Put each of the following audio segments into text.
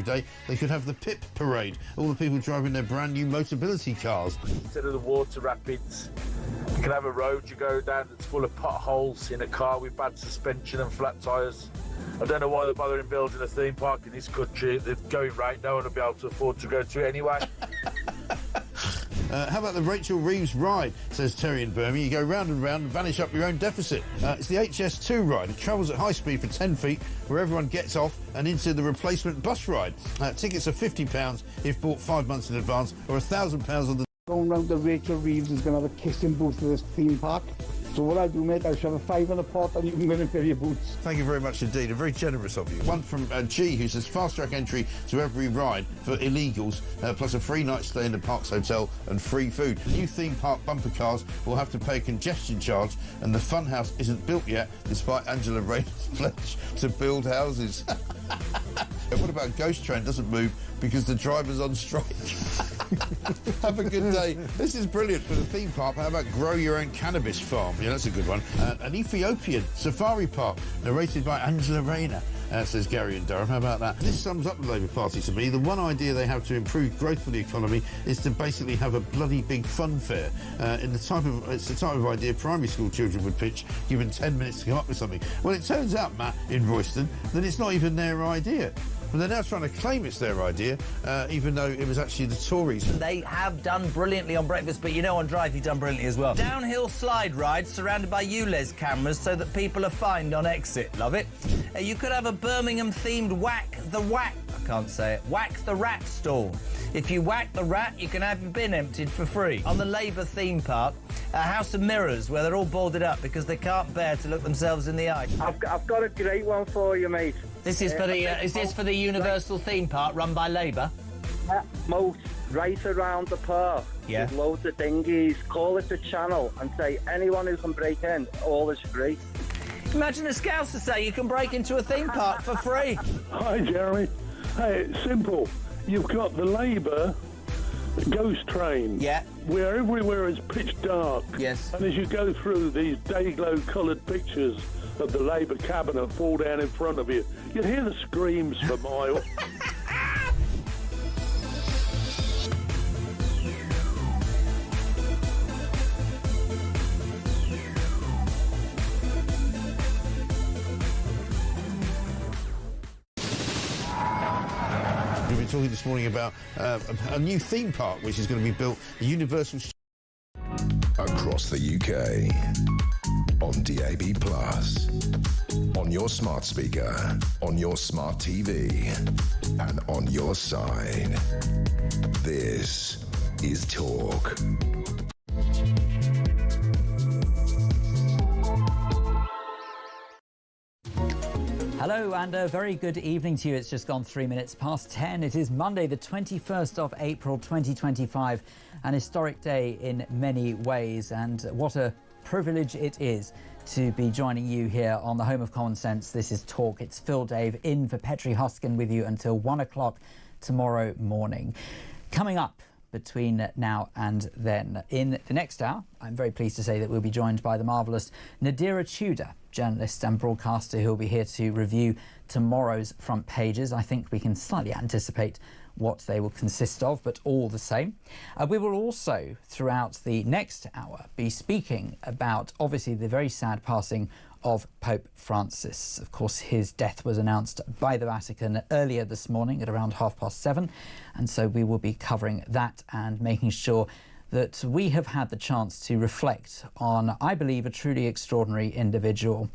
every day, they could have the PIP parade. All the people driving their brand new Motability cars. Instead of the water rapids, you can have a road you go down that's full of potholes in a car with bad suspension and flat tyres. I don't know why they're bothering building a theme park in this country. They're going right, no one will be able to afford to go to it anyway. How about the Rachel Reeves ride, says Terry in Birmingham. You go round and round and vanish up your own deficit. It's the HS2 ride. It travels at high speed for 10 feet, where everyone gets off and into the replacement bus ride. Tickets are £50 if bought 5 months in advance, or £1,000 on the... Going round the Rachel Reeves is going to have a kissing booth for this theme park. So what I do, mate, I shove a £5 in the pot and you can go in and fill your boots. Thank you very much indeed, and very generous of you. One from G, who says fast-track entry to every ride for illegals, plus a free night stay in the park's hotel and free food. New theme park bumper cars will have to pay a congestion charge, and the funhouse isn't built yet, despite Angela Rayner's pledge to build houses. What about Ghost Train doesn't move because the driver's on strike? Have a good day. This is brilliant for the theme park. How about grow your own cannabis farm? Yeah, that's a good one. An Ethiopian safari park narrated by Angela Rayner, says Gary in Durham. How about that? This sums up the Labour Party to me. The one idea they have to improve growth for the economy is to basically have a bloody big fun fair. It's the type of idea primary school children would pitch, given 10 minutes to come up with something. Well, it turns out, Matt, in Royston, that it's not even their idea. But they're now trying to claim it's their idea, even though it was actually the Tories. They have done brilliantly on breakfast, but you know on Drive you've done brilliantly as well. Downhill slide ride surrounded by ULEZ cameras so that people are fined on exit. Love it. You could have a Birmingham-themed Whack the Rat stall. If you whack the rat, you can have your bin emptied for free. On the Labour theme park, a house of mirrors where they're all boarded up because they can't bear to look themselves in the eye. I've got a great one for you, mate. This is for the is this for the Universal theme park run by Labour? Moat right around the park. Yeah. With loads of dinghies. Call it the channel and say anyone who can break in, all is free. Imagine a Scouser say you can break into a theme park for free. Hi, Jeremy. Hey, it's simple. You've got the Labour ghost train. Yeah. Where everywhere is pitch dark. Yes. And as you go through, these day-glow coloured pictures of the Labour cabinet fall down in front of you. You hear the screams for miles. We've been talking this morning about a new theme park which is going to be built, the Universal... Across the UK, on DAB+, on your smart speaker, on your smart TV, and on your side. This is Talk. Hello and a very good evening to you. It's just gone 3 minutes past 10. It is Monday, the 21st of April 2025, an historic day in many ways, and what a privilege it is to be joining you here on the home of common sense. This is Talk. It's Phil Dave in for Petri Huskin with you until 1 o'clock tomorrow morning. Coming up between now and then, in the next hour, I'm very pleased to say that we'll be joined by the marvellous Nadira Tudor, journalist and broadcaster, who will be here to review tomorrow's front pages. I think we can slightly anticipate what they will consist of, but all the same. We will also, throughout the next hour, be speaking about, obviously, the very sad passing of Pope Francis. Of course, his death was announced by the Vatican earlier this morning at around 7:30, and so we will be covering that and making sure that we have had the chance to reflect on, I believe, a truly extraordinary individual.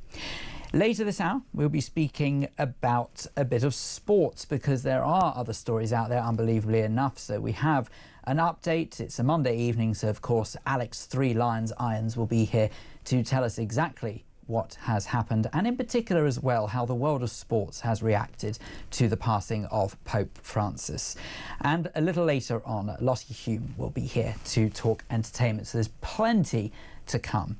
Later this hour, we'll be speaking about a bit of sports, because there are other stories out there, unbelievably enough. So we have an update. It's a Monday evening, so of course Alex 3 Lions Irons will be here to tell us exactly what has happened, and in particular as well how the world of sports has reacted to the passing of Pope Francis. And a little later on, Lottie Hume will be here to talk entertainment, so there's plenty to come.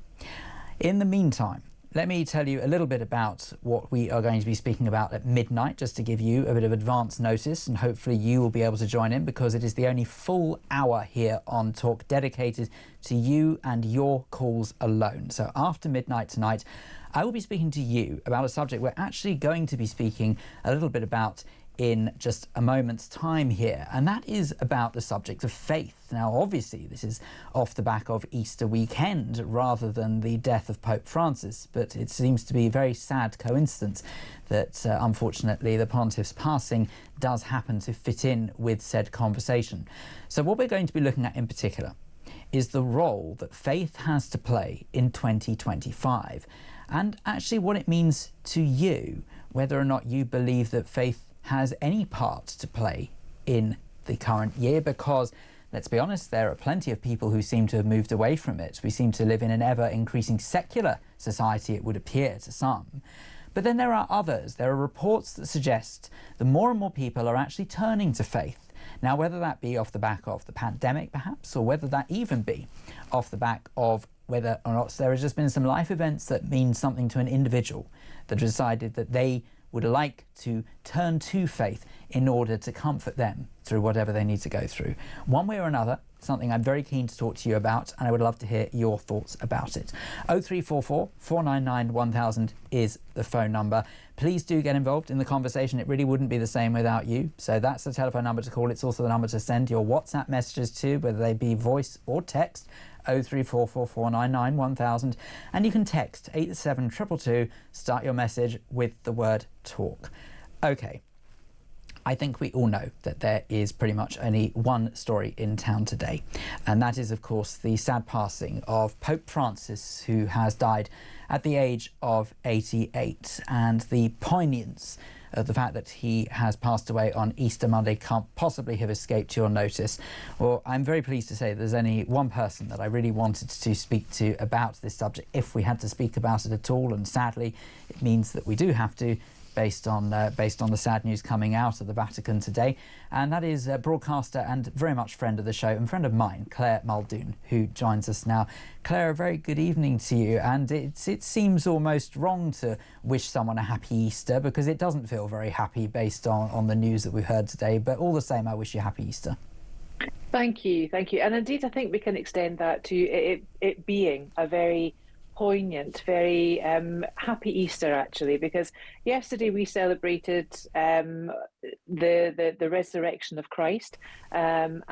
In the meantime, let me tell you a little bit about what we are going to be speaking about at midnight, just to give you a bit of advance notice, and hopefully you will be able to join in, because it is the only full hour here on Talk dedicated to you and your calls alone. So after midnight tonight, I will be speaking to you about a subject we're actually going to be speaking a little bit about in just a moment's time here, and that is about the subject of faith. Now, obviously, this is off the back of Easter weekend rather than the death of Pope Francis, but it seems to be a very sad coincidence that, unfortunately, the pontiff's passing does happen to fit in with said conversation. So what we're going to be looking at in particular is the role that faith has to play in 2025, and actually what it means to you, whether or not you believe that faith has any part to play in the current year, because let's be honest, there are plenty of people who seem to have moved away from it. We seem to live in an ever-increasing secular society, it would appear to some. But then there are others. There are reports that suggest that more and more people are actually turning to faith. Now, whether that be off the back of the pandemic, perhaps, or whether that even be off the back of whether or not there has just been some life events that mean something to an individual that decided that they would like to turn to faith in order to comfort them through whatever they need to go through. One way or another, something I'm very keen to talk to you about, and I would love to hear your thoughts about it. 0344 499 1000 is the phone number. Please do get involved in the conversation. It really wouldn't be the same without you. So that's the telephone number to call. It's also the number to send your WhatsApp messages to, whether they be voice or text. 0344 499 1000, and you can text 87222, start your message with the word talk. Okay, I think we all know that there is pretty much only one story in town today, and that is of course the sad passing of Pope Francis, who has died at the age of 88, and the poignance the fact that he has passed away on Easter Monday can't possibly have escaped your notice. Well, I'm very pleased to say that there's only one person that I really wanted to speak to about this subject, if we had to speak about it at all, and sadly it means that we do have to, based on the sad news coming out of the Vatican today, and that is broadcaster and very much friend of the show and friend of mine, Claire Muldoon, who joins us now. Claire, a very good evening to you, and it seems almost wrong to wish someone a happy Easter because it doesn't feel very happy based on the news that we've heard today, but all the same, I wish you a happy Easter. Thank you, and indeed I think we can extend that to it being a very poignant, very happy Easter, actually, because yesterday we celebrated the resurrection of Christ, and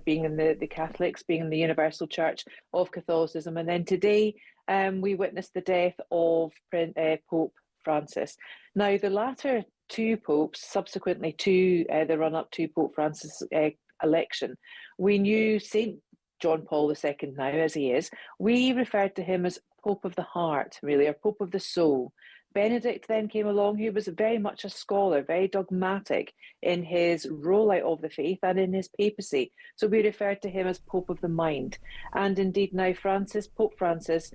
being in the Catholics, being in the Universal Church of Catholicism, and then today we witnessed the death of Pope Francis. Now, the latter two popes, subsequently to the run-up to Pope Francis' election, we knew St. John Paul II, now as he is, we referred to him as Pope of the Heart, really, or Pope of the Soul. Benedict then came along, who was very much a scholar, very dogmatic in his rollout of the faith and in his papacy. So we referred to him as Pope of the Mind. And indeed now Pope Francis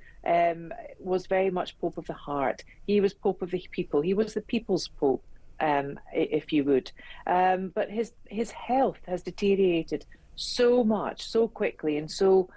was very much Pope of the Heart. He was Pope of the people. He was the people's Pope, if you would. But his health has deteriorated so much, so quickly, and so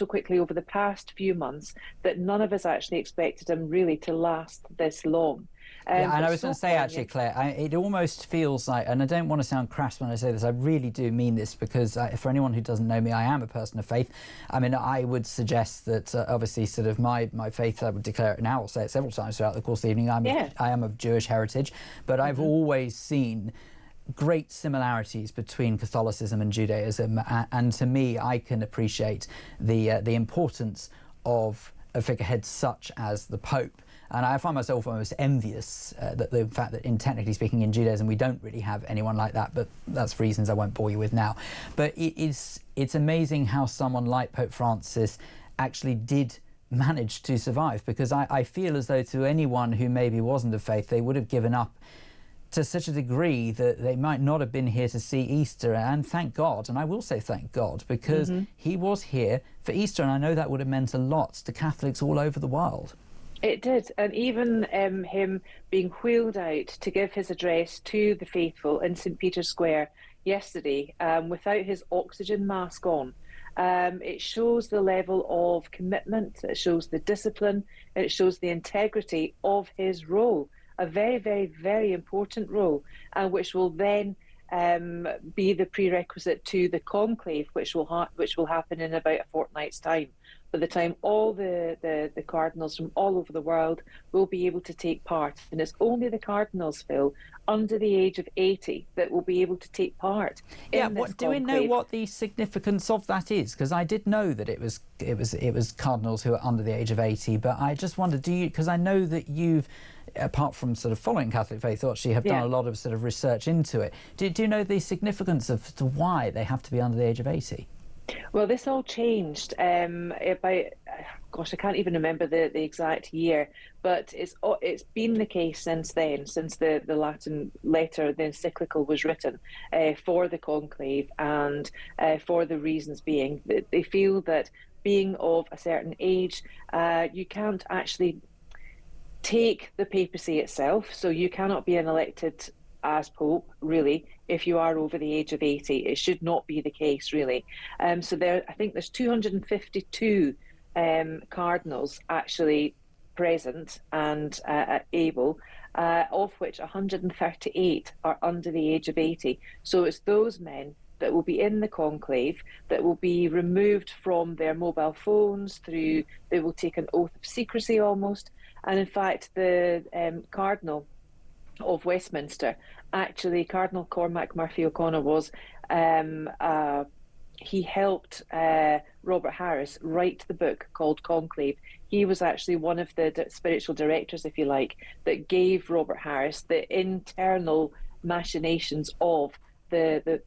quickly over the past few months that none of us actually expected him really to last this long. Yeah, and I was going to say, actually, Claire, it almost feels like, and I don't want to sound crass when I say this, I really do mean this, because for anyone who doesn't know me, I am a person of faith. I mean, I would suggest that obviously sort of my faith, I would declare it now, I'll say it several times throughout the course of the evening, I am of Jewish heritage, but I've always seen great similarities between Catholicism and Judaism, and to me, I can appreciate the importance of a figurehead such as the Pope. And I find myself almost envious that the fact that, technically speaking, in Judaism we don't really have anyone like that, but that's for reasons I won't bore you with now. But it's amazing how someone like Pope Francis actually did manage to survive, because I feel as though to anyone who maybe wasn't of faith, they would have given up to such a degree that they might not have been here to see Easter. And thank God, and I will say thank God, because he was here for Easter, and I know that would have meant a lot to Catholics all over the world. It did, and even him being wheeled out to give his address to the faithful in St. Peter's Square yesterday without his oxygen mask on. It shows the level of commitment, it shows the discipline, it shows the integrity of his role. A very, very, very important role, which will then be the prerequisite to the conclave, which will happen in about a fortnight's time. by the time all the cardinals from all over the world will be able to take part. And it's only the cardinals, Phil, under the age of 80 that will be able to take part in this do we know conclave. what the significance of that is? Because I did know that it was cardinals who are under the age of 80, but I just wondered, because I know that you've, apart from sort of following Catholic faith, actually have done a lot of sort of research into it. Do you know the significance of why they have to be under the age of 80? Well, this all changed by, gosh, I can't even remember the exact year, but it's been the case since then, since the Latin letter, the encyclical was written for the conclave, and for the reasons being that they feel that being of a certain age, you can't actually take the papacy itself, so you cannot be an elected as Pope, really, if you are over the age of 80. It should not be the case, really. So I think there's 252 cardinals actually present and able, of which 138 are under the age of 80. So it's those men that will be in the conclave, that will be removed from their mobile phones they will take an oath of secrecy almost. And in fact, the Cardinal of Westminster, actually, Cardinal Cormac Murphy O'Connor was, he helped Robert Harris write the book called Conclave. He was actually one of the spiritual directors, if you like, that gave Robert Harris the internal machinations of the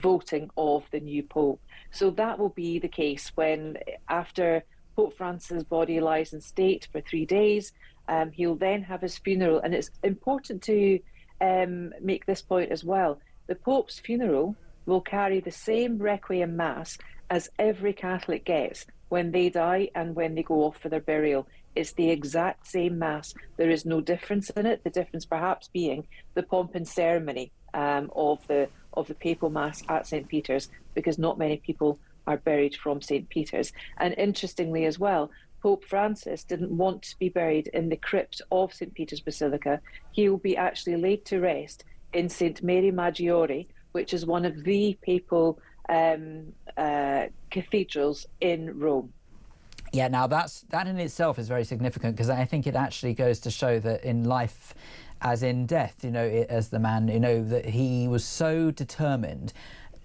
voting of the new Pope. So that will be the case when, after Pope Francis' body lies in state for 3 days, he'll then have his funeral. And it's important to make this point as well. The Pope's funeral will carry the same Requiem Mass as every Catholic gets when they die and when they go off for their burial. It's the exact same Mass. There is no difference in it, the difference perhaps being the pomp and ceremony of the papal Mass at St. Peter's, because not many people are buried from St. Peter's. And interestingly as well, Pope Francis didn't want to be buried in the crypt of St. Peter's Basilica. He will be actually laid to rest in St. Mary Maggiore, which is one of the papal cathedrals in Rome. Yeah, now that in itself is very significant, because I think it actually goes to show that in life, as in death, as the man, that he was so determined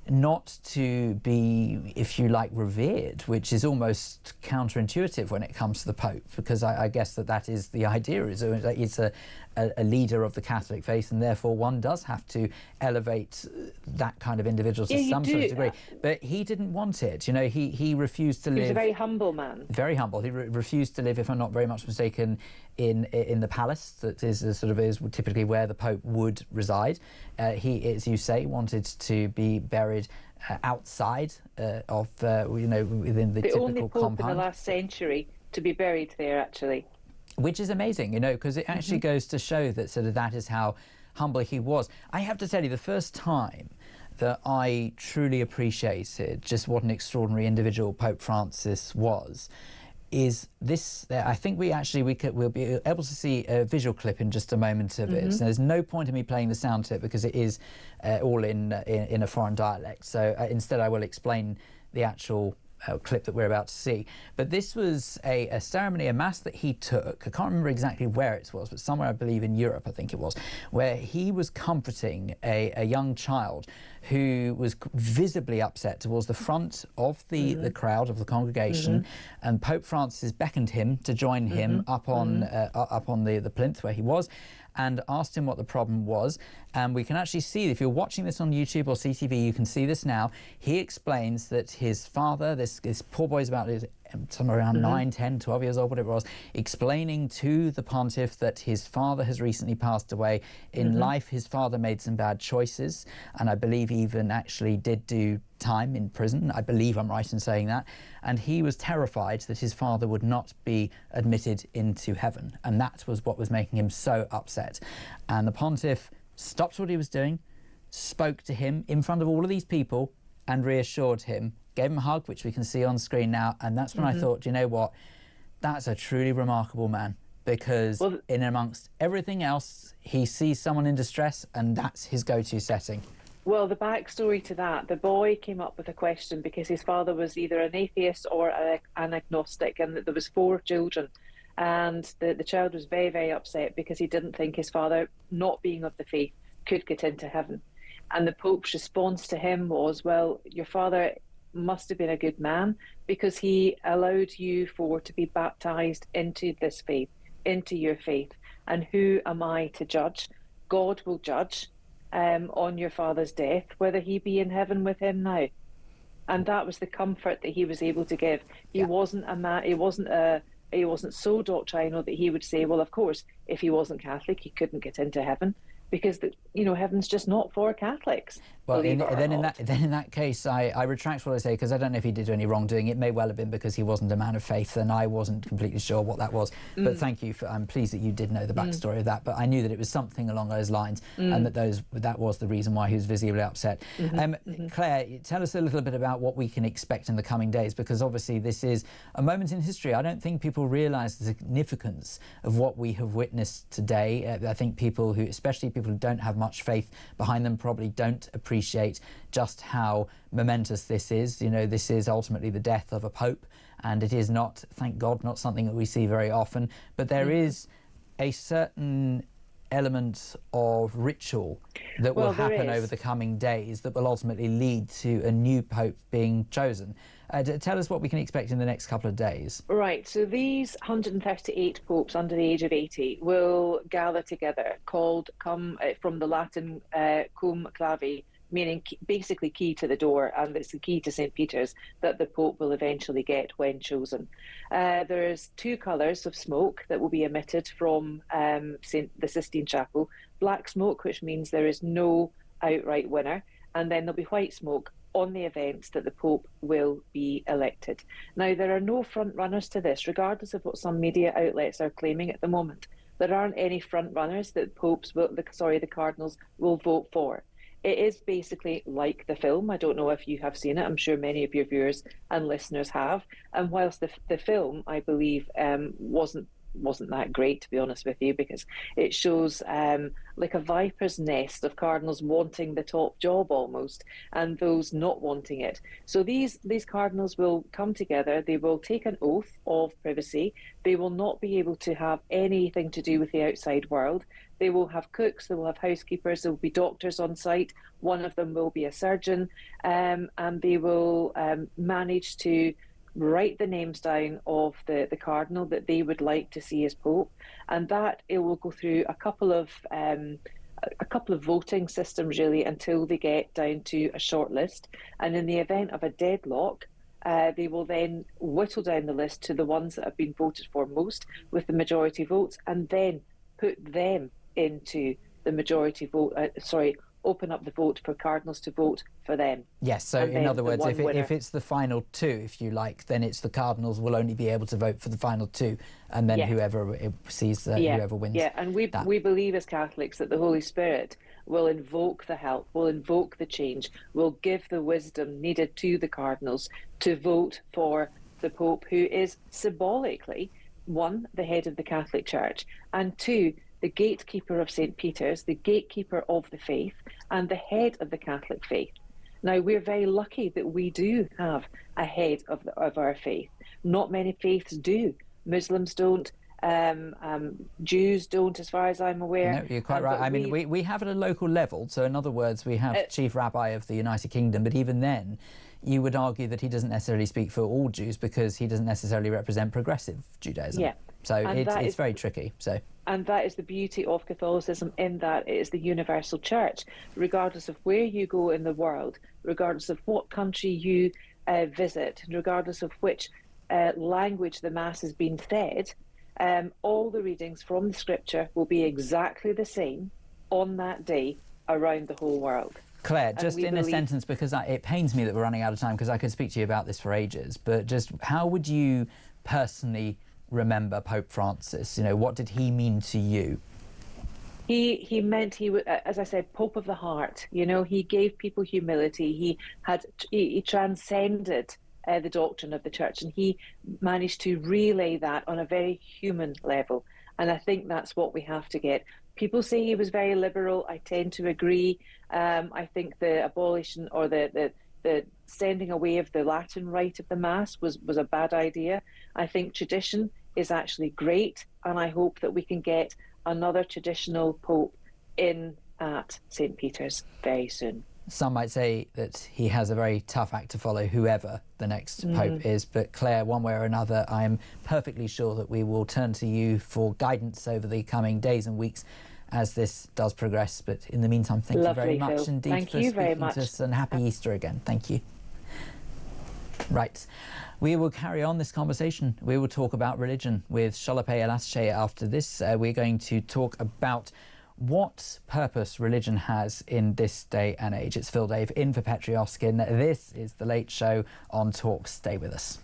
not to be, if you like, revered, which is almost counterintuitive when it comes to the Pope, because I guess that is the idea, is it's a leader of the Catholic faith, and therefore one does have to elevate that kind of individual to some sort of degree. But he didn't want it. He refused to live. He was a very humble man. Very humble. He refused to live, if I'm not very much mistaken, in the palace that is typically where the Pope would reside. He, as you say, wanted to be buried outside of within the typical only Pope compound. In the last century to be buried there, actually. Which is amazing, because it actually goes to show that that is how humble he was. I have to tell you, the first time that I truly appreciated just what an extraordinary individual Pope Francis was is this. I think we'll be able to see a visual clip in just a moment of it. So there's no point in me playing the sound to it because it is all in a foreign dialect. So instead I will explain the actual clip that we're about to see. But this was a ceremony, a mass that he took. I can't remember exactly where it was, but somewhere, I believe, in Europe, I think it was, where he was comforting a young child who was visibly upset towards the front of the crowd of the congregation, and Pope Francis beckoned him to join him up on the plinth where he was, and asked him what the problem was. And we can actually see, if you're watching this on YouTube or CTV, you can see this now. He explains that his father, this poor boy's about somewhere around 9, 10, 12 years old, whatever it was, explaining to the pontiff that his father has recently passed away. In life, his father made some bad choices, and I believe even actually did do time in prison. I believe I'm right in saying that. And he was terrified that his father would not be admitted into heaven. And that was what was making him so upset. And the pontiff stopped what he was doing, spoke to him in front of all of these people, and reassured him, gave him a hug, which we can see on screen now. And that's when I thought, you know what? That's a truly remarkable man, because in amongst everything else, he sees someone in distress, and that's his go-to setting. Well, the backstory to that, the boy came up with a question because his father was either an atheist or an agnostic, and that there was 4 children. And the child was very, very upset because he didn't think his father, not being of the faith, could get into heaven. And the Pope's response to him was, well, your father must have been a good man because he allowed you 4 to be baptized into this faith, into your faith. And who am I to judge? God will judge on your father's death, whether he be in heaven with him now. And that was the comfort that he was able to give. He wasn't a man, he wasn't so doctrinal that he would say, well, of course, if he wasn't Catholic, he couldn't get into heaven, because heaven's just not for Catholics. Well, then in that case, I retract what I say, because I don't know if he did any wrongdoing. It may well have been because he wasn't a man of faith, and I wasn't completely sure what that was. But thank you. I'm pleased that you did know the backstory of that. But I knew that it was something along those lines, and that was the reason why he was visibly upset. Claire, tell us a little bit about what we can expect in the coming days, because obviously this is a moment in history. I don't think people realise the significance of what we have witnessed today. I think people who, especially people who don't have much faith behind them, probably don't appreciate just how momentous this is. This is ultimately the death of a pope, and it is not, thank God, not something that we see very often, but there is a certain element of ritual that will happen over the coming days that will ultimately lead to a new pope being chosen. Tell us what we can expect in the next couple of days. Right, so these 138 popes under the age of 80 will gather together, come from the Latin cum clavi, meaning basically key to the door, and it's the key to St. Peter's that the Pope will eventually get when chosen. There's 2 colours of smoke that will be emitted from the Sistine Chapel. Black smoke, which means there is no outright winner, and then there'll be white smoke on the event that the Pope will be elected. Now, there are no front runners to this, regardless of what some media outlets are claiming at the moment. There aren't any front runners that the cardinals will vote for. It is basically like the film. I don't know if you have seen it. I'm sure many of your viewers and listeners have. And whilst the film, I believe, wasn't that great, to be honest with you, because it shows like a viper's nest of cardinals wanting the top job almost, and those not wanting it. So these cardinals will come together. They will take an oath of privacy. They will not be able to have anything to do with the outside world. They will have cooks, they will have housekeepers, there will be doctors on site. One of them will be a surgeon, and they will manage to write the names down of the cardinal that they would like to see as Pope, and that it will go through a couple of voting systems really until they get down to a short list. And in the event of a deadlock, they will then whittle down the list to the ones that have been voted for most with the majority votes, and then put them into the majority vote, open up the vote for cardinals to vote for them. Yes, so in other words, if it's the final 2, if you like, then it's the cardinals will only be able to vote for the final 2, and then whoever whoever wins. Yeah, and we believe as Catholics that the Holy Spirit will invoke the help, will invoke the change, will give the wisdom needed to the cardinals to vote for the Pope, who is symbolically, 1, the head of the Catholic Church, and 2, the gatekeeper of St. Peter's, the gatekeeper of the faith, and the head of the Catholic faith. Now, we're very lucky that we do have a head of our faith. Not many faiths do. Muslims don't, Jews don't, as far as I'm aware. No, you're quite right. I mean, we have at a local level, so in other words, we have Chief Rabbi of the United Kingdom, but even then, you would argue that he doesn't necessarily speak for all Jews because he doesn't necessarily represent progressive Judaism. Yeah. So it's very tricky. And that is the beauty of Catholicism, in that it is the universal church. Regardless of where you go in the world, regardless of what country you visit, regardless of which language the Mass has been fed, all the readings from the Scripture will be exactly the same on that day around the whole world. Claire, just in a sentence, because it pains me that we're running out of time, because I could speak to you about this for ages, but just how would you personally remember Pope Francis? What did he mean to you? He meant he was, as I said, Pope of the heart. He gave people humility. He transcended the doctrine of the Church, and he managed to relay that on a very human level. And I think that's what we have to get. People say he was very liberal. I tend to agree. I think the abolition or the sending away of the Latin rite of the Mass was a bad idea. I think tradition is actually great, and I hope that we can get another traditional Pope in at St. Peter's very soon. Some might say that he has a very tough act to follow, whoever the next Pope is. But Claire, one way or another, I am perfectly sure that we will turn to you for guidance over the coming days and weeks as this does progress. But in the meantime, thank you very much indeed for speaking to us, and happy Easter again. Thank you. Right. We will carry on this conversation. We will talk about religion with Sholape Elashe after this. We're going to talk about what purpose religion has in this day and age. It's Phil Dave in for Petri Oskin. This is The Late Show on Talk. Stay with us.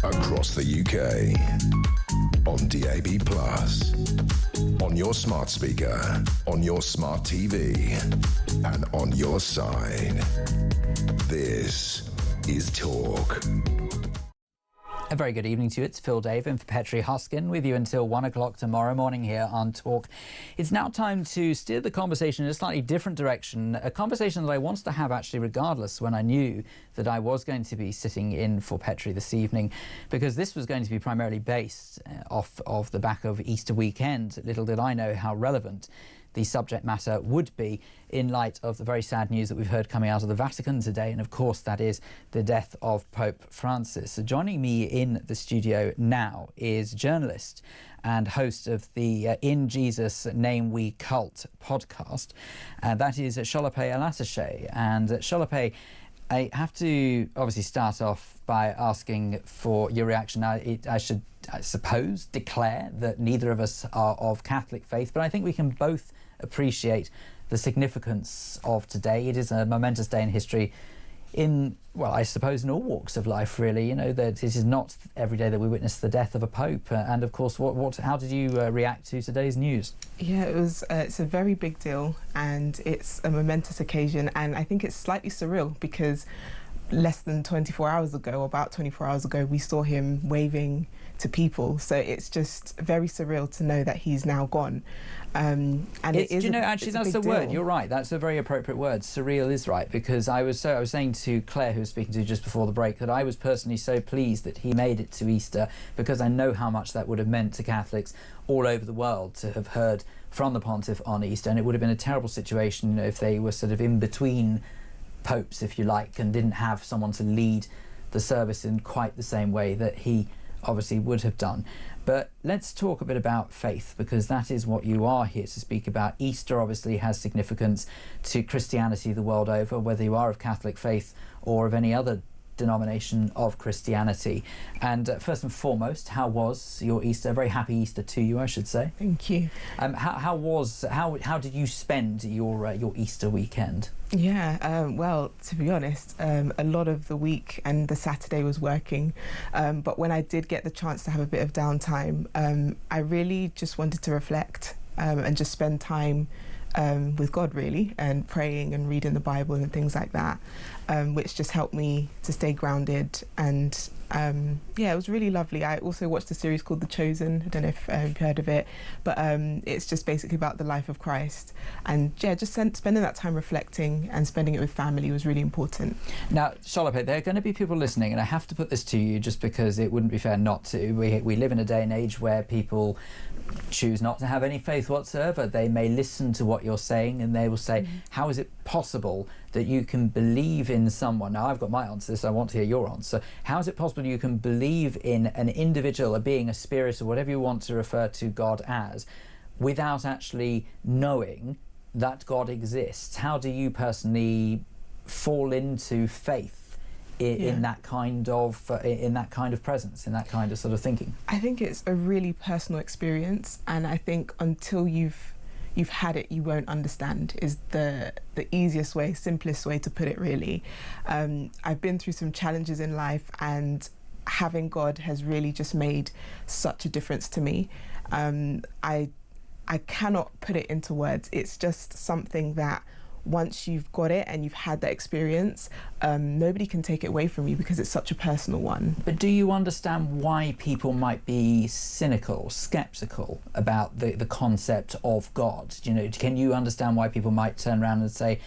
Across the UK, on DAB+, on your smart speaker, on your smart TV, and on your side. This is Talk. A very good evening to you. It's Phil Dave and for Petri Hoskin with you until 1 o'clock tomorrow morning here on Talk. It's now time to steer the conversation in a slightly different direction, a conversation that I wanted to have actually regardless when I knew that I was going to be sitting in for Petri this evening, because this was going to be primarily based off of the back of Easter weekend. Little did I know how relevant the subject matter would be in light of the very sad news that we've heard coming out of the Vatican today, and of course that is the death of Pope Francis. So joining me in the studio now is journalist and host of the In Jesus' Name We Cult podcast, and that is Sholape Elashe. And Sholape, I have to obviously start off by asking for your reaction. I should, I suppose, declare that neither of us are of Catholic faith, but I think we can both appreciate the significance of today. It is a momentous day in history in, well, I suppose in all walks of life, really. You know, that it is not every day that we witness the death of a pope. And of course, how did you react to today's news? Yeah, it's a very big deal, and it's a momentous occasion, and I think it's slightly surreal because less than 24 hours ago, or about 24 hours ago, we saw him waving to people. So it's just very surreal to know that he's now gone. And it is, you know, actually that's the word. You're right. That's a very appropriate word. Surreal is right, because I was saying to Claire, who was speaking to just before the break, that I was personally so pleased that he made it to Easter, because I know how much that would have meant to Catholics all over the world to have heard from the Pontiff on Easter. And it would have been a terrible situation, you know, if they were sort of in between popes, if you like, and didn't have someone to lead the service in quite the same way that he obviously would have done. But let's talk a bit about faith, because that is what you are here to speak about. Easter obviously has significance to Christianity the world over, whether you are of Catholic faith or of any other denomination of Christianity. And first and foremost, how was your Easter? A very happy Easter to you, I should say. Thank you. How did you spend your Easter weekend? Yeah, well, to be honest, a lot of the week and the Saturday was working, but when I did get the chance to have a bit of downtime, I really just wanted to reflect and just spend time with God, really, and praying and reading the Bible and things like that, which just helped me to stay grounded. And yeah, it was really lovely. I also watched a series called The Chosen. I don't know if you've heard of it, but it's just basically about the life of Christ. And yeah, just spending that time reflecting and spending it with family was really important. Now, Charlotte, there are going to be people listening, and I have to put this to you just because it wouldn't be fair not to. We live in a day and age where people choose not to have any faith whatsoever. They may listen to what you're saying and they will say, how is it possible that you can believe in someone? Now, I've got my answer, so I want to hear your answer. How is it possible you can believe in an individual, a being, a spirit, or whatever you want to refer to God as, without actually knowing that God exists? How do you personally fall into faith in that kind of presence, in that kind of sort of thinking? I think it's a really personal experience, and I think until you've had it, you won't understand, is the easiest way, simplest way to put it, really. I've been through some challenges in life, and having God has really just made such a difference to me. I cannot put it into words. It's just something that once you've got it and you've had that experience, nobody can take it away from you, because it's such a personal one. But do you understand why people might be cynical, sceptical about the concept of God? You know, can you understand why people might turn around and say,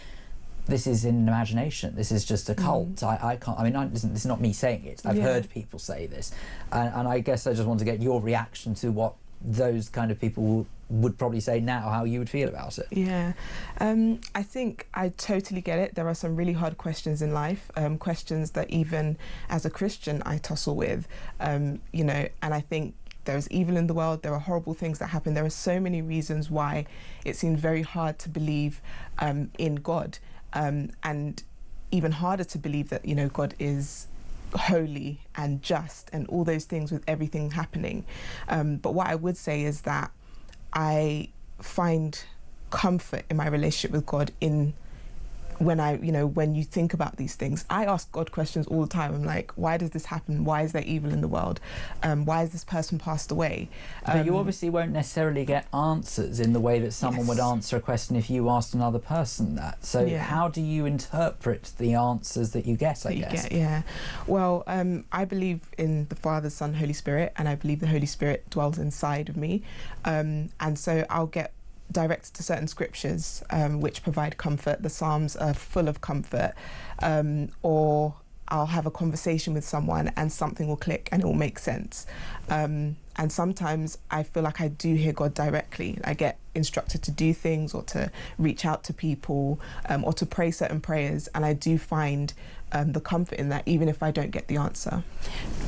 this is an imagination, this is just a cult? I can't, I mean, this is not me saying it. I've heard people say this. And I guess I just want to get your reaction to what those kind of people would probably say now, how you would feel about it. Yeah, I think I totally get it. There are some really hard questions in life, questions that even as a Christian I tussle with, you know, and I think there's evil in the world, there are horrible things that happen, there are so many reasons why it seems very hard to believe in God, and even harder to believe that, you know, God is holy and just and all those things with everything happening. But what I would say is that I find comfort in my relationship with God when you think about these things. I ask God questions all the time. I'm like, why does this happen? Why is there evil in the world? Why has this person passed away? But you obviously won't necessarily get answers in the way that someone would answer a question if you asked another person that. So how do you interpret the answers that you get, I guess? Well, I believe in the Father, Son, Holy Spirit, and I believe the Holy Spirit dwells inside of me. And so I'll get directed to certain scriptures which provide comfort. The Psalms are full of comfort, or I'll have a conversation with someone and something will click and it will make sense. And sometimes I feel like I do hear God directly. I get instructed to do things or to reach out to people or to pray certain prayers, and I do find the comfort in that, even if I don't get the answer.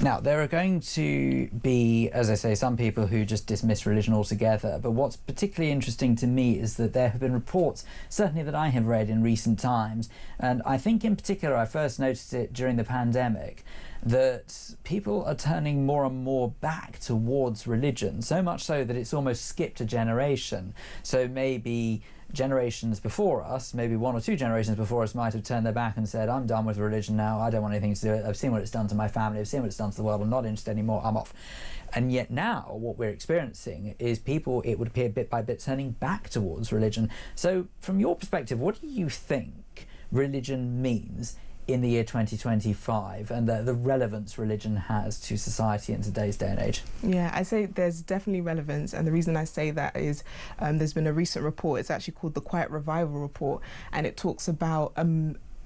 Now, there are going to be, as I say, some people who just dismiss religion altogether, but what's particularly interesting to me is that there have been reports, certainly that I have read in recent times, and I think in particular I first noticed it during the pandemic, that people are turning more and more back towards religion, so much so that it's almost skipped a generation. So maybe generations before us, maybe one or two generations before us, might have turned their back and said, I'm done with religion now, I don't want anything to do with it, I've seen what it's done to my family, I've seen what it's done to the world, I'm not interested anymore, I'm off. And yet now what we're experiencing is people, it would appear bit by bit, turning back towards religion. So from your perspective, what do you think religion means in the year 2025 and the relevance religion has to society in today's day and age? Yeah, I say there's definitely relevance, and the reason I say that is there's been a recent report, it's actually called the Quiet Revival Report, and it talks about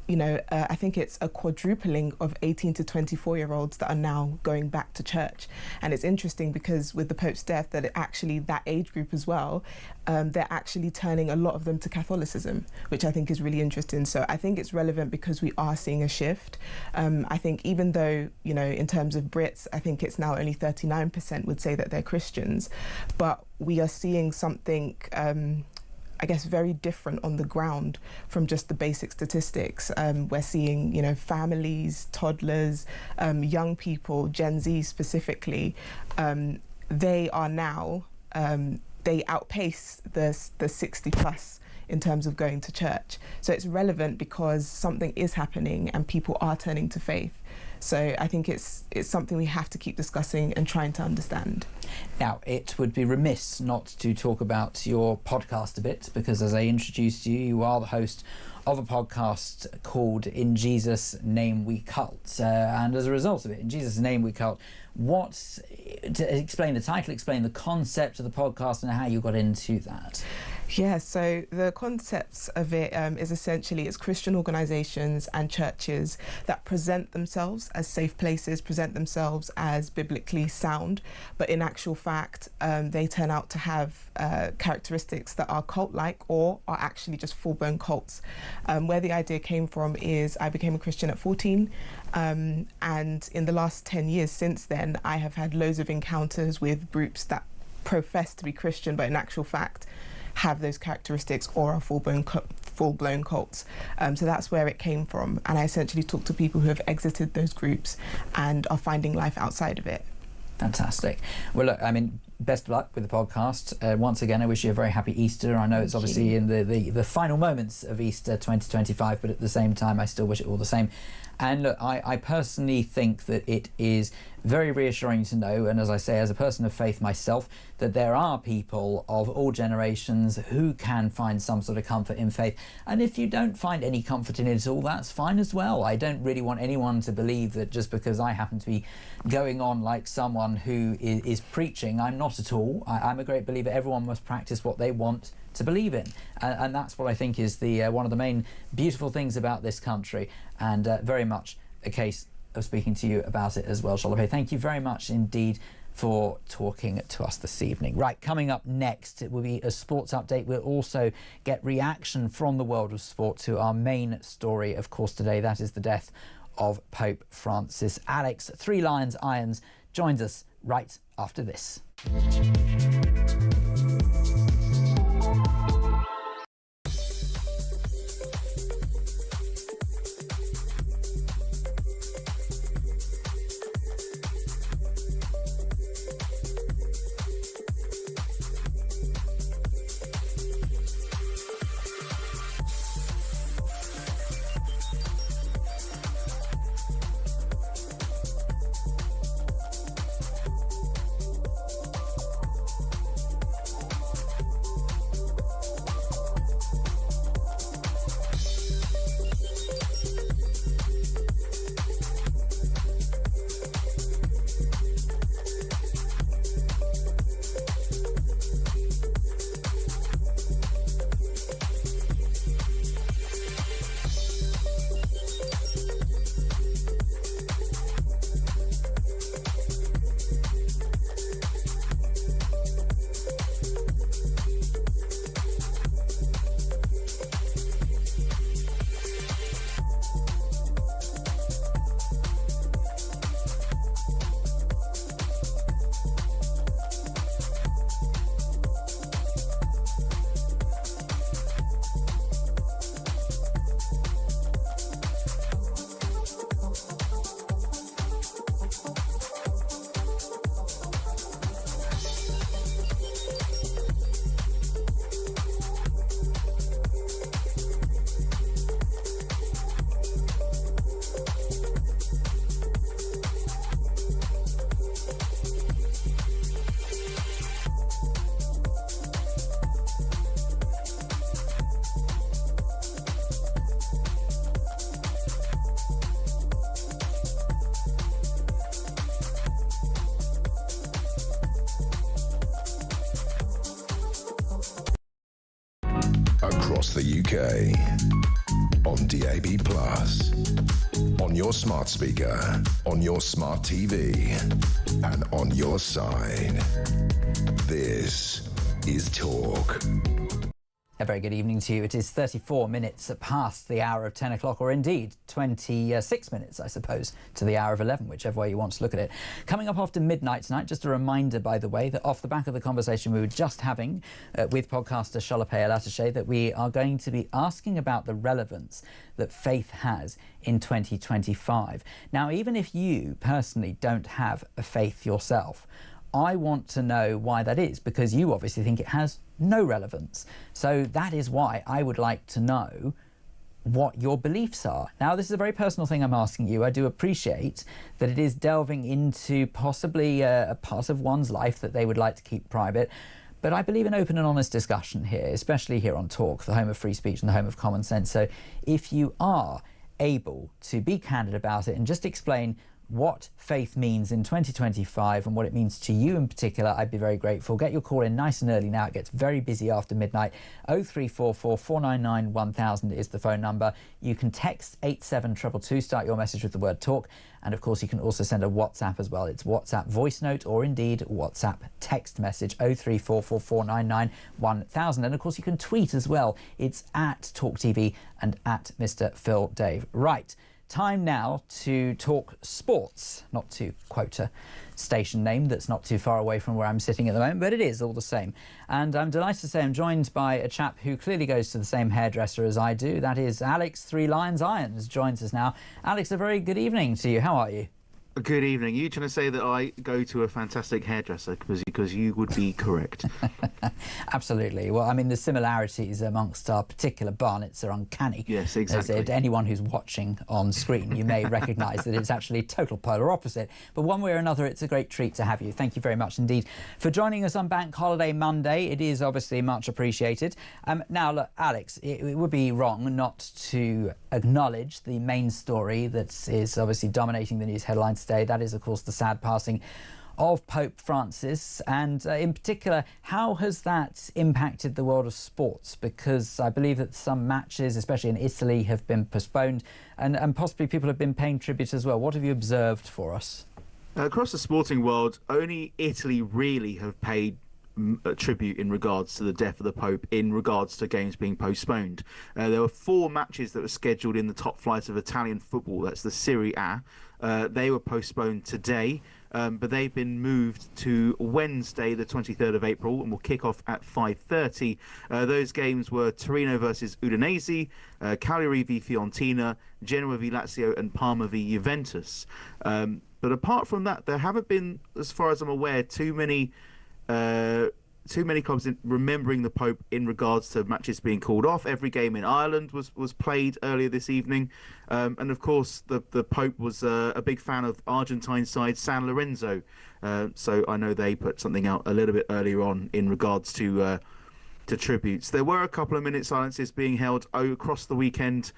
I think it's a quadrupling of 18 to 24-year-olds that are now going back to church. And it's interesting because with the Pope's death, that that age group as well, they're actually turning a lot of them to Catholicism, which I think is really interesting. So I think it's relevant because we are seeing a shift. I think even though, in terms of Brits, I think it's now only 39% would say that they're Christians, but we are seeing something I guess very different on the ground from just the basic statistics. We're seeing, families, toddlers, young people, Gen Z specifically, they are now, they outpace the 60 plus in terms of going to church. So it's relevant because something is happening and people are turning to faith. So I think it's something we have to keep discussing and trying to understand. Now, it would be remiss not to talk about your podcast a bit, because as I introduced you, you are the host of a podcast called In Jesus' Name We Cult. And as a result of it, In Jesus' Name We Cult, explain the title, explain the concept of the podcast and how you got into that. Yeah, so the concepts of it is essentially it's Christian organisations and churches that present themselves as safe places, present themselves as biblically sound, but in actual fact, they turn out to have characteristics that are cult-like or are actually just full-blown cults. Where the idea came from is I became a Christian at 14, and in the last 10 years since then, I have had loads of encounters with groups that profess to be Christian, but in actual fact, have those characteristics or are full-blown cults. So that's where it came from. And I essentially talk to people who have exited those groups and are finding life outside of it. Fantastic. Well, look, best of luck with the podcast. Once again, I wish you a very happy Easter. I know it's obviously in the final moments of Easter 2025, but at the same time, I still wish it all the same. And look, I personally think that it is very reassuring to know, and as I say, as a person of faith myself, that there are people of all generations who can find some sort of comfort in faith. And if you don't find any comfort in it at all, that's fine as well. I don't really want anyone to believe that just because I happen to be going on like someone who is preaching, I'm not at all. I'm a great believer everyone must practice what they want to believe in, and that's what I think is the one of the main beautiful things about this country, and very much a case of speaking to you about it as well, Sholape. Thank you very much indeed for talking to us this evening. Right, coming up next, it will be a sports update. We'll also get reaction from the world of sport to our main story, of course, today. That is the death of Pope Francis. Alex, 3 Lions Irons, joins us right after this. Across the UK, on DAB+, on your smart speaker, on your smart TV, and on your side. This is Talk. A very good evening to you. It is 34 minutes past the hour of 10 o'clock, or indeed 26 minutes, I suppose, to the hour of 11, whichever way you want to look at it. Coming up after midnight tonight, just a reminder, by the way, that off the back of the conversation we were just having with podcaster Sholape Alatashe, that we are going to be asking about the relevance that faith has in 2025. Now, even if you personally don't have a faith yourself, I want to know why that is, because you obviously think it has no relevance. So that is why I would like to know what your beliefs are. Now, this is a very personal thing I'm asking you. I do appreciate that it is delving into possibly a part of one's life that they would like to keep private. But I believe in open and honest discussion here, especially here on Talk, the home of free speech and the home of common sense. So if you are able to be candid about it and just explain what faith means in 2025 and what it means to you in particular, I'd be very grateful. Get your call in nice and early now. It gets very busy after midnight. 0344 499 1000 is the phone number. You can text 87222, start your message with the word talk. And of course, you can also send a WhatsApp as well. It's WhatsApp voice note or indeed WhatsApp text message 0344 499 1000. And of course, you can tweet as well. It's at talkTV and at Mr. Phil Dave. Right. Time now to talk sports, not to quote a station name that's not too far away from where I'm sitting at the moment, but it is all the same. And I'm delighted to say I'm joined by a chap who clearly goes to the same hairdresser as I do. That is Alex Three Lions Irons joins us now. Alex, a very good evening to you. How are you? Good evening. Are you trying to say that I go to a fantastic hairdresser? Because you would be correct. Absolutely. Well, I mean, the similarities amongst our particular barnets are uncanny. Yes, exactly. As anyone who's watching on screen, you may recognise that it's actually total polar opposite. But one way or another, it's a great treat to have you. Thank you very much indeed for joining us on Bank Holiday Monday. It is obviously much appreciated. Now, look, Alex, it would be wrong not to acknowledge the main story that is obviously dominating the news headlines today. That is, of course, the sad passing of Pope Francis, and in particular, how has that impacted the world of sports? Because I believe that some matches, especially in Italy, have been postponed, and possibly people have been paying tribute as well. What have you observed for us? Across the sporting world, only Italy really have paid tribute in regards to the death of the Pope, in regards to games being postponed. There were 4 matches that were scheduled in the top flight of Italian football. That's the Serie A. They were postponed today, but they've been moved to Wednesday, the 23rd of April, and will kick off at 5:30. Those games were Torino versus Udinese, Cagliari v Fiorentina, Genoa v Lazio, and Parma v Juventus. But apart from that, there haven't been, as far as I'm aware, too many clubs remembering the Pope in regards to matches being called off. Every game in Ireland was played earlier this evening. And of course, the Pope was a big fan of Argentine side San Lorenzo. So I know they put something out a little bit earlier on in regards to tributes. There were a couple of minute silences being held across the weekend,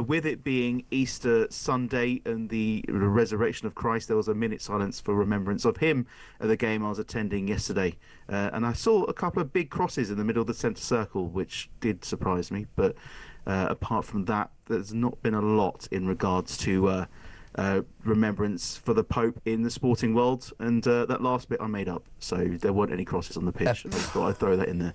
with it being Easter Sunday and the resurrection of Christ. There was a minute silence for remembrance of him at the game I was attending yesterday, and I saw a couple of big crosses in the middle of the centre circle, which did surprise me. But apart from that, there's not been a lot in regards to remembrance for the Pope in the sporting world, and that last bit I made up, so there weren't any crosses on the pitch. I thought I'd throw that in there.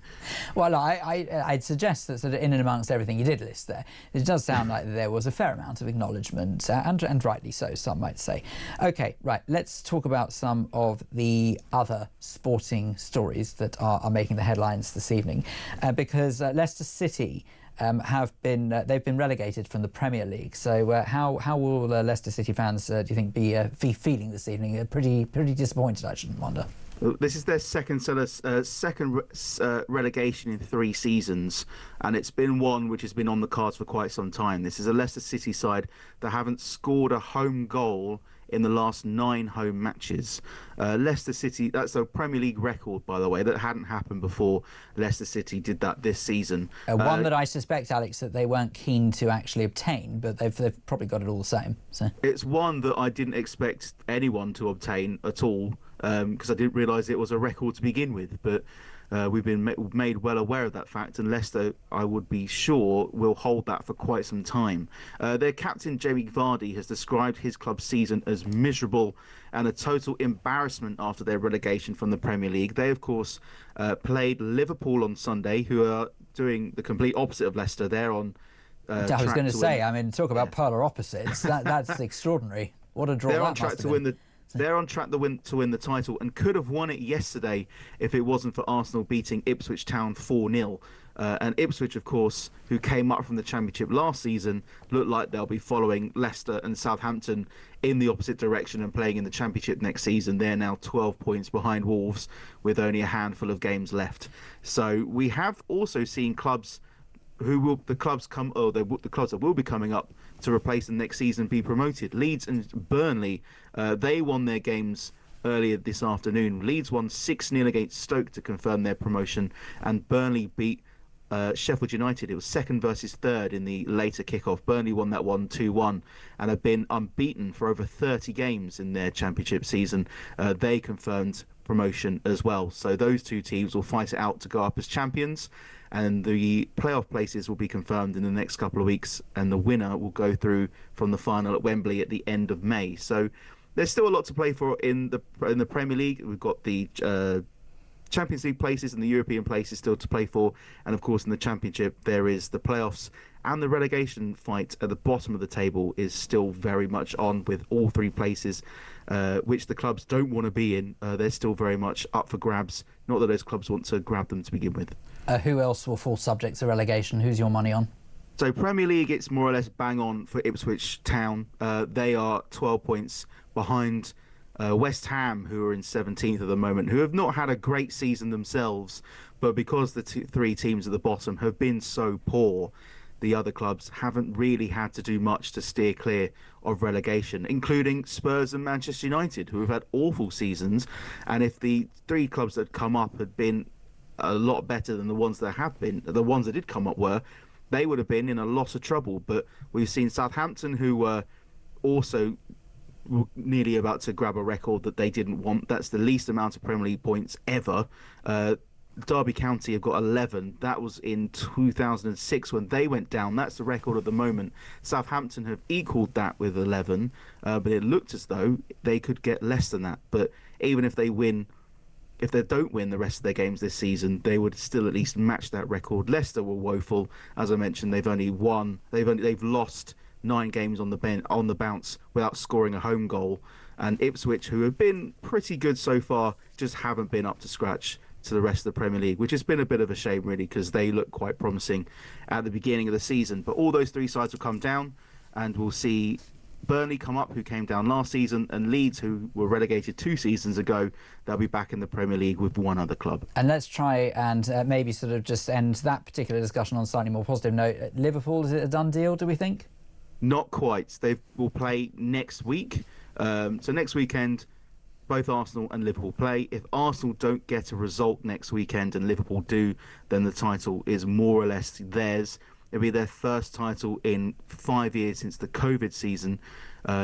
Well, I'd suggest that sort of in and amongst everything you did list there, it does sound like there was a fair amount of acknowledgement, and rightly so, some might say. OK, right, let's talk about some of the other sporting stories that are making the headlines this evening, because Leicester City they've been relegated from the Premier League. So how will Leicester City fans, do you think, be feeling this evening? Pretty disappointed, I shouldn't wonder. This is their second relegation in 3 seasons, and it's been one which has been on the cards for quite some time. This is a Leicester City side that haven't scored a home goal in the last 9 home matches. Leicester City, that's a Premier League record, by the way. That hadn't happened before. Leicester City did that this season. One that I suspect, Alex, that they weren't keen to actually obtain, but they've probably got it all the same. So it's one that I didn't expect anyone to obtain at all, because I didn't realise it was a record to begin with. But We've been made well aware of that fact, and Leicester, I would be sure, will hold that for quite some time. Their captain, Jamie Vardy, has described his club's season as miserable and a total embarrassment after their relegation from the Premier League. They, of course, played Liverpool on Sunday, who are doing the complete opposite of Leicester. They're on I was going to say, I mean, talk about polar opposites. That's extraordinary. What a draw! They're on track to win the. They're on track to win the title and could have won it yesterday if it wasn't for Arsenal beating Ipswich Town 4-0. And Ipswich, of course, who came up from the Championship last season, look like they'll be following Leicester and Southampton in the opposite direction and playing in the Championship next season. They're now 12 points behind Wolves with only a handful of games left. So we have also seen clubs the clubs that will be coming up to replace them next season be promoted. Leeds and Burnley, they won their games earlier this afternoon. Leeds won 6-0 against Stoke to confirm their promotion, and Burnley beat Sheffield United. It was second versus third in the later kickoff. Burnley won that one 2-1 and have been unbeaten for over 30 games in their Championship season. They confirmed promotion as well. So those two teams will fight it out to go up as champions, and the playoff places will be confirmed in the next couple of weeks, and the winner will go through from the final at Wembley at the end of May. So there's still a lot to play for in the Premier League. We've got the Champions League places and the European places still to play for, and of course in the Championship there is the playoffs, and the relegation fight at the bottom of the table is still very much on, with all three places which the clubs don't want to be in. They're still very much up for grabs. Not that those clubs want to grab them to begin with. Who else will fall subject to relegation? Who's your money on? So Premier League, it's more or less bang on for Ipswich Town. They are 12 points behind West Ham, who are in 17th at the moment, who have not had a great season themselves, but because the three teams at the bottom have been so poor, the other clubs haven't really had to do much to steer clear of relegation, including Spurs and Manchester United, who have had awful seasons. And if the three clubs that come up had been a lot better than the ones that did come up were, they would have been in a lot of trouble. But we've seen Southampton, who were also nearly about to grab a record that they didn't want. That's the least amount of Premier League points ever. Derby County have got 11. That was in 2006 when they went down. That's the record at the moment. Southampton have equalled that with 11, but it looked as though they could get less than that. But even if they don't win the rest of their games this season, they would still at least match that record. Leicester were woeful, as I mentioned. They've lost 9 games on the bounce without scoring a home goal. And Ipswich, who have been pretty good so far, just haven't been up to scratch to the rest of the Premier League, which has been a bit of a shame, really, because they look quite promising at the beginning of the season. But all those three sides will come down, and we'll see Burnley come up, who came down last season, and Leeds, who were relegated 2 seasons ago. They'll be back in the Premier League with one other club. And let's try and maybe sort of just end that particular discussion on a slightly more positive note. Liverpool, is it a done deal, do we think? Not quite. They will play next week. So next weekend, both Arsenal and Liverpool play. If Arsenal don't get a result next weekend and Liverpool do, then the title is more or less theirs. It'll be their first title in 5 years since the COVID season.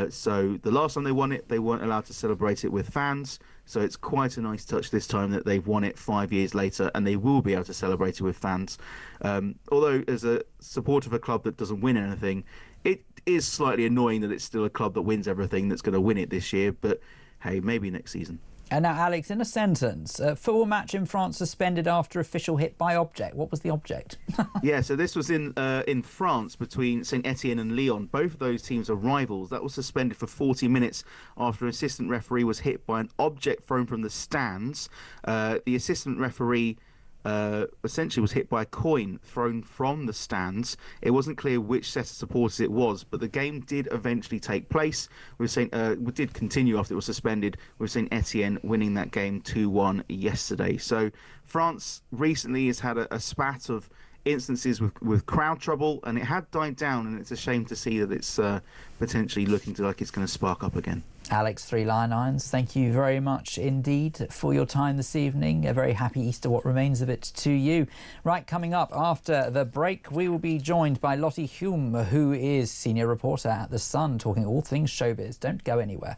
So the last time they won it, they weren't allowed to celebrate it with fans. So it's quite a nice touch this time that they've won it 5 years later, and they will be able to celebrate it with fans. Although, as a supporter of a club that doesn't win anything, it is slightly annoying that it's still a club that wins everything that's going to win it this year. But hey, maybe next season. And now, Alex, in a sentence, football match in France suspended after official hit by object. What was the object? Yeah, so this was in France between Saint Etienne and Lyon. Both of those teams are rivals. That was suspended for 40 minutes after an assistant referee was hit by an object thrown from the stands. The assistant referee essentially was hit by a coin thrown from the stands. It wasn't clear which set of supporters it was, but the game did eventually take place. Did continue after it was suspended, with Saint Etienne winning that game 2-1 yesterday. So France recently has had a spat of instances with crowd trouble, and it had died down, and it's a shame to see that it's potentially looking like it's going to spark up again. Alex, 3 Lion Irons, thank you very much indeed for your time this evening. A very happy Easter, what remains of it, to you. Right, coming up after the break, we will be joined by Lottie Hume, who is senior reporter at The Sun, talking all things showbiz. Don't go anywhere.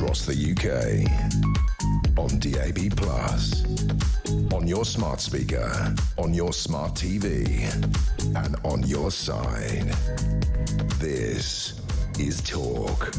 across the UK. On DAB+, on your smart speaker, on your smart TV, and on your side. This is Talk.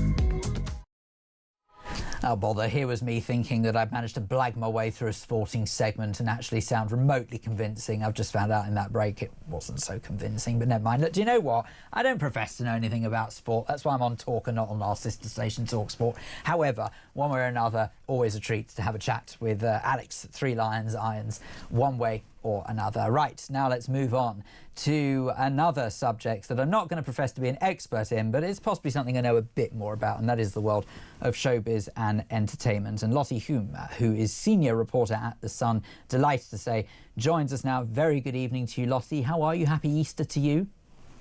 Oh, bother. Here was me thinking that I'd managed to blag my way through a sporting segment and actually sound remotely convincing. I've just found out in that break it wasn't so convincing, but never mind. Look, do you know what? I don't profess to know anything about sport. That's why I'm on Talk and not on our sister station, Talk Sport. However, one way or another, always a treat to have a chat with Alex Three Lions Irons, one way or another. Right, now let's move on to another subject that I'm not going to profess to be an expert in, but it's possibly something I know a bit more about, and that is the world of showbiz and entertainment. And Lottie Hume, who is senior reporter at The Sun, delighted to say, joins us now. Very good evening to you, Lottie. How are you? Happy Easter to you.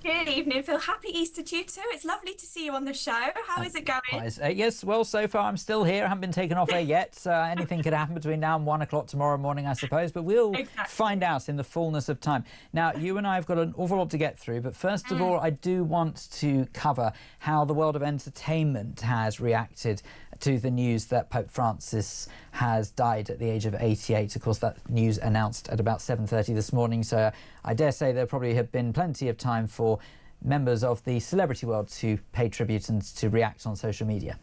Good evening, Phil. Happy Easter to you too. It's lovely to see you on the show. How is it going? Yes, well, so far I'm still here. I haven't been taken off air yet. Anything could happen between now and 1 o'clock tomorrow morning, I suppose. But we'll find out in the fullness of time. Now, you and I have got an awful lot to get through. But first of all, I do want to cover how the world of entertainment has reacted to the news that Pope Francis has died at the age of 88. Of course, that news announced at about 7:30 this morning. So I dare say there probably have been plenty of time for members of the celebrity world to pay tribute and to react on social media.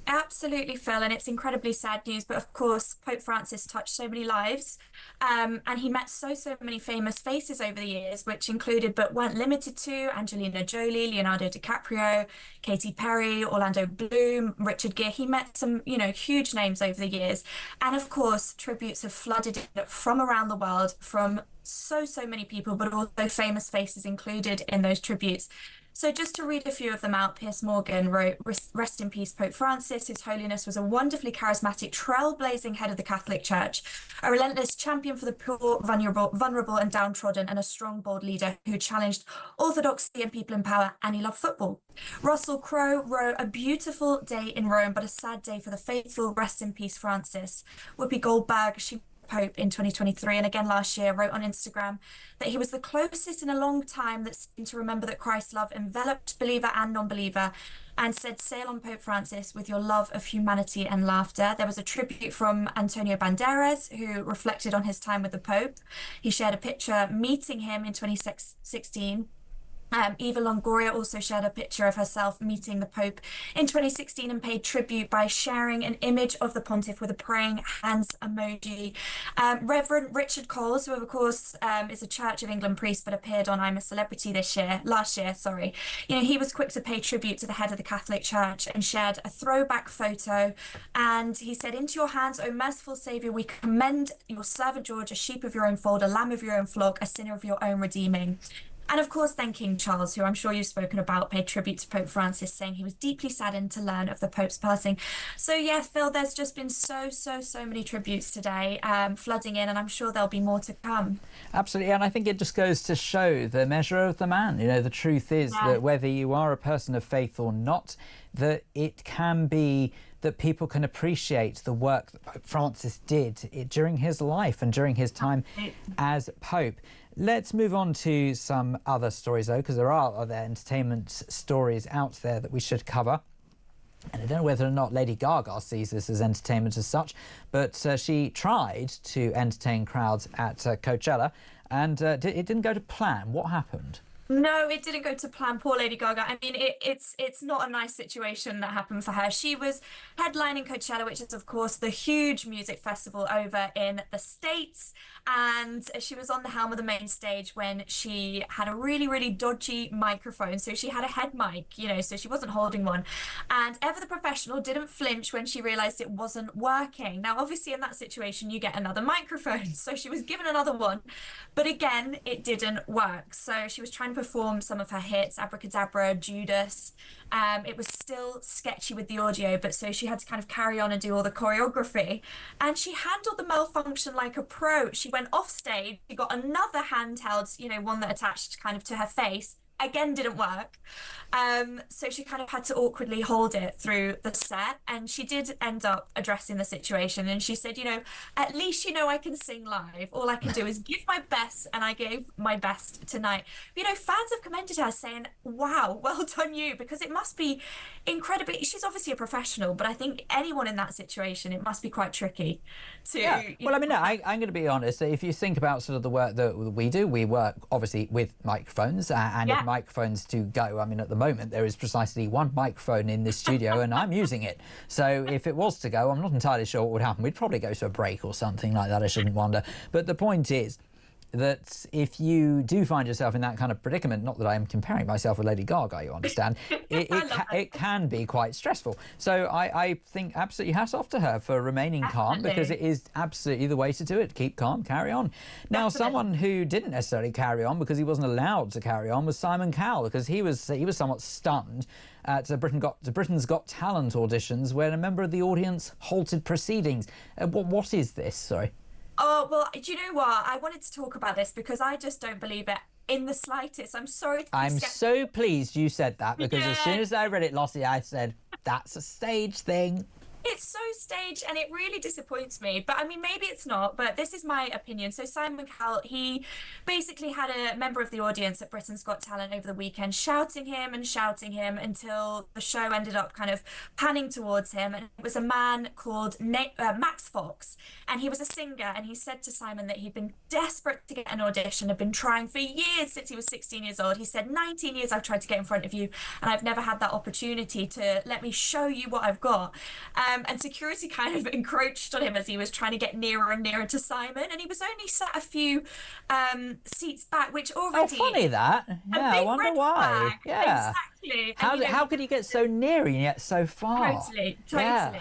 Absolutely, Phil, and it's incredibly sad news, but of course Pope Francis touched so many lives, and he met so many famous faces over the years, which included but weren't limited to Angelina Jolie, Leonardo DiCaprio, Katy Perry, Orlando Bloom, Richard Gere. He met some, huge names over the years, and of course tributes have flooded in from around the world from so many people, but also famous faces included in those tributes. So just to read a few of them out, Piers Morgan wrote, "Rest in peace, Pope Francis. His Holiness was a wonderfully charismatic, trailblazing head of the Catholic Church, a relentless champion for the poor, vulnerable and downtrodden, and a strong, bold leader who challenged orthodoxy and people in power, and he loved football." Russell Crowe wrote, "A beautiful day in Rome, but a sad day for the faithful. Rest in peace, Francis." Whoopi Goldberg, she Pope in 2023 and again last year, wrote on Instagram that he was the closest in a long time that seemed to remember that Christ's love enveloped believer and non-believer, and said, "Sail on, Pope Francis, with your love of humanity and laughter." There was a tribute from Antonio Banderas, who reflected on his time with the Pope. He shared a picture meeting him in 2016. Eva Longoria also shared a picture of herself meeting the Pope in 2016 and paid tribute by sharing an image of the pontiff with a praying hands emoji. Reverend Richard Coles, who of course is a Church of England priest but appeared on I'm a Celebrity last year, he was quick to pay tribute to the head of the Catholic Church and shared a throwback photo, and he said, "Into your hands, O merciful Saviour, we commend your servant George, a sheep of your own fold, a lamb of your own flock, a sinner of your own redeeming." And of course, then King Charles, who I'm sure you've spoken about, paid tribute to Pope Francis, saying he was deeply saddened to learn of the Pope's passing. So yeah, Phil, there's just been so many tributes today flooding in, and I'm sure there'll be more to come. Absolutely, and I think it just goes to show the measure of the man. The truth is that whether you are a person of faith or not, that it can be that people can appreciate the work that Pope Francis did during his life and during his time as Pope. Let's move on to some other stories, though, because there are other entertainment stories out there that we should cover. And I don't know whether or not Lady Gaga sees this as entertainment as such, but she tried to entertain crowds at Coachella, and it didn't go to plan. What happened? No, it didn't go to plan. Poor Lady Gaga. I mean, it's not a nice situation that happened for her. She was headlining Coachella, which is, of course, the huge music festival over in the States. And she was on the helm of the main stage when she had a really dodgy microphone. So she had a head mic, so she wasn't holding one. And Ever the Professional didn't flinch when she realized it wasn't working. Now, obviously, in that situation, you get another microphone. So she was given another one. But again, it didn't work. So she was trying to perform some of her hits, Abracadabra, Judas. It was still sketchy with the audio, but so she had to kind of carry on and do all the choreography. And she handled the malfunction like a pro. She went off stage, she got another handheld, one that attached kind of to her face, again didn't work. So she kind of had to awkwardly hold it through the set, and she did end up addressing the situation, and she said, at least I can sing live. All I can do is give my best, and I gave my best tonight. Fans have commended her saying, wow, well done you, because it must be incredibly, she's obviously a professional, but I think anyone in that situation, it must be quite tricky to... Yeah. Well, I mean, I'm going to be honest. If you think about sort of the work that we do, we work obviously with microphones, and if microphones to go, I mean, at the moment there is precisely one microphone in this studio and I'm using it. So if it was to go, I'm not entirely sure what would happen. We'd probably go to a break or something like that, I shouldn't wonder. But the point is that if you do find yourself in that kind of predicament, not that I am comparing myself with Lady Gaga, you understand, it can be quite stressful. So I think absolutely hats off to her for remaining calm, because it is absolutely the way to do it. Keep calm, carry on. Now, someone who didn't necessarily carry on because he wasn't allowed to carry on was Simon Cowell, because he was somewhat stunned at Britain's Got Talent auditions when a member of the audience halted proceedings. What is this? Sorry. Oh, well, do you know what? I wanted to talk about this because I just don't believe it in the slightest. I'm sorry. I'm so pleased you said that, because as soon as I read it, Lossie, I said, that's a stage thing. It's so staged and it really disappoints me. But I mean, maybe it's not, but this is my opinion. So Simon Cowell, he basically had a member of the audience at Britain's Got Talent over the weekend shouting him until the show ended up kind of panning towards him. And it was a man called Max Fox, and he was a singer. And he said to Simon that he'd been desperate to get an audition, had been trying for years since he was 16 years old. He said, 19 years I've tried to get in front of you, and I've never had that opportunity to let me show you what I've got. And security kind of encroached on him as he was trying to get nearer and nearer to Simon, and he was only sat a few seats back, which already... Oh, funny that. Yeah, I wonder why. Flag. Yeah. Exactly. How could he get so near and yet so far? Totally. Yeah.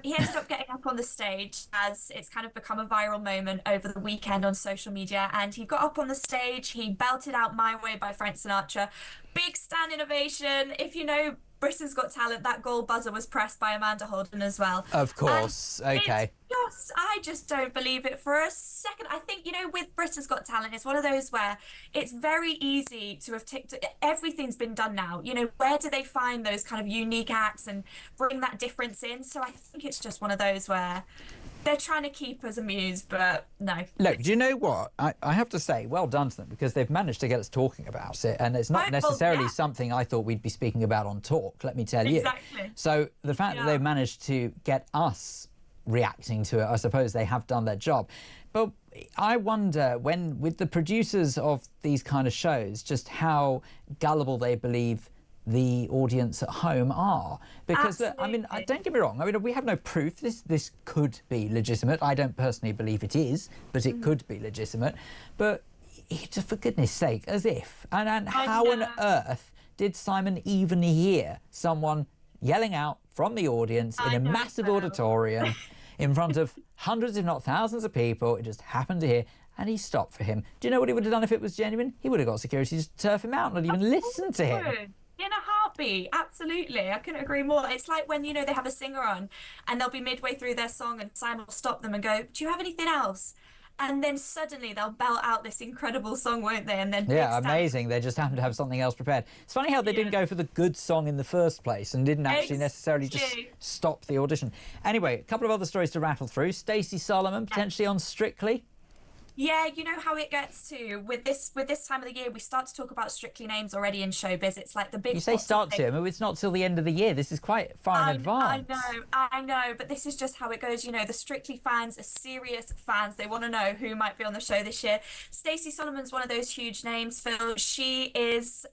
He ended up getting up on the stage, as it's kind of become a viral moment over the weekend on social media, and he got up on the stage, he belted out My Way by Frank Sinatra. Big standing ovation. If you know Britain's Got Talent, that goal buzzer was pressed by Amanda Holden as well. Of course. Okay. I just don't believe it for a second. I think, with Britain's Got Talent, it's one of those where it's very easy to have ticked. Everything's been done now. Where do they find those kind of unique acts and bring that difference in? So I think it's just one of those where they're trying to keep us amused, but no. Look, do you know what? I have to say, well done to them, because they've managed to get us talking about it, and it's not necessarily something I thought we'd be speaking about on Talk, let me tell you. Exactly. So the fact that they've managed to get us reacting to it, I suppose they have done their job. But I wonder, with the producers of these kind of shows, just how gullible they believe the audience at home are, because don't get me wrong, we have no proof this could be legitimate. I don't personally believe it is, but it could be legitimate. But for goodness sake, as if, and how on earth did Simon even hear someone yelling out from the audience in a massive auditorium in front of hundreds if not thousands of people? It just happened to hear, and he stopped for him. Do you know what he would have done if it was genuine? He would have got security to turf him out and not even listen to him. In a heartbeat, absolutely. I couldn't agree more. It's like when, they have a singer on and they'll be midway through their song and Simon will stop them and go, do you have anything else? And then suddenly they'll belt out this incredible song, won't they? And then amazing. They just happen to have something else prepared. It's funny how they didn't go for the good song in the first place and didn't actually necessarily just stop the audition. Anyway, a couple of other stories to rattle through. Stacey Solomon potentially on Strictly. Yeah, you know how it gets to with this time of the year. We start to talk about Strictly names already in showbiz. It's like the big. You say start to, it's not till the end of the year. This is quite far in advance. I know, but this is just how it goes. The Strictly fans are serious fans. They want to know who might be on the show this year. Stacey Solomon's one of those huge names, Phil. She is.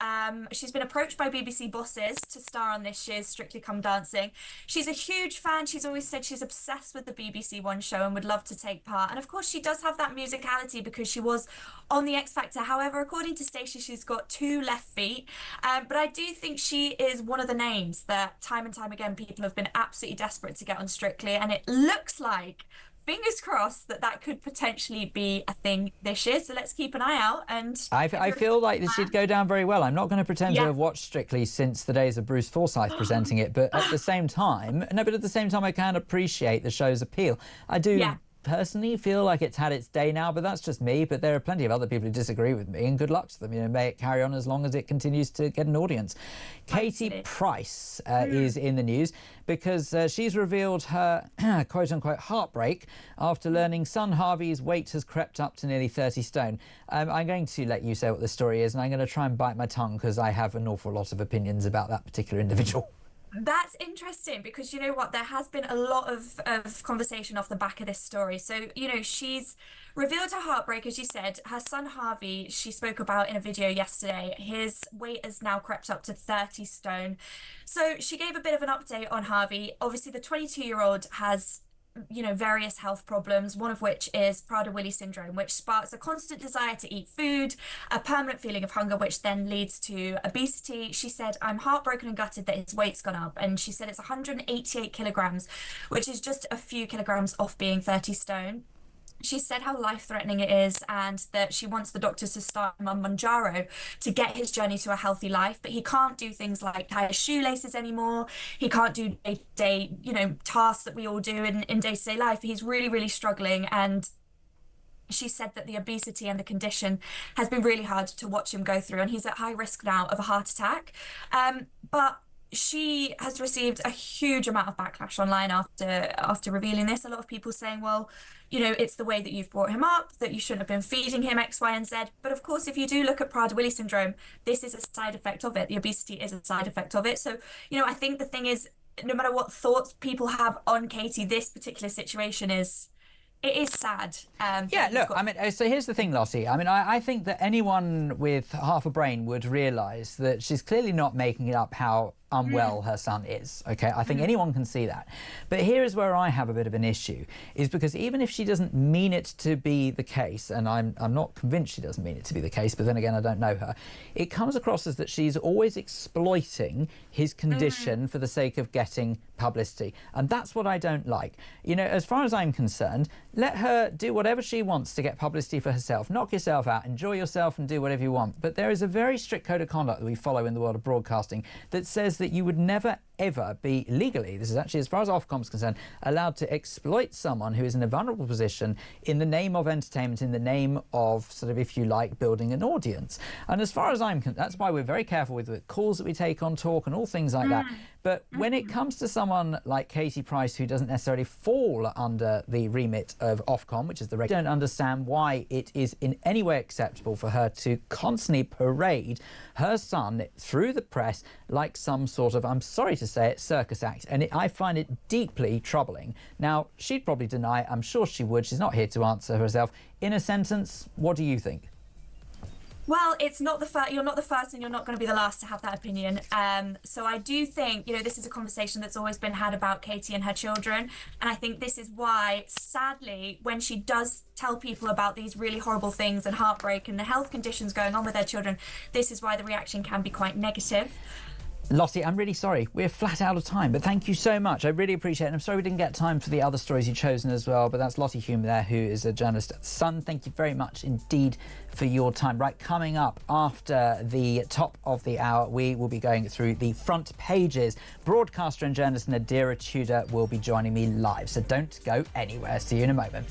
She's been approached by BBC bosses to star on this year's Strictly Come Dancing. She's a huge fan. She's always said she's obsessed with the BBC One show and would love to take part. And of course, she does have that musicality, because she was on the X Factor. However, according to Stacey, she's got 2 left feet. But I do think she is one of the names that time and time again people have been absolutely desperate to get on Strictly, and it looks like, fingers crossed, that could potentially be a thing this year. So let's keep an eye out. And I feel like this should go down very well. I'm not going to pretend to have watched Strictly since the days of Bruce Forsyth presenting it, but at the same time, I can appreciate the show's appeal. I do personally feel like it's had its day now, but that's just me. But there are plenty of other people who disagree with me, and good luck to them. You know, may it carry on as long as it continues to get an audience. Katie Price is in the news because she's revealed her quote-unquote heartbreak after learning son Harvey's weight has crept up to nearly 30 stone. I'm going to let you say what the story is, and I'm going to try and bite my tongue because I have an awful lot of opinions about that particular individual. That's interesting because you know what, there has been a lot of conversation off the back of this story. So, you know, she's revealed her heartbreak, as you said. Her son Harvey, she spoke about in a video yesterday, his weight has now crept up to 30 stone. So she gave a bit of an update on Harvey. Obviously, the 22-year-old has, you know, various health problems, one of which is Prader-Willi syndrome, which sparks a constant desire to eat food, a permanent feeling of hunger, which then leads to obesity. She said, I'm heartbroken and gutted that his weight's gone up. And she said it's 188 kilograms, which is just a few kilograms off being 30 stone. She said how life-threatening it is and that she wants the doctors to start him on Mounjaro to get his journey to a healthy life, but he can't do things like tie his shoelaces anymore. He can't do day-to-day, you know, tasks that we all do in day-to-day life. He's really, really struggling, and she said that the obesity and the condition has been really hard to watch him go through, and he's at high risk now of a heart attack. But she has received a huge amount of backlash online after revealing this. A lot of people saying, well, you know, it's the way that you've brought him up, that you shouldn't have been feeding him X, Y, and Z. But of course, if you do look at Prader-Willi syndrome, this is a side effect of it. The obesity is a side effect of it. So, you know, I think the thing is, no matter what thoughts people have on Katie, this particular situation is, it is sad. Yeah, look, I mean, so here's the thing, Lottie. I mean, I think that anyone with half a brain would realise that she's clearly not making it up how unwell her son is, okay? I think anyone can see that. But here is where I have a bit of an issue, is because even if she doesn't mean it to be the case, and I'm not convinced she doesn't mean it to be the case, but then again, I don't know her, it comes across as that she's always exploiting his condition for the sake of getting publicity. And that's what I don't like. You know, as far as I'm concerned, let her do whatever she wants to get publicity for herself. Knock yourself out, enjoy yourself, and do whatever you want. But there is a very strict code of conduct that we follow in the world of broadcasting that says that you would never ever be legally, this is actually as far as Ofcom is concerned, allowed to exploit someone who is in a vulnerable position in the name of entertainment, in the name of sort of, if you like, building an audience. And as far as I'm concerned, that's why we're very careful with the calls that we take on Talk and all things like that. But when it comes to someone like Katie Price, who doesn't necessarily fall under the remit of Ofcom, which is the regulation, I don't understand why it is in any way acceptable for her to constantly parade her son through the press like some sort of, I'm sorry to say it, circus act. And I find it deeply troubling. Now, she'd probably deny, I'm sure she would, she's not here to answer herself. In a sentence, what do you think? Well, it's not the first. You're not the first, and you're not going to be the last to have that opinion. So I do think, you know, this is a conversation that's always been had about Katie and her children, and I think this is why, sadly, when she does tell people about these really horrible things and heartbreak and the health conditions going on with their children, this is why the reaction can be quite negative. Lottie, I'm really sorry. We're flat out of time, but thank you so much. I really appreciate it. And I'm sorry we didn't get time for the other stories you've chosen as well, but that's Lottie Hume there, who is a journalist at The Sun. Thank you very much indeed for your time. Right, coming up after the top of the hour, we will be going through the front pages. Broadcaster and journalist Nadira Tudor will be joining me live, so don't go anywhere. See you in a moment.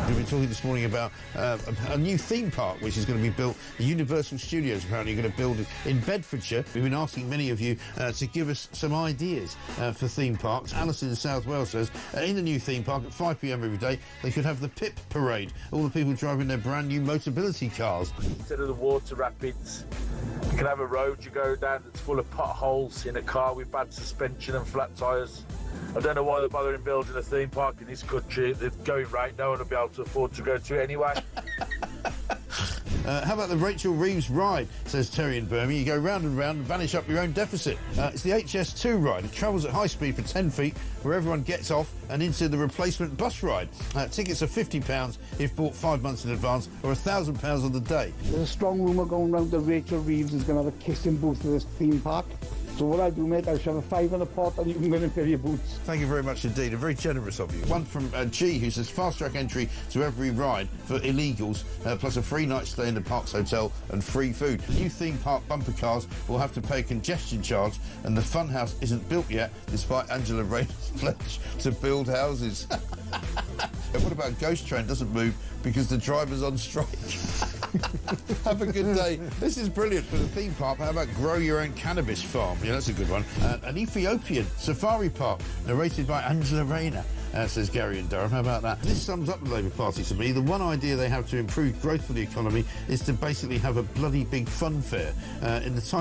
We've been talking this morning about a new theme park which is going to be built. The Universal Studios apparently are going to build it in Bedfordshire. We've been asking many of you to give us some ideas for theme parks. Alison in South Wales says in the new theme park at 5 p.m. every day they could have the PIP parade. All the people driving their brand new Motability cars. Instead of the water rapids, you can have a road you go down that's full of potholes in a car with bad suspension and flat tyres. I don't know why they're bothering building a theme park in this country. They're going right, no one will be able to afford to go to it anyway. How about the Rachel Reeves ride, says Terry in Birmingham. You go round and round and vanish up your own deficit. It's the HS2 ride. It travels at high speed for 10 feet, where everyone gets off and into the replacement bus ride. Tickets are £50 if bought 5 months in advance, or £1,000 on the day. There's a strong rumour going around that Rachel Reeves is going to have a kissing booth at this theme park. So what I do, mate, I'll shove a $5 in a pot and you can go and fill your boots. Thank you very much indeed, and very generous of you. One from G, who says fast track entry to every ride for illegals, plus a free night stay in the Parks Hotel and free food. New theme park bumper cars will have to pay a congestion charge, and the funhouse isn't built yet, despite Angela Rayner's pledge to build houses. And what about Ghost Train doesn't move because the driver's on strike? Have a good day. This is brilliant for the theme park. How about grow your own cannabis farm? Yeah, that's a good one. An Ethiopian safari park narrated by Angela Rayner. Says Gary in Durham. How about that? This sums up the Labour Party to me. The one idea they have to improve growth for the economy is to basically have a bloody big fun fair. It's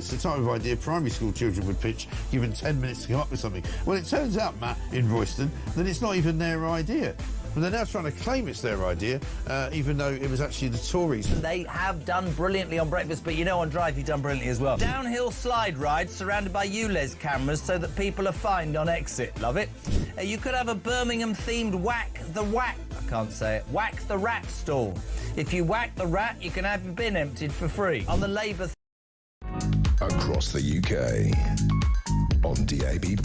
the type of idea primary school children would pitch, given 10 minutes to come up with something. Well, it turns out, Matt, in Royston, that it's not even their idea. But they're now trying to claim it's their idea, even though it was actually the Tories. They have done brilliantly on breakfast, but you know on Drive you've done brilliantly as well. Downhill slide rides surrounded by ULEZ cameras so that people are fined on exit. Love it. You could have a Birmingham-themed whack the rat stall. If you whack the rat, you can have your bin emptied for free. On the Labour... Across the UK, on DAB+,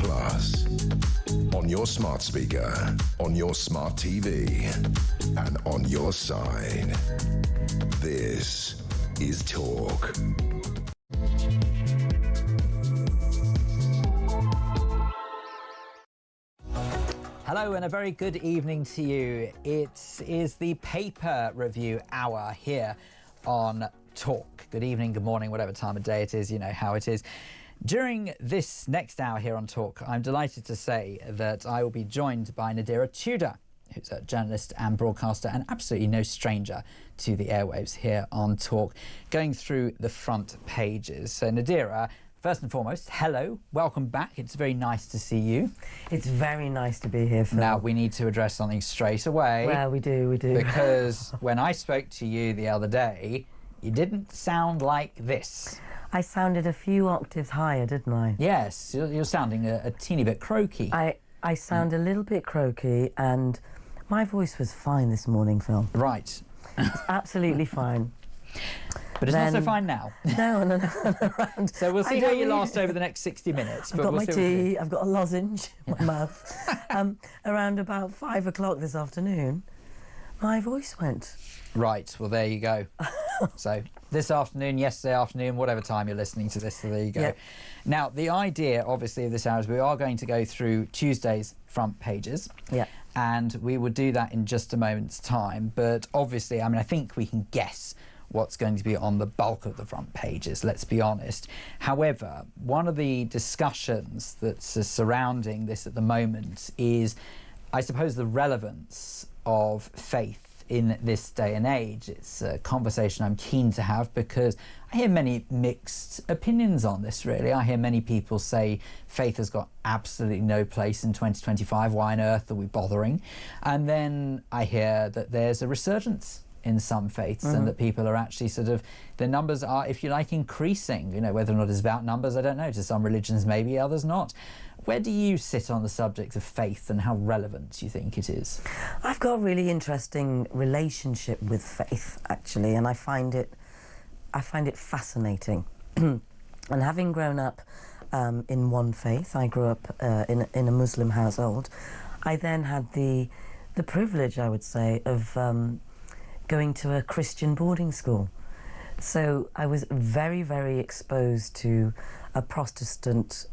on your smart speaker, on your smart TV, and on your side. This is Talk. Hello and a very good evening to you. It is the paper review hour here on Talk. Good evening, good morning, whatever time of day it is, you know how it is. During this next hour here on Talk, I'm delighted to say that I will be joined by Nadira Tudor, who's a journalist and broadcaster and absolutely no stranger to the airwaves here on Talk, going through the front pages. So Nadira, first and foremost, hello, welcome back. It's very nice to see you. It's very nice to be here, Phil. Now, we need to address something straight away. Well, we do. Because when I spoke to you the other day, you didn't sound like this. I sounded a few octaves higher, didn't I? Yes, you're sounding a teeny bit croaky. I sound a little bit croaky, and my voice was fine this morning, Phil. Right. It's absolutely fine. But it's not so fine now. No. So we'll see how you last over the next 60 minutes. I've got my tea, I've got a lozenge in my mouth. Around about 5 o'clock this afternoon, my voice went. Right, well, there you go. So this afternoon, yesterday afternoon, whatever time you're listening to this, so there you go. Yep. Now, the idea, obviously, of this hour is we are going to go through Tuesday's front pages. Yeah. And we will do that in just a moment's time. But obviously, I mean, I think we can guess what's going to be on the bulk of the front pages, let's be honest. However, one of the discussions that's surrounding this at the moment is, I suppose, the relevance of faith in this day and age. It's a conversation I'm keen to have because I hear many mixed opinions on this, really. I hear many people say faith has got absolutely no place in 2025. Why on earth are we bothering? And then I hear that there's a resurgence in some faiths and that people are actually the numbers are, if you like, increasing. You know, whether or not it's about numbers, I don't know. To some religions maybe, others not. Where do you sit on the subject of faith and how relevant do you think it is? I've got a really interesting relationship with faith, actually, and I find it fascinating. And having grown up in one faith, I grew up in a Muslim household. I then had the privilege, I would say, of going to a Christian boarding school. So I was very, very exposed to a Protestant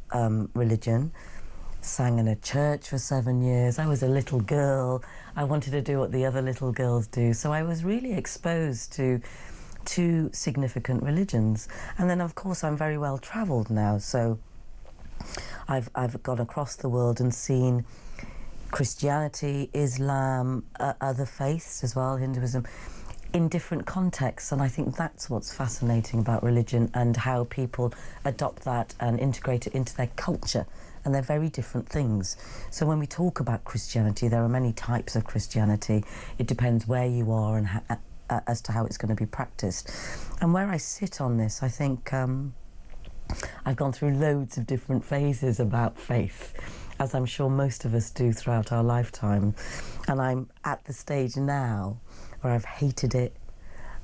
religion, sang in a church for 7 years. I was a little girl. I wanted to do what the other little girls do. So I was really exposed to two significant religions. And then, of course, I'm very well travelled now. So I've gone across the world and seen Christianity, Islam, other faiths as well, Hinduism, in different contexts. And I think that's what's fascinating about religion and how people adopt that and integrate it into their culture. And they're very different things. So when we talk about Christianity, there are many types of Christianity. It depends where you are and as to how it's going to be practiced. And where I sit on this, I think I've gone through loads of different phases about faith, as I'm sure most of us do throughout our lifetime. And I'm at the stage now where I've hated it,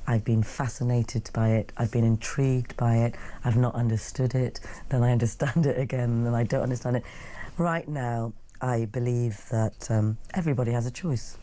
I've been fascinated by it, I've been intrigued by it, I've not understood it, then I understand it again, then I don't understand it. Right now, I believe that everybody has a choice.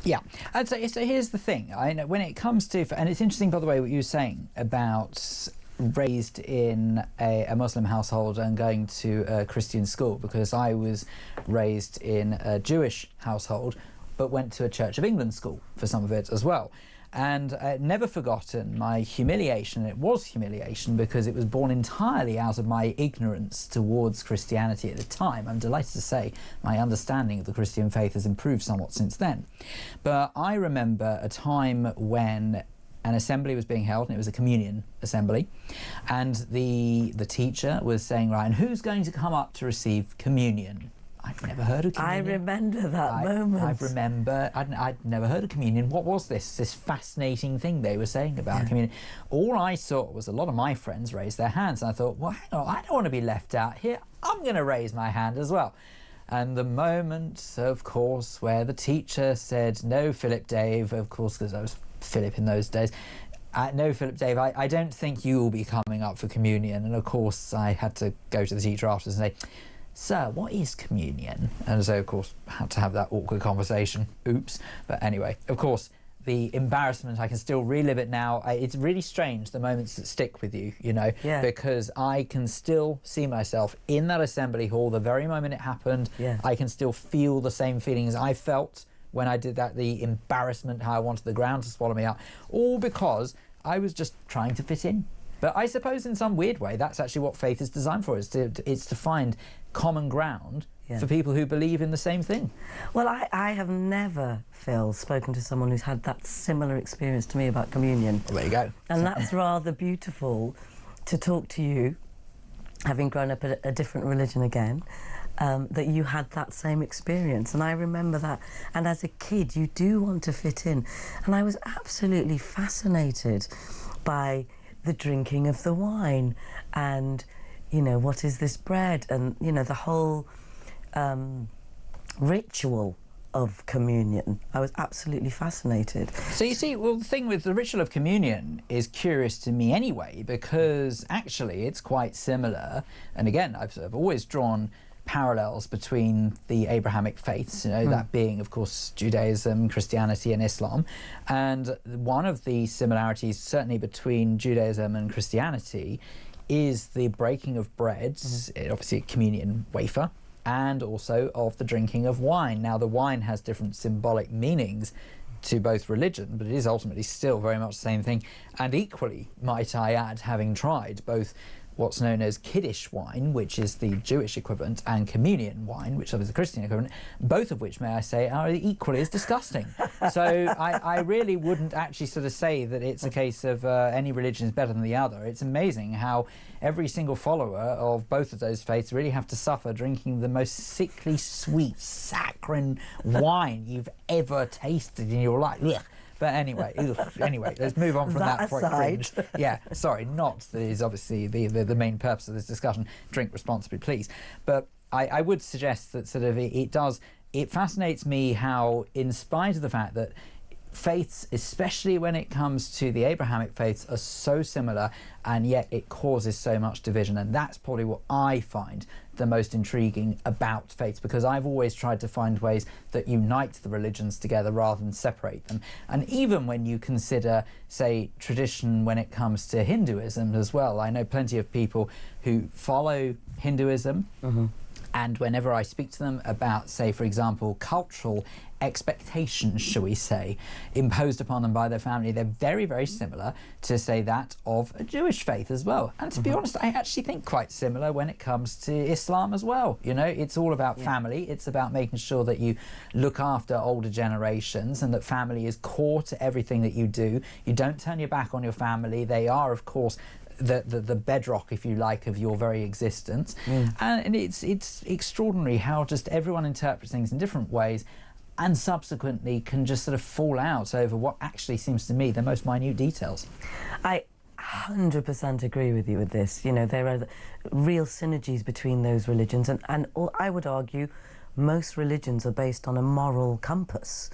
Yeah, and so here's the thing. I know when it comes to, and it's interesting, by the way, what you were saying about raised in a Muslim household and going to a Christian school, because I was raised in a Jewish household but went to a Church of England school for some of it as well. And never forgotten my humiliation. It was humiliation because it was born entirely out of my ignorance towards Christianity at the time. I'm delighted to say my understanding of the Christian faith has improved somewhat since then. But I remember a time when an assembly was being held, and it was a communion assembly, and the teacher was saying, right, and who's going to come up to receive communion? I'd never heard of communion. I remember that moment. I'd never heard of communion. What was this fascinating thing they were saying about communion? All I saw was a lot of my friends raise their hands, and I thought, well, hang on, I don't want to be left out here. I'm going to raise my hand as well. And the moment, of course, where the teacher said, no, Philip Dave, of course, because I was Philip in those days, no, Philip Dave, I don't think you will be coming up for communion. And of course, I had to go to the teacher afterwards and say, sir, what is communion? And so, of course, had to have that awkward conversation. Oops. But anyway, of course, the embarrassment, I can still relive it now. It's really strange, the moments that stick with you, you know, because I can still see myself in that assembly hall the very moment it happened. I can still feel the same feelings I felt when I did that, the embarrassment, how I wanted the ground to swallow me up, all because I was just trying to fit in. But I suppose in some weird way, that's actually what faith is designed for, it's to find common ground for people who believe in the same thing. Well, I have never, Phil, spoken to someone who's had that similar experience to me about communion. Well, there you go. And that's rather beautiful to talk to you, having grown up a different religion again, that you had that same experience. And I remember that. And as a kid, you do want to fit in. And I was absolutely fascinated by the drinking of the wine and, you know, what is this bread? And, you know, the whole ritual of communion. I was absolutely fascinated. So you see, well, the thing with the ritual of communion is curious to me anyway, because actually it's quite similar. And again, I've sort of always drawn parallels between the Abrahamic faiths, you know, that being, of course, Judaism, Christianity and Islam. And one of the similarities, certainly between Judaism and Christianity, is the breaking of breads, obviously a communion wafer, and also of the drinking of wine. Now, the wine has different symbolic meanings to both religion, but it is ultimately still very much the same thing. And equally, might I add, having tried both what's known as Kiddush wine, which is the Jewish equivalent, and communion wine, which is the Christian equivalent, both of which, may I say, are equally as disgusting. So I really wouldn't actually sort of say that it's a case of any religion is better than the other. It's amazing how every single follower of both of those faiths really have to suffer drinking the most sickly sweet, saccharine wine you've ever tasted in your life. Ugh. But anyway, let's move on from that before it cringe. Yeah, sorry, not that is obviously the main purpose of this discussion. Drink responsibly, please. But I would suggest that sort of it fascinates me how, in spite of the fact that faiths, especially when it comes to the Abrahamic faiths, are so similar, and yet it causes so much division. And that's probably what I find the most intriguing about faiths, because I've always tried to find ways that unite the religions together rather than separate them. And even when you consider, say, tradition when it comes to Hinduism as well, I know plenty of people who follow Hinduism, and whenever I speak to them about, say, for example, cultural expectations, shall we say, imposed upon them by their family, they're very, very similar to, say, that of a Jewish faith as well. And to be honest, I actually think quite similar when it comes to Islam as well. You know, it's all about family. It's about making sure that you look after older generations and that family is core to everything that you do. You don't turn your back on your family. They are, of course, the bedrock, if you like, of your very existence. And it's extraordinary how just everyone interprets things in different ways, and subsequently can just sort of fall out over what actually seems to me the most minute details. I 100% agree with you with this. You know, there are real synergies between those religions, and I would argue most religions are based on a moral compass.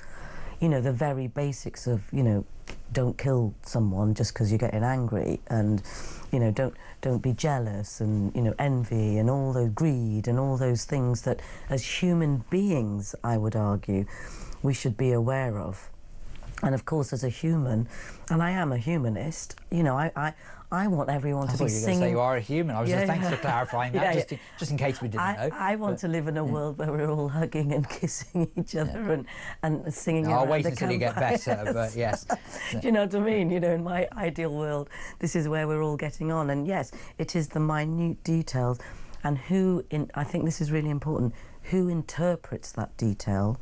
you know, the very basics of, you know, don't kill someone just because you're getting angry, and, you know, don't be jealous, and, you know, envy and all those greed and all those things that as human beings, I would argue, we should be aware of. And of course, as a human, and I am a humanist, you know, I want everyone to be singing. Say you are a human. I was just thanks for clarifying that, just in case we didn't know. I want to live in a world where we're all hugging and kissing each other and singing. I'll wait until you get better, but yes. Do you know what I mean? You know, in my ideal world, this is where we're all getting on. And yes, it is the minute details, and I think this is really important, who interprets that detail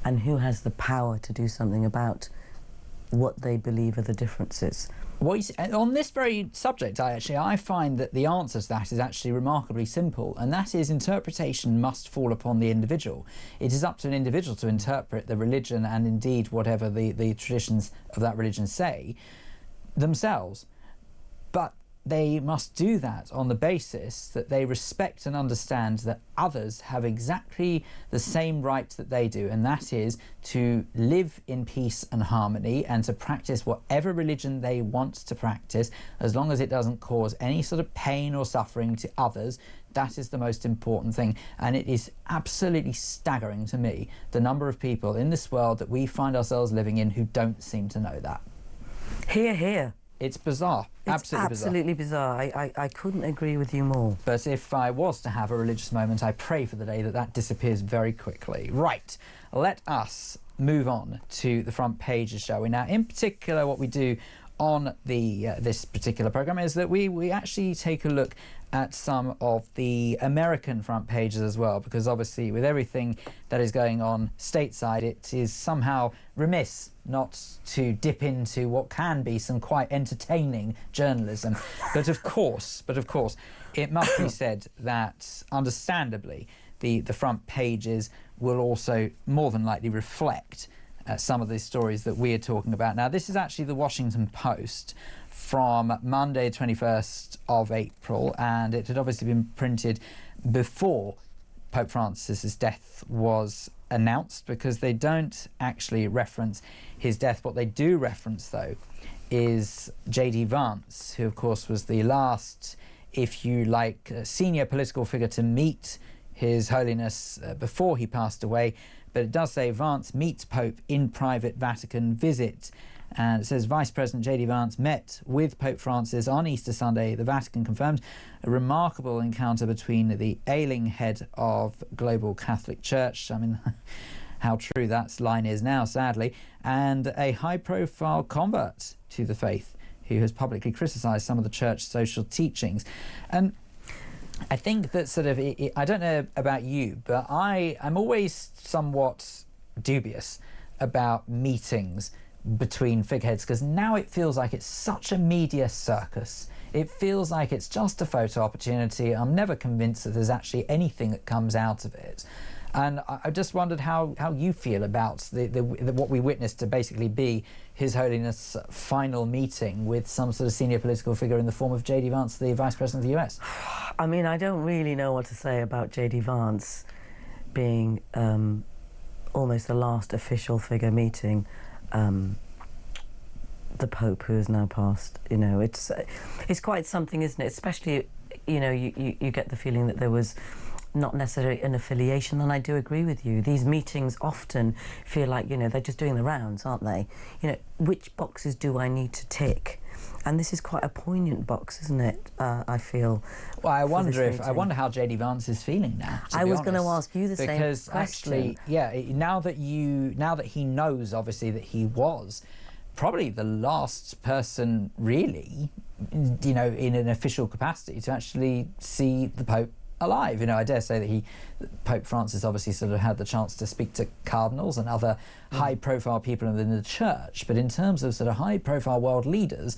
and who has the power to do something about what they believe are the differences. On this very subject, I find that the answer to that is actually remarkably simple, and that is interpretation must fall upon the individual. It is up to an individual to interpret the religion, and indeed whatever the traditions of that religion say, themselves. But they must do that on the basis that they respect and understand that others have exactly the same rights that they do, and that is to live in peace and harmony and to practice whatever religion they want to practice, as long as it doesn't cause any sort of pain or suffering to others. That is the most important thing. And it is absolutely staggering to me, the number of people in this world that we find ourselves living in who don't seem to know that. Hear, hear. It's bizarre. It's absolutely bizarre. I couldn't agree with you more. But if I was to have a religious moment, I pray for the day that disappears very quickly. Right, let us move on to the front pages, shall we? Now, in particular, what we do on this particular programme is that we actually take a look at some of the American front pages as well, because obviously with everything that is going on stateside, it is somehow remiss not to dip into what can be some quite entertaining journalism. But of course, it must be said that, understandably, the front pages will also more than likely reflect some of the stories that we are talking about. Now, this is actually the Washington Post from Monday, 21st of April, and it had obviously been printed before Pope Francis's death was announced, because they don't actually reference his death. What they do reference, though, is J.D. Vance, who, of course, was the last, if you like, senior political figure to meet His Holiness before he passed away. But it does say Vance meets Pope in private Vatican visit. And it says Vice President J.D. Vance met with Pope Francis on Easter Sunday. The Vatican confirmed a remarkable encounter between the ailing head of global Catholic Church, I mean, how true that line is now, sadly, and a high-profile convert to the faith who has publicly criticised some of the Church's social teachings. And I think that sort of, I don't know about you, but I'm always somewhat dubious about meetings between figureheads, because now it feels like it's such a media circus. It feels like it's just a photo opportunity. I'm never convinced that there's actually anything that comes out of it. And I just wondered how you feel about what we witnessed to basically be His Holiness' final meeting with some sort of senior political figure in the form of J.D. Vance, the Vice President of the US. I mean, I don't really know what to say about J.D. Vance being almost the last official figure meeting the Pope, who has now passed. You know, it's quite something, isn't it? Especially, you know, you get the feeling that there was not necessarily an affiliation, and I do agree with you. These meetings often feel like, you know, they're just doing the rounds, aren't they? You know, which boxes do I need to tick? And this is quite a poignant box, isn't it? I feel. Well, I wonder how J.D. Vance is feeling now. I was going to ask you the same question. Because actually, yeah, now that he knows, obviously, that he was probably the last person, really, you know, in an official capacity to actually see the Pope alive. You know, I dare say that Pope Francis obviously sort of had the chance to speak to cardinals and other high-profile people within the church, but in terms of sort of high-profile world leaders,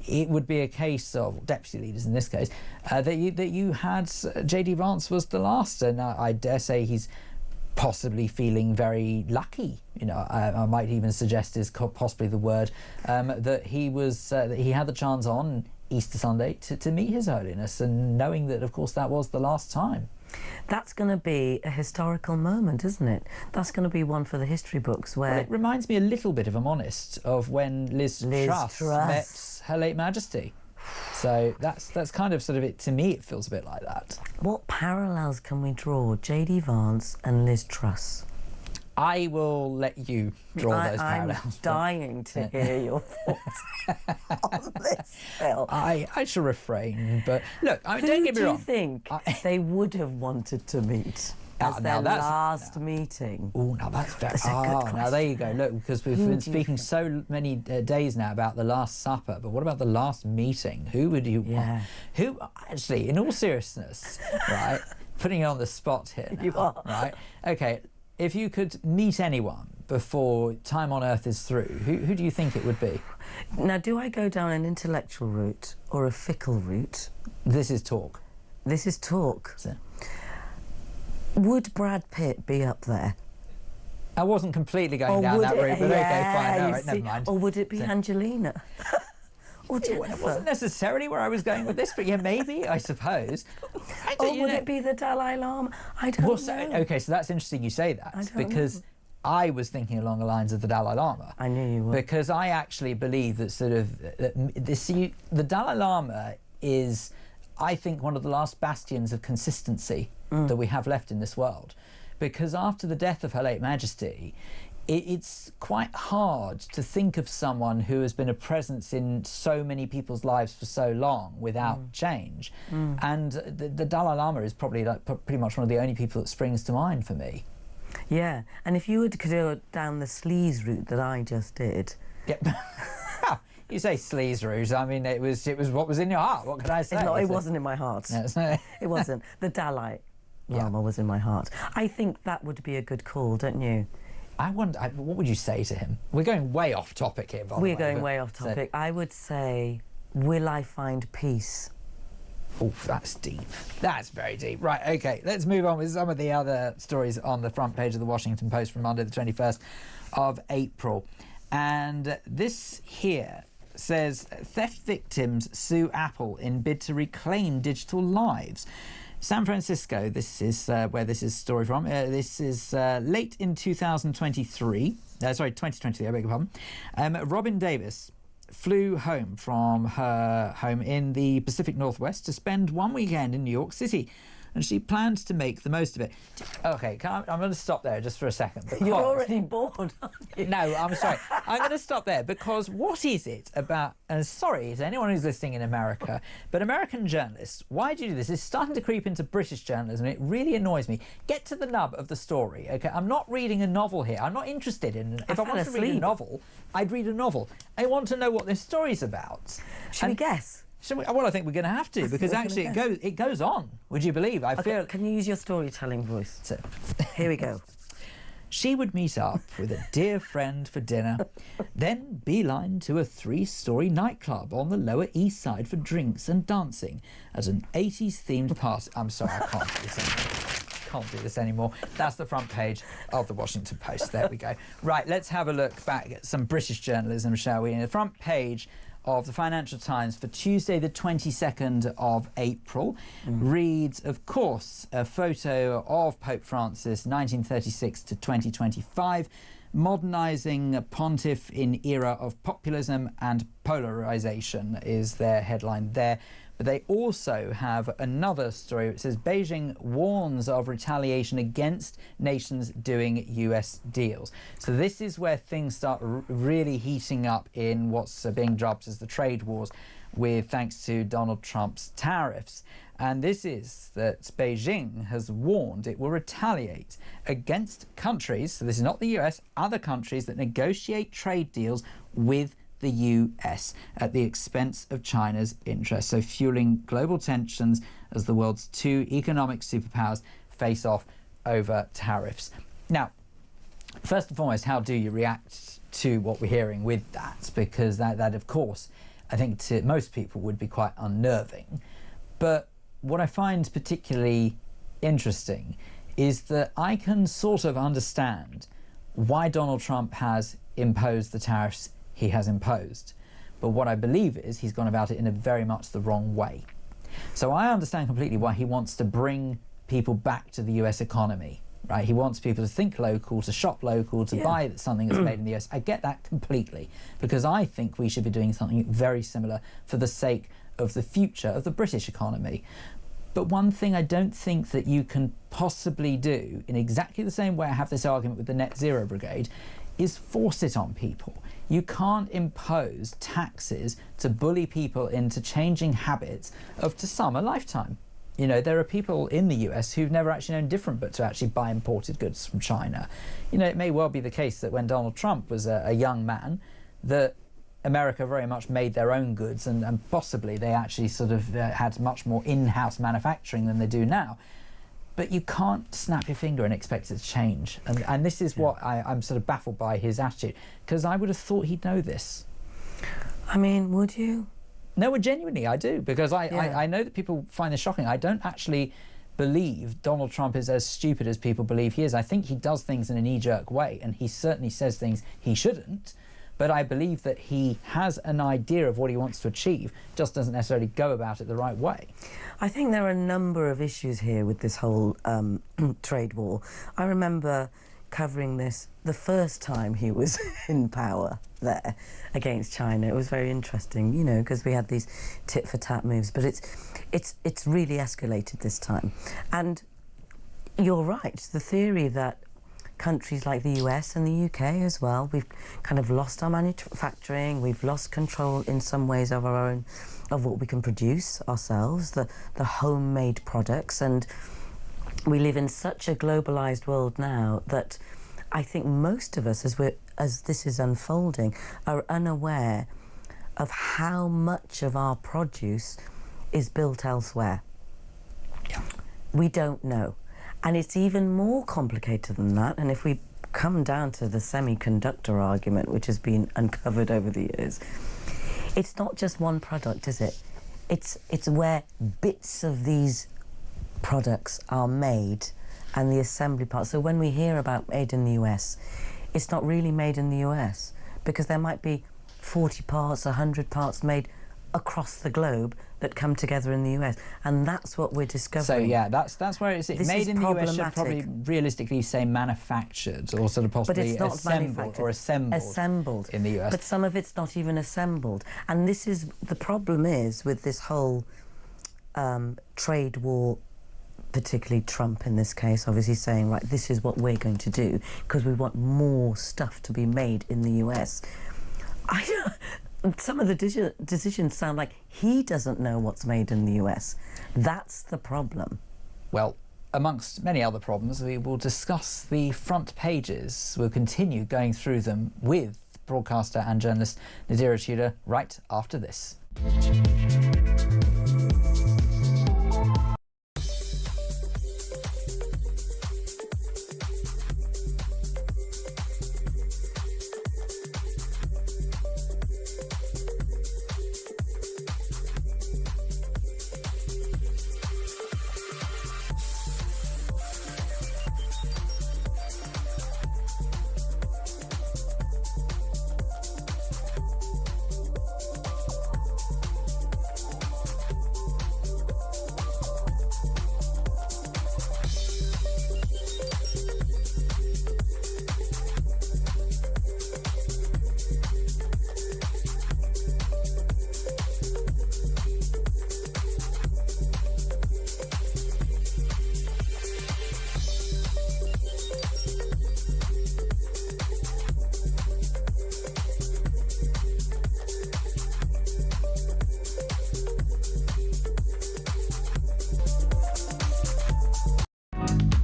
it would be a case of, deputy leaders in this case, that you had J.D. Vance was the last, and I dare say he's possibly feeling very lucky. You know, I might even suggest is possibly the word, that he was that he had the chance on Easter Sunday to meet His Holiness, and knowing that, of course, that was the last time. That's going to be a historical moment, isn't it? That's going to be one for the history books where... Well, it reminds me a little bit, if I'm honest, of when Liz Truss met Her late Majesty. So that's kind of sort of it. To me, it feels a bit like that. What parallels can we draw? J.D. Vance and Liz Truss. I will let you draw those parallels. I'm dying to hear your thoughts on this, Phil. I shall refrain, but look, I mean, don't get me wrong. Who do you think they would have wanted to meet as their last meeting? Oh, now that's very... That's a good question. Now there you go. Look, because we've been speaking so many days now about the Last Supper, but what about the last meeting? Who would you want? Who, actually, in all seriousness, right, putting you on the spot here now, You are. right? Okay, if you could meet anyone before time on Earth is through, who do you think it would be? Now, do I go down an intellectual route or a fickle route? This is talk. This is talk. Would Brad Pitt be up there? I wasn't completely going down that route, but okay, fine. All right, never mind. Or would it be Angelina? Or Jennifer? It wasn't necessarily where I was going with this, but yeah, maybe, I suppose. Or would it be the Dalai Lama? I don't know. Okay, so that's interesting you say that, because I was thinking along the lines of the Dalai Lama. I knew you would. Because I actually believe that the Dalai Lama is, I think, one of the last bastions of consistency that we have left in this world. Because after the death of Her late Majesty, it's quite hard to think of someone who has been a presence in so many people's lives for so long without change. And the Dalai Lama is probably pretty much one of the only people that springs to mind for me. Yeah, and if you were to go down the sleaze route that I just did... Yep. You say sleaze route, I mean, it was what was in your heart. What can I say? It wasn't in my heart. It wasn't. The Dalai Lama was in my heart. I think that would be a good call, don't you? I wonder, what would you say to him? We're going way off topic here, by the way. We're going way off topic. I would say, will I find peace? Oh, that's deep. That's very deep. Right, OK, let's move on with some of the other stories on the front page of the Washington Post from Monday the 21st of April. And this here says, theft victims sue Apple in bid to reclaim digital lives. San Francisco, this is where this is a story from. This is late in 2023. 2023, I beg your pardon. Robin Davis flew home from her home in the Pacific Northwest to spend one weekend in New York City. And she planned to make the most of it. OK, I'm going to stop there just for a second. You're already bored, aren't you? No, I'm sorry. I'm going to stop there because what is it about... And sorry to anyone who's listening in America, but American journalists, why do you do this? It's starting to creep into British journalism, and it really annoys me. Get to the nub of the story, OK? I'm not reading a novel here. I'm not interested in... If I wanted to read a novel, I'd read a novel. I want to know what this story's about. Should we guess? Well, I think we're going to have to, because actually it goes on. Would you believe? I feel. Can you use your storytelling voice? So, here we go. She would meet up with a dear friend for dinner, then beeline to a 3-story nightclub on the Lower East Side for drinks and dancing at an 80s-themed party. I'm sorry, I can't do this anymore. Can't do this anymore. That's the front page of the Washington Post. There we go. Right, let's have a look back at some British journalism, shall we? In the front page of the Financial Times for Tuesday the 22nd of April reads, of course, a photo of Pope Francis 1936 to 2025, modernising pontiff in era of populism and polarisation is their headline there. But they also have another story which says Beijing warns of retaliation against nations doing US deals. So this is where things start really heating up in what's being dubbed as the trade wars, with thanks to Donald Trump's tariffs. And this is that Beijing has warned it will retaliate against countries, so this is not the US, other countries that negotiate trade deals with the US at the expense of China's interests, so fueling global tensions as the world's two economic superpowers face off over tariffs. Now, first and foremost, how do you react to what we're hearing with that? Because that of course, I think to most people would be quite unnerving. But what I find particularly interesting is that I can sort of understand why Donald Trump has imposed the tariffs he has imposed. But what I believe is he's gone about it in a very much the wrong way. So I understand completely why he wants to bring people back to the US economy, right? He wants people to think local, to shop local, to buy something that's made in the US. I get that completely, because I think we should be doing something very similar for the sake of the future of the British economy. But one thing I don't think that you can possibly do in exactly the same way I have this argument with the Net Zero Brigade is force it on people. You can't impose taxes to bully people into changing habits of, to some, a lifetime. You know, there are people in the US who've never actually known different but to actually buy imported goods from China. You know, it may well be the case that when Donald Trump was a young man, that America very much made their own goods, and possibly they actually sort of had much more in-house manufacturing than they do now. But you can't snap your finger and expect it to change. And this is what I'm sort of baffled by his attitude, because I would have thought he'd know this. I mean, would you? No, genuinely, I do, because I know that people find this shocking. I don't actually believe Donald Trump is as stupid as people believe he is. I think he does things in a knee-jerk way, and he certainly says things he shouldn't. But I believe that he has an idea of what he wants to achieve, just doesn't necessarily go about it the right way. I think there are a number of issues here with this whole trade war. I remember covering this the first time he was in power there against China. It was very interesting, you know, because we had these tit-for-tat moves. But it's really escalated this time. And you're right, the theory that countries like the US and the UK as well, we've kind of lost our manufacturing, we've lost control in some ways of our own, of what we can produce ourselves, the homemade products, and we live in such a globalized world now that I think most of us, as this is unfolding, are unaware of how much of our produce is built elsewhere. Yeah. We don't know. And it's even more complicated than that. And if we come down to the semiconductor argument, which has been uncovered over the years, it's not just one product, is it? It's where bits of these products are made and the assembly parts. So when we hear about made in the US, it's not really made in the US, because there might be 40 parts, 100 parts made across the globe that come together in the US, and that's what we're discovering. So yeah, that's where it's made in the US should probably realistically say manufactured, or sort of possibly assembled in the US. But some of it's not even assembled, and this is the problem is with this whole trade war, particularly Trump in this case, obviously saying, right, this is what we're going to do because we want more stuff to be made in the US. Some of the decisions sound like he doesn't know what's made in the US. That's the problem. Well, amongst many other problems, we will discuss the front pages. We'll continue going through them with broadcaster and journalist Nadira Tudor right after this.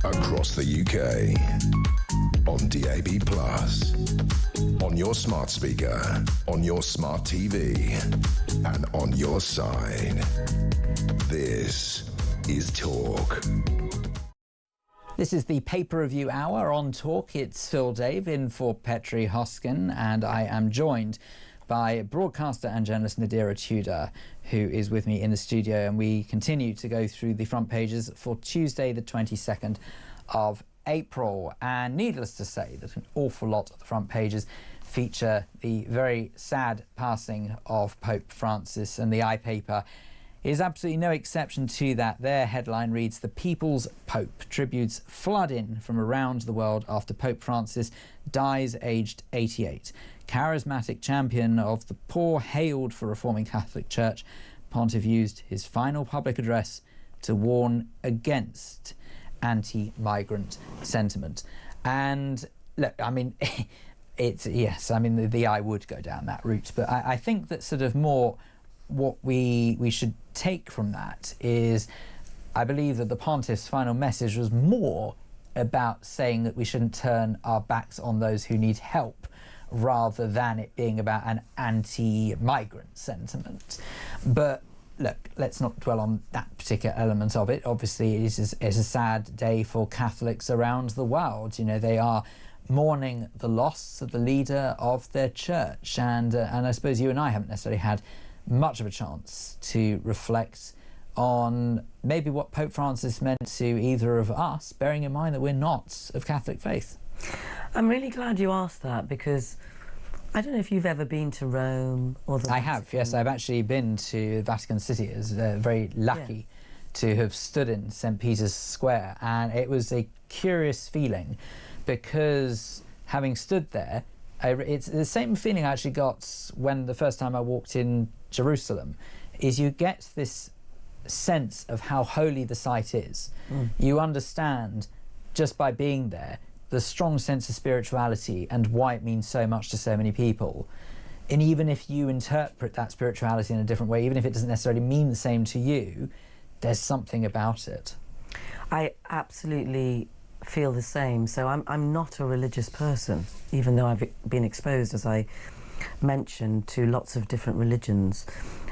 Across the UK, on DAB+, on your smart speaker, on your smart TV, and on your side. This is Talk. This is the pay-per-view hour on Talk. It's Phil Dave in for Petri Hoskin, and I am joined by broadcaster and journalist Nadira Tudor, who is with me in the studio, and we continue to go through the front pages for Tuesday the 22nd of April. And needless to say that an awful lot of the front pages feature the very sad passing of Pope Francis, and the iPaper is absolutely no exception to that. Their headline reads, "The People's Pope. Tributes flood in from around the world after Pope Francis dies aged 88. Charismatic champion of the poor hailed for reforming Catholic Church, Pontiff used his final public address to warn against anti-migrant sentiment." And look, I mean, yes, I mean, the eye would go down that route, but I think that sort of more what we should take from that is, I believe that the Pontiff's final message was more about saying that we shouldn't turn our backs on those who need help, rather than it being about an anti-migrant sentiment. But look, let's not dwell on that particular element of it. Obviously, it's a sad day for Catholics around the world. You know, they are mourning the loss of the leader of their church, and I suppose you and I haven't necessarily had much of a chance to reflect on maybe what Pope Francis meant to either of us, bearing in mind that we're not of Catholic faith. I'm really glad you asked that, because I don't know if you've ever been to Rome or the I have, yes. I've actually been to Vatican City. I was very lucky to have stood in St. Peter's Square, and it was a curious feeling, because having stood there, it's the same feeling I actually got when the first time I walked in Jerusalem, is you get this sense of how holy the site is. You understand, just by being there, the strong sense of spirituality and why it means so much to so many people. And even if you interpret that spirituality in a different way, even if it doesn't necessarily mean the same to you, there's something about it. I absolutely feel the same. So I'm not a religious person, even though I've been exposed, as I mentioned, to lots of different religions.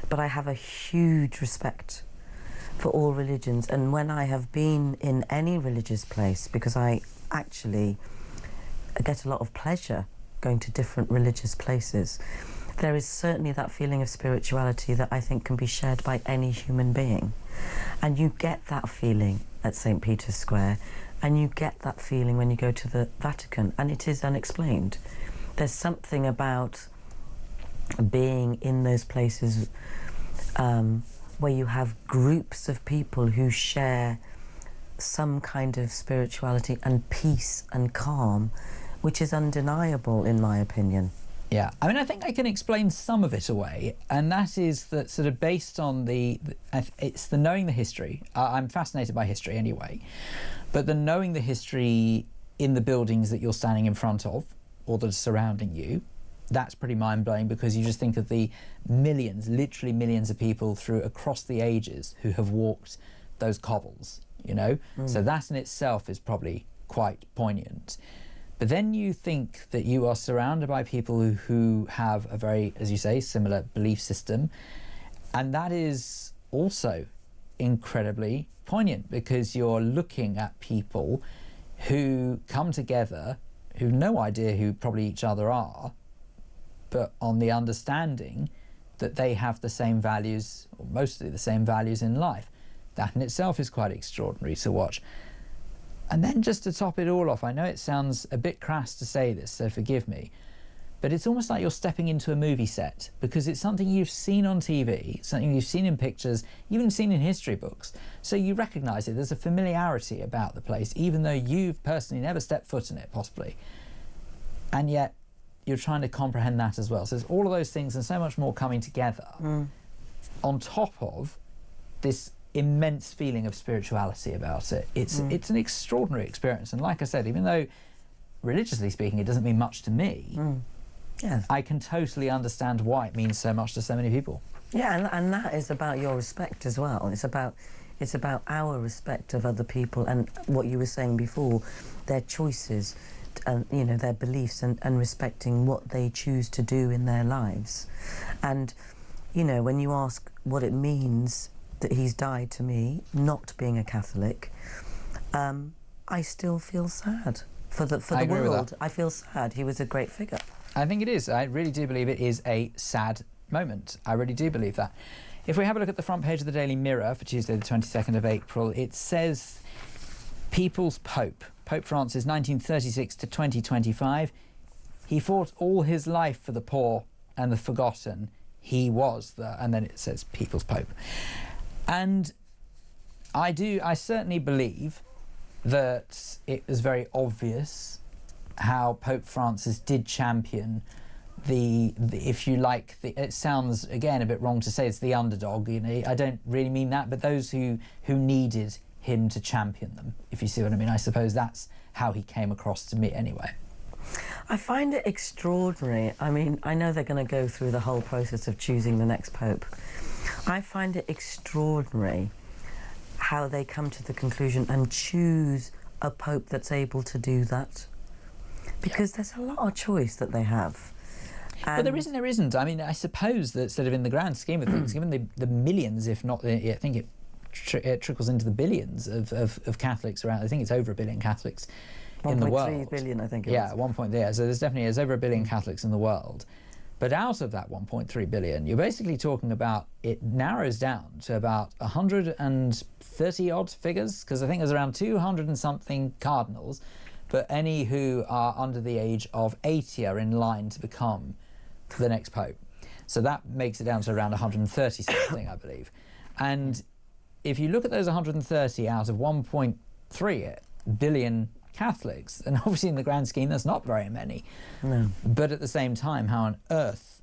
But I have a huge respect for all religions. And when I have been in any religious place, because I actually get a lot of pleasure going to different religious places, there is certainly that feeling of spirituality that I think can be shared by any human being. And you get that feeling at St. Peter's Square, and you get that feeling when you go to the Vatican, and it is unexplained. There's something about being in those places where you have groups of people who share some kind of spirituality and peace and calm, which is undeniable in my opinion. Yeah, I mean, I think I can explain some of it away, and that is that sort of based on it's the knowing the history. I'm fascinated by history anyway, but the knowing the history in the buildings that you're standing in front of or that are surrounding you, that's pretty mind-blowing, because you just think of the millions, literally millions of people across the ages who have walked those cobbles, you know? So that in itself is probably quite poignant. But then you think that you are surrounded by people who have a very, as you say, similar belief system. And that is also incredibly poignant, because you're looking at people who come together, who've no idea who probably each other are, but on the understanding that they have the same values, or mostly the same values in life. That in itself is quite extraordinary to watch. And then just to top it all off, I know it sounds a bit crass to say this, so forgive me, but it's almost like you're stepping into a movie set, because it's something you've seen on TV, something you've seen in pictures, even seen in history books. So you recognise it, there's a familiarity about the place, even though you've personally never stepped foot in it, possibly. And yet, you're trying to comprehend that as well. So there's all of those things and so much more coming together on top of this immense feeling of spirituality about it. It's an extraordinary experience, and like I said, even though religiously speaking it doesn't mean much to me, I can totally understand why it means so much to so many people. Yeah, and that is about your respect as well. It's about our respect of other people, and what you were saying before, their choices, and you know, their beliefs, and respecting what they choose to do in their lives. And you know, when you ask what it means that he's died to me, not being a Catholic, I still feel sad for the world. I feel sad. He was a great figure. I think it is. I really do believe it is a sad moment. I really do believe that. If we have a look at the front page of the Daily Mirror for Tuesday the 22nd of April, it says People's Pope, Pope Francis, 1936 to 2025. He fought all his life for the poor and the forgotten. He was the, and then it says People's Pope. And I certainly believe that it was very obvious how Pope Francis did champion the if you like, it sounds again a bit wrong to say it's the underdog, you know, I don't really mean that, but those who needed him to champion them, if you see what I mean. I suppose that's how he came across to me anyway. I find it extraordinary. I mean, I know they're going to go through the whole process of choosing the next pope. I find it extraordinary how they come to the conclusion and choose a pope that's able to do that. Because there's a lot of choice that they have. But there isn't. I mean, I suppose that sort of in the grand scheme of things, given the millions, if not, I think it trickles into the billions of Catholics around. I think it's over 1 billion Catholics in the world. 1.3 billion, I think it yeah, was. 1 point there. So there's over 1 billion Catholics in the world. But out of that 1.3 billion, you're basically talking about, it narrows down to about 130 odd figures, because I think there's around 200 and something cardinals, but any who are under the age of 80 are in line to become the next pope. So that makes it down to around 130 something, I believe. And if you look at those 130 out of 1.3 billion Catholics, and obviously in the grand scheme that's not very many, no. But at the same time, how on earth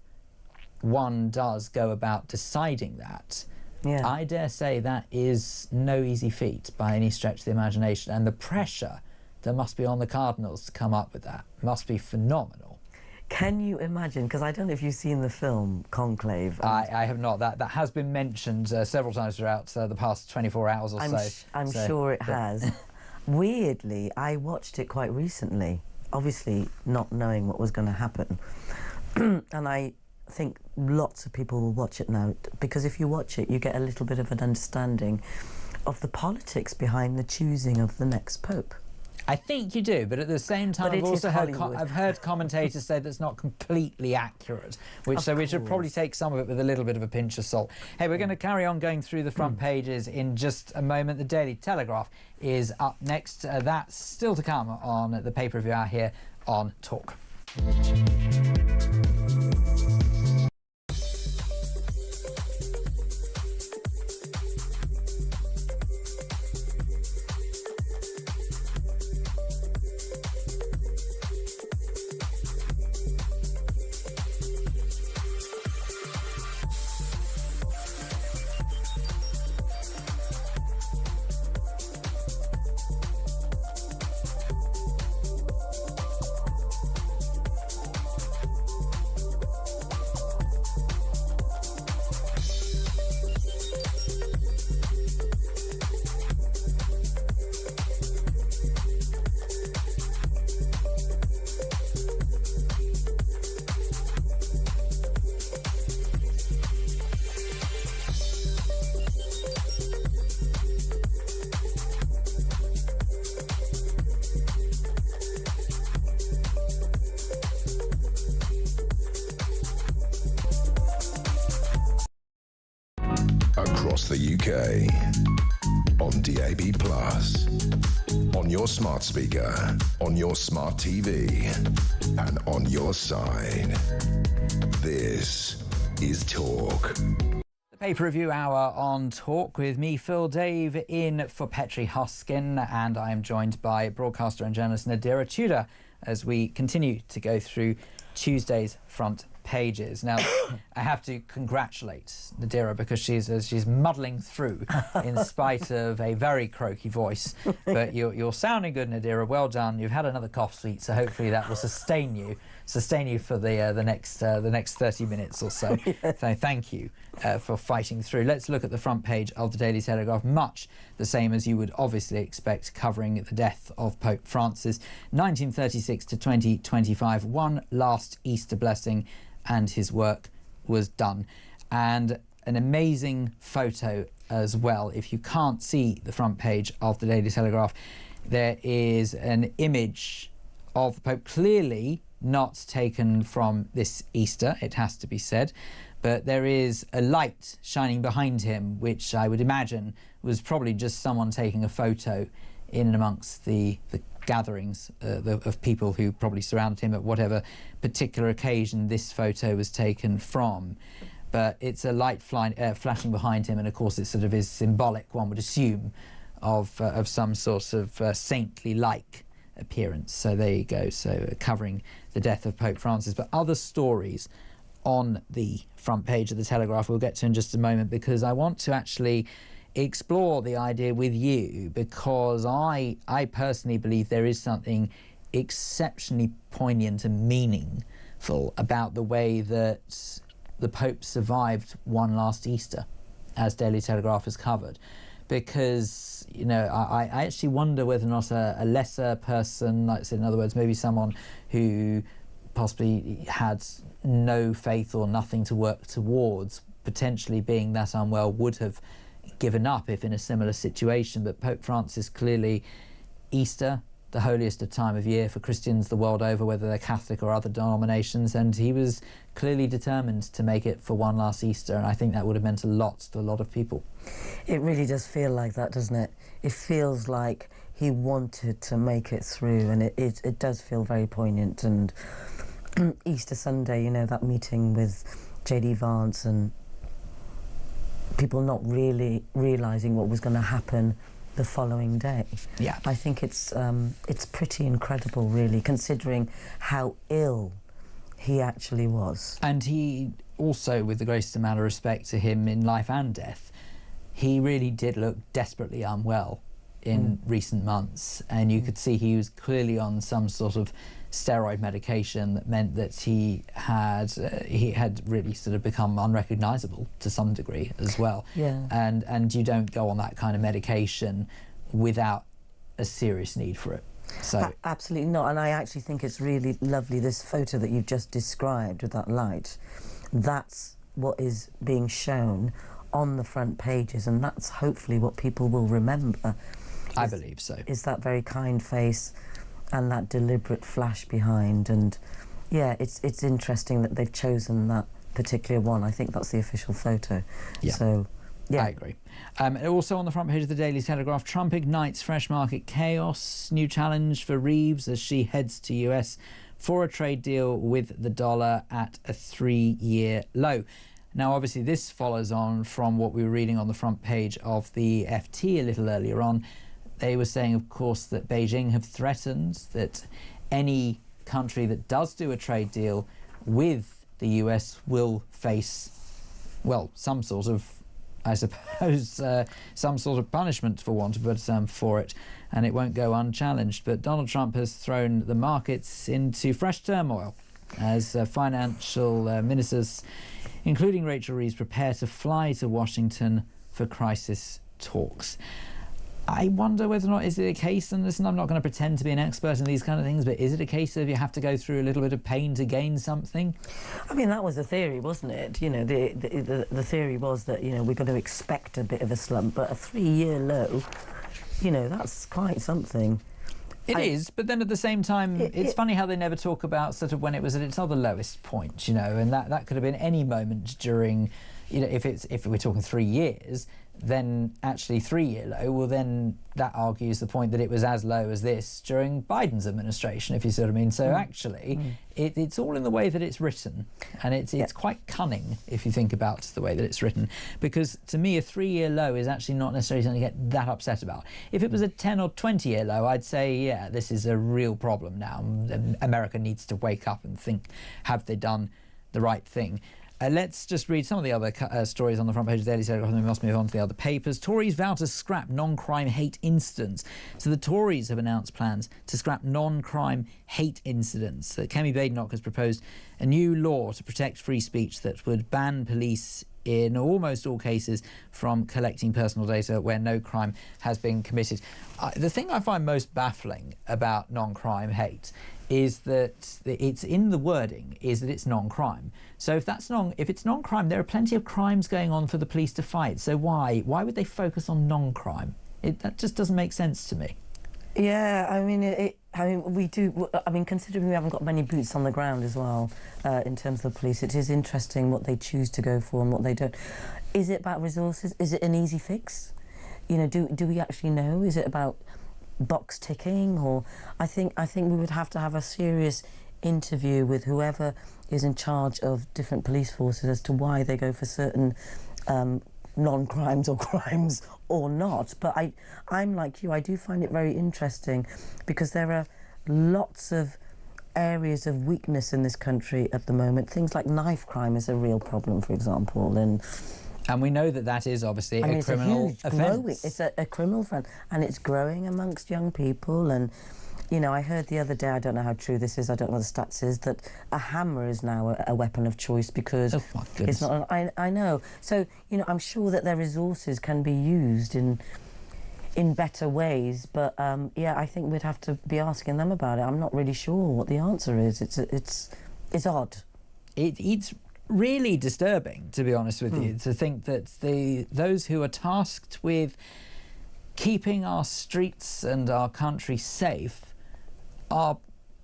one does go about deciding that, yeah. I dare say that is no easy feat by any stretch of the imagination, and the pressure that must be on the cardinals to come up with that must be phenomenal. Can you imagine? Because I don't know if you've seen the film Conclave. I have not. That has been mentioned several times throughout the past 24 hours or so. I'm sure it has. Weirdly, I watched it quite recently, obviously not knowing what was going to happen. And I think lots of people will watch it now, because if you watch it, you get a little bit of an understanding of the politics behind the choosing of the next pope. I think you do, but at the same time, I've also heard commentators say that's not completely accurate, so we should probably take some of it with a little bit of a pinch of salt. Hey, we're going to carry on going through the front pages in just a moment. The Daily Telegraph is up next. That's still to come on the pay-per-view hour here on Talk. Across the UK, on DAB+, on your smart speaker, on your smart TV, and on your side. This is Talk. The pay-per-view hour on Talk with me, Phil Dave, in for Petri Hoskin, and I am joined by broadcaster and journalist Nadira Tudor as we continue to go through Tuesday's front pages. Now, I have to congratulate Nadira because she's muddling through in spite of a very croaky voice. But you're sounding good, Nadira. Well done. You've had another cough sweet, so hopefully that will sustain you for the next 30 minutes or so. Yes. So thank you for fighting through. Let's look at the front page of the Daily Telegraph, much the same as you would obviously expect, covering the death of Pope Francis, 1936 to 2025, one last Easter blessing, and his work was done. And an amazing photo as well. If you can't see the front page of the Daily Telegraph, there is an image of the Pope, clearly not taken from this Easter, it has to be said, but there is a light shining behind him, which I would imagine was probably just someone taking a photo in and amongst the gatherings of people who probably surrounded him at whatever particular occasion this photo was taken from. But it's a light flashing behind him, and of course it sort of is symbolic, one would assume, of some sort of saintly-like appearance. So there you go, so covering the death of Pope Francis. But other stories on the front page of the Telegraph we'll get to in just a moment, because I want to actually explore the idea with you, because I personally believe there is something exceptionally poignant and meaningful about the way that the Pope survived one last Easter, as Daily Telegraph has covered. Because, you know, I actually wonder whether or not a lesser person, like I said, in other words, maybe someone who possibly had no faith or nothing to work towards, potentially being that unwell, would have given up if in a similar situation. But Pope Francis, clearly, Easter, the holiest of time of year for Christians the world over, whether they're Catholic or other denominations, and he was clearly determined to make it for one last Easter, and I think that would have meant a lot to a lot of people. It really does feel like that, doesn't it? It feels like he wanted to make it through, and it does feel very poignant. And Easter Sunday, you know, that meeting with J.D. Vance and people not really realising what was going to happen the following day. Yeah. I think it's pretty incredible, really, considering how ill he actually was. And he also, with the greatest amount of respect to him in life and death, he really did look desperately unwell in recent months, and you could see he was clearly on some sort of steroid medication that meant that he had really sort of become unrecognisable to some degree as well. Yeah. And you don't go on that kind of medication without a serious need for it. So absolutely not. And I actually think it's really lovely, this photo that you've just described with that light. That's what is being shown on the front pages, and that's hopefully what people will remember. I believe so. Is that very kind face and that deliberate flash behind. And yeah, it's interesting that they've chosen that particular one. I think that's the official photo. Yeah. So yeah, I agree. Also on the front page of the Daily Telegraph, Trump ignites fresh market chaos. New challenge for Reeves as she heads to US for a trade deal with the dollar at a 3-year low. Now, obviously, this follows on from what we were reading on the front page of the FT a little earlier on. They were saying, of course, that Beijing have threatened that any country that does do a trade deal with the US will face, well, some sort of, I suppose, some sort of punishment, for want of a better term, for it, and it won't go unchallenged. But Donald Trump has thrown the markets into fresh turmoil as financial ministers, including Rachel Reeves, prepare to fly to Washington for crisis talks. I wonder whether or not, is it a case, and listen, I'm not going to pretend to be an expert in these kind of things, but is it a case of you have to go through a little bit of pain to gain something? I mean, that was the theory, wasn't it? You know, the theory was that, you know, we're going to expect a bit of a slump, but a 3-year low, you know, that's quite something. It is, but then at the same time, it's funny how they never talk about sort of when it was at its other lowest point, you know, and that could have been any moment during, you know, if we're talking 3 years, then actually 3-year low, well then that argues the point that it was as low as this during Biden's administration, if you see what I mean. So actually, it's all in the way that it's written, and it's quite cunning if you think about the way that it's written, because to me a 3-year low is actually not necessarily something to get that upset about. If it was a 10 or 20-year low, I'd say, yeah, this is a real problem now. America needs to wake up and think, have they done the right thing? Let's just read some of the other stories on the front page of the Daily Telegraph, and then we must move on to the other papers. Tories vow to scrap non-crime hate incidents. So the Tories have announced plans to scrap non-crime hate incidents. Kemi Badenoch has proposed a new law to protect free speech that would ban police in almost all cases from collecting personal data where no crime has been committed. The thing I find most baffling about non-crime hate is that it's in the wording, is that it's non-crime. So if it's non-crime, there are plenty of crimes going on for the police to fight. So why would they focus on non-crime? That just doesn't make sense to me. Yeah, I mean, we do. I mean, considering we haven't got many boots on the ground as well, in terms of the police, it is interesting what they choose to go for and what they don't. Is it about resources? Is it an easy fix? You know, do we actually know? Is it about box ticking, or I think we would have to have a serious interview with whoever is in charge of different police forces as to why they go for certain non-crimes or crimes or not. But I'm like you, I do find it very interesting because there are lots of areas of weakness in this country at the moment. Things like knife crime is a real problem, for example, and we know that is obviously a criminal offence. It's a criminal offence, and it's growing amongst young people. And you know, I heard the other day, I don't know how true this is, I don't know what the stats is, that a hammer is now a weapon of choice because it's not. I know. So you know, I'm sure that their resources can be used in better ways, but yeah, I think we'd have to be asking them about it. I'm not really sure what the answer is. It's odd. It's really disturbing, to be honest with you, to think that those who are tasked with keeping our streets and our country safe are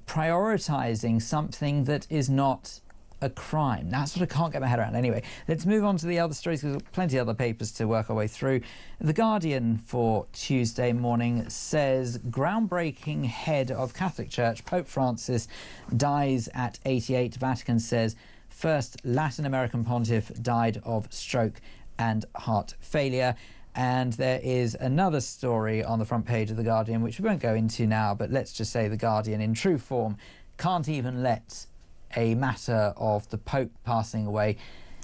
prioritising something that is not a crime. That's what I can't get my head around. Anyway, let's move on to the other stories, because there's plenty of other papers to work our way through. The Guardian for Tuesday morning says groundbreaking head of Catholic Church, Pope Francis, dies at 88. Vatican says first Latin American pontiff died of stroke and heart failure. And there is another story on the front page of The Guardian, which we won't go into now, but let's just say The Guardian, in true form, can't even let a matter of the Pope passing away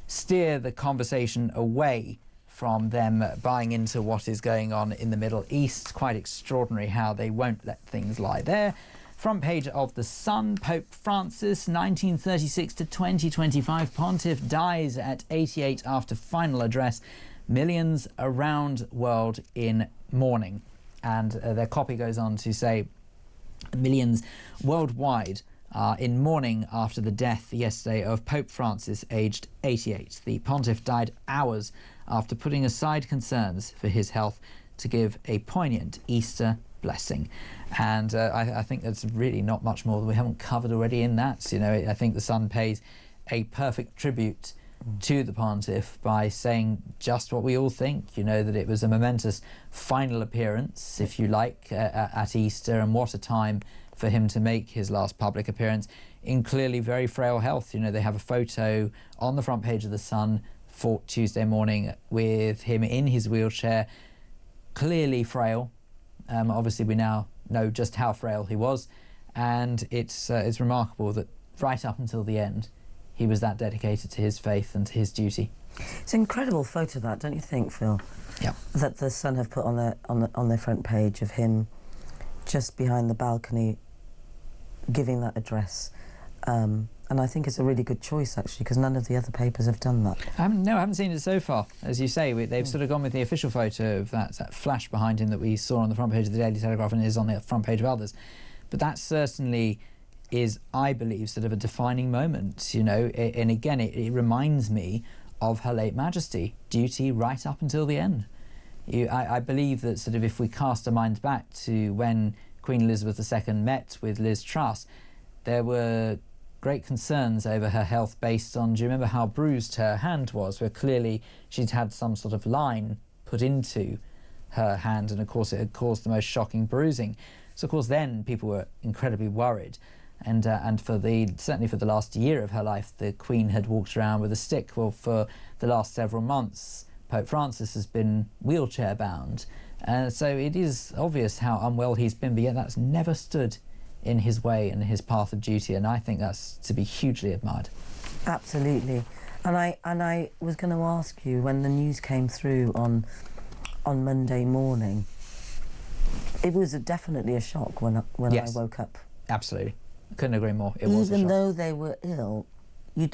steer the conversation away from them buying into what is going on in the Middle East. Quite extraordinary how they won't let things lie there. Front page of The Sun, Pope Francis, 1936 to 2025, pontiff dies at 88 after final address. Millions around world in mourning. And their copy goes on to say millions worldwide are in mourning after the death yesterday of Pope Francis, aged 88. The pontiff died hours after putting aside concerns for his health to give a poignant Easter blessing. And I think that's really not much more that we haven't covered already in that. You know, I think The Sun pays a perfect tribute to the pontiff by saying just what we all think, you know, that it was a momentous final appearance, if you like, at Easter, and what a time for him to make his last public appearance in clearly very frail health. You know, they have a photo on the front page of The Sun for Tuesday morning with him in his wheelchair, clearly frail. Obviously we now know just how frail he was, and it's remarkable that right up until the end he was that dedicated to his faith and to his duty. It's an incredible photo, that, don't you think, Phil? Yeah. That The Sun have put on their front page of him just behind the balcony giving that address. And I think it's a really good choice, actually, because none of the other papers have done that. I haven't seen it so far. As you say, they've sort of gone with the official photo of that flash behind him that we saw on the front page of the Daily Telegraph and is on the front page of others. But that certainly is, I believe, sort of a defining moment, you know, and again, it reminds me of Her late Majesty, duty right up until the end. I believe that sort of if we cast our minds back to when Queen Elizabeth II met with Liz Truss, there were great concerns over her health based on, do you remember how bruised her hand was, where clearly she'd had some sort of line put into her hand, and of course it had caused the most shocking bruising. So of course then people were incredibly worried. And certainly for the last year of her life, the Queen had walked around with a stick. Well, for the last several months, Pope Francis has been wheelchair bound. So it is obvious how unwell he's been, but yet that's never stood in his way and his path of duty, and I think that's to be hugely admired. Absolutely. And I was going to ask you, when the news came through on Monday morning, it was definitely a shock when Yes. I woke up. Absolutely. Couldn't agree more. It was a shock. Even though they were ill, you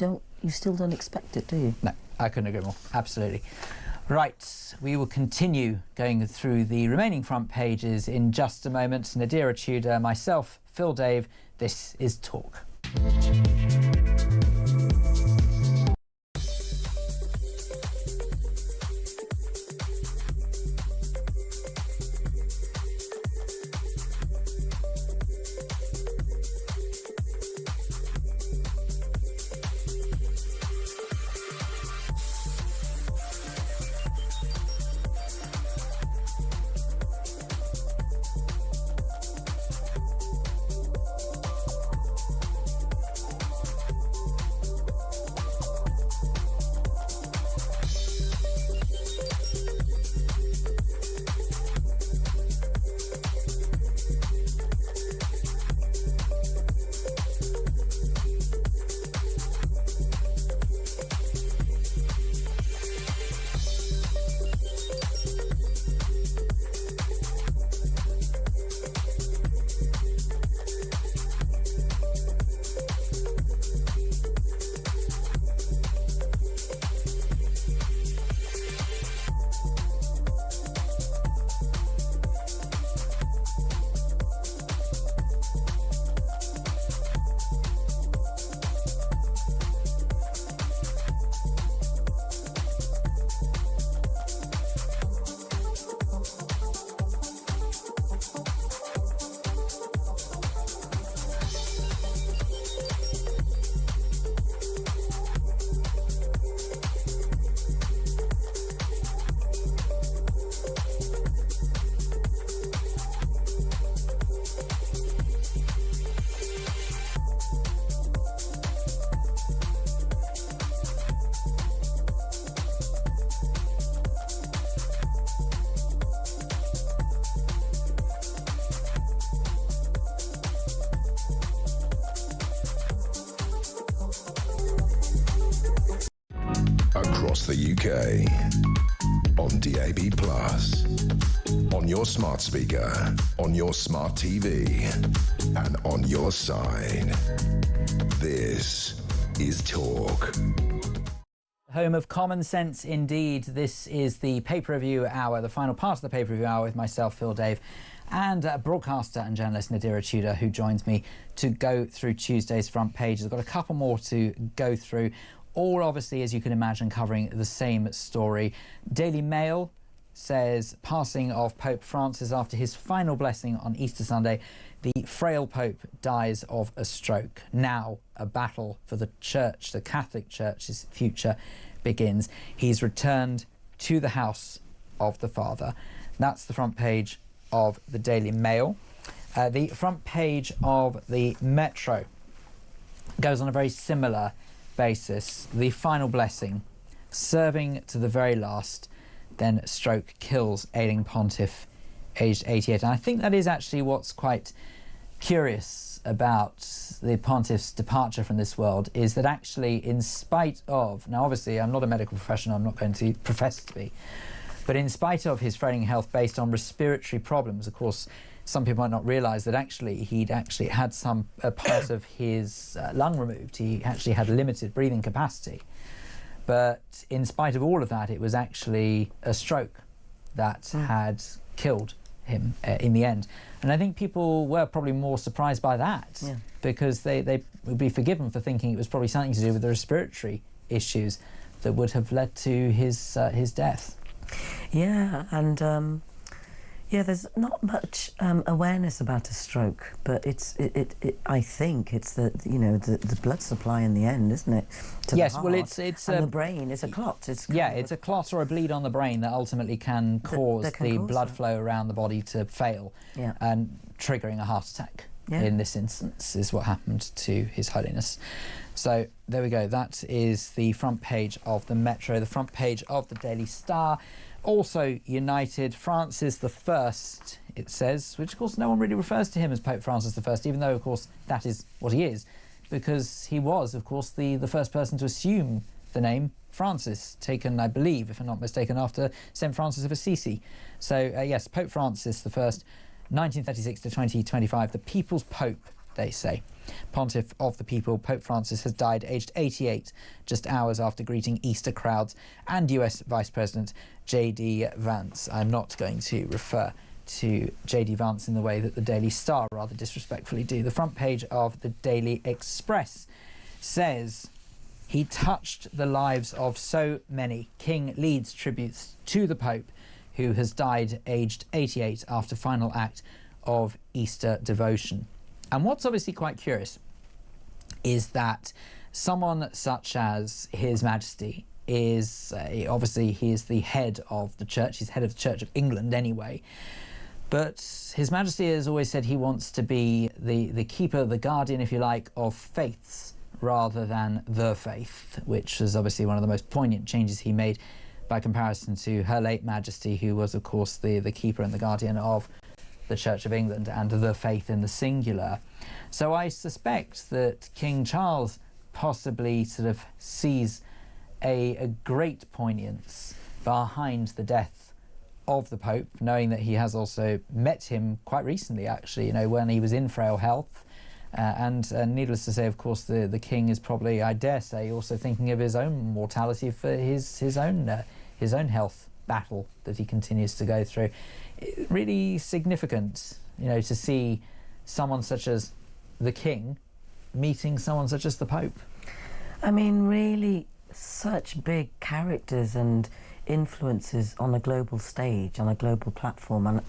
still don't expect it, do you? No, I couldn't agree more. Absolutely. Right, we will continue going through the remaining front pages in just a moment. Nadira Tudor, myself, Phil Dave, this is Talk. across the UK, on DAB+, on your smart speaker, on your smart TV, and on your side. This is Talk. Home of common sense indeed. This is the pay-per-view hour, the final part of the pay-per-view hour with myself, Phil Dave, and broadcaster and journalist Nadira Tudor, who joins me to go through Tuesday's front pages. I've got a couple more to go through, all obviously, as you can imagine, covering the same story. Daily Mail says, passing of Pope Francis after his final blessing on Easter Sunday, the frail Pope dies of a stroke. Now a battle for the Church, the Catholic Church's future, begins. He's returned to the house of the Father. That's the front page of the Daily Mail. The front page of the Metro goes on a very similar basis. The final blessing, serving to the very last, then stroke kills ailing pontiff aged 88. And I think that is actually what's quite curious about the pontiff's departure from this world, is that actually, in spite of, now obviously I'm not a medical professional, I'm not going to profess to be, but in spite of his failing health based on respiratory problems, of course, some people might not realise that actually he'd actually had a part of his lung removed. He actually had limited breathing capacity. But in spite of all of that, it was actually a stroke that had killed him in the end. And I think people were probably more surprised by that, because they would be forgiven for thinking it was probably something to do with the respiratory issues that would have led to his death. Yeah, and there's not much awareness about a stroke, but I think it's the blood supply in the end, isn't it? To yes, the well, heart. it's and the brain. It's a clot. It's a clot or a bleed on the brain that ultimately can cause the blood flow around the body to fail, and triggering a heart attack. In this instance, is what happened to His Holiness. So there we go. That is the front page of the Metro, the front page of the Daily Star. Also United, Francis I, it says, which of course no one really refers to him as Pope Francis I, even though of course that is what he is, because he was of course the first person to assume the name Francis, taken, I believe, if I'm not mistaken, after St. Francis of Assisi. So yes, Pope Francis I, 1936 to 2025, the People's Pope, they say. Pontiff of the people, Pope Francis has died aged 88, just hours after greeting Easter crowds and US Vice President J.D. Vance. I'm not going to refer to J.D. Vance in the way that the Daily Star rather disrespectfully do. The front page of the Daily Express says, he touched the lives of so many. King leads tributes to the Pope, who has died aged 88 after final act of Easter devotion. And what's obviously quite curious is that someone such as His Majesty is, obviously he is the head of the Church, he's head of the Church of England anyway, but His Majesty has always said he wants to be the keeper, the guardian, if you like, of faiths rather than the faith, which is obviously one of the most poignant changes he made by comparison to Her late Majesty, who was of course the keeper and the guardian of the Church of England and the faith in the singular. So I suspect that King Charles possibly sort of sees a great poignance behind the death of the Pope, knowing that he has also met him quite recently, actually, when he was in frail health. And needless to say, of course, the King is probably, I dare say, also thinking of his own mortality for his own health battle that he continues to go through. Really significant, to see someone such as the King meeting someone such as the Pope. I mean, really, such big characters and influences on a global stage, on a global platform,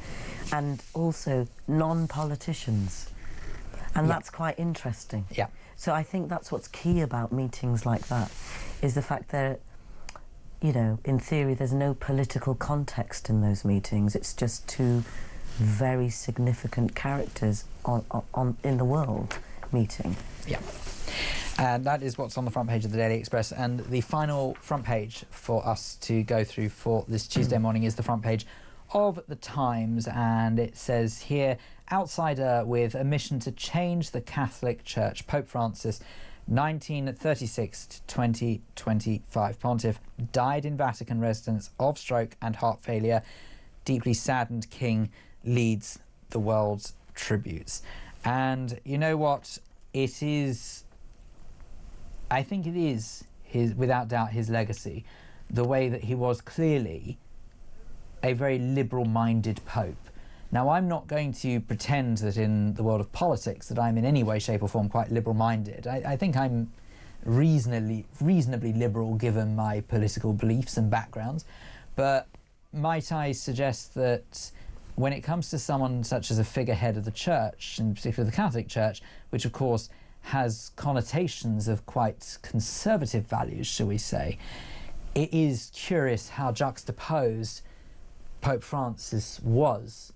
and also non-politicians. And that's quite interesting. Yeah. So I think that's what's key about meetings like that, is the fact that, in theory, there's no political context in those meetings. It's just two very significant characters in the world meeting. Yeah. And that is what's on the front page of the Daily Express. And the final front page for us to go through for this Tuesday morning is the front page of the Times. And it says here, outsider with a mission to change the Catholic Church, Pope Francis 1936 to 2025. Pontiff died in Vatican residence of stroke and heart failure. Deeply saddened king leads the world's tributes. And you know what? It is, I think it is his, without doubt, his legacy. The way that he was clearly a very liberal-minded pope. Now, I'm not going to pretend that in the world of politics that I'm in any way, shape or form quite liberal-minded. I think I'm reasonably liberal given my political beliefs and backgrounds. But might I suggest that when it comes to someone such as a figurehead of the church, in particular the Catholic Church, which of course has connotations of quite conservative values, shall we say, it is curious how juxtaposed Pope Francis was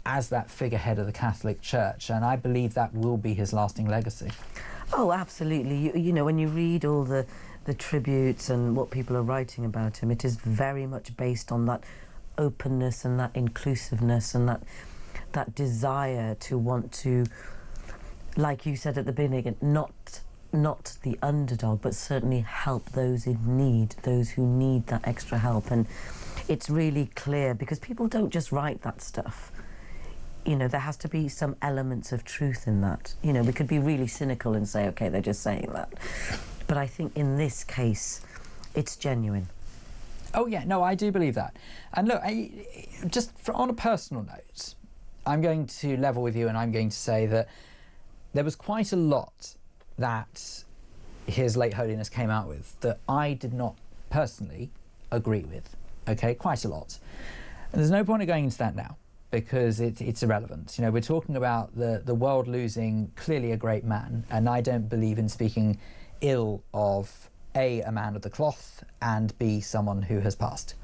as that figurehead of the Catholic Church, and I believe that will be his lasting legacy. Oh, absolutely. You know, when you read all the tributes and what people are writing about him, it is very much based on that openness and that inclusiveness and that desire to want to, like you said at the beginning, not the underdog, but certainly help those in need, those who need that extra help. And it's really clear, because people don't just write that stuff. You know, there has to be some elements of truth in that. You know, we could be really cynical and say, OK, they're just saying that. But I think in this case, it's genuine. Oh, yeah, no, I do believe that. And look, on a personal note, I'm going to level with you and I'm going to say that there was quite a lot that His Late Holiness came out with that I did not personally agree with. OK, quite a lot. And there's no point in going into that now, because it's irrelevant. You know, we're talking about the world losing clearly a great man, and I don't believe in speaking ill of A, a man of the cloth, and B, someone who has passed.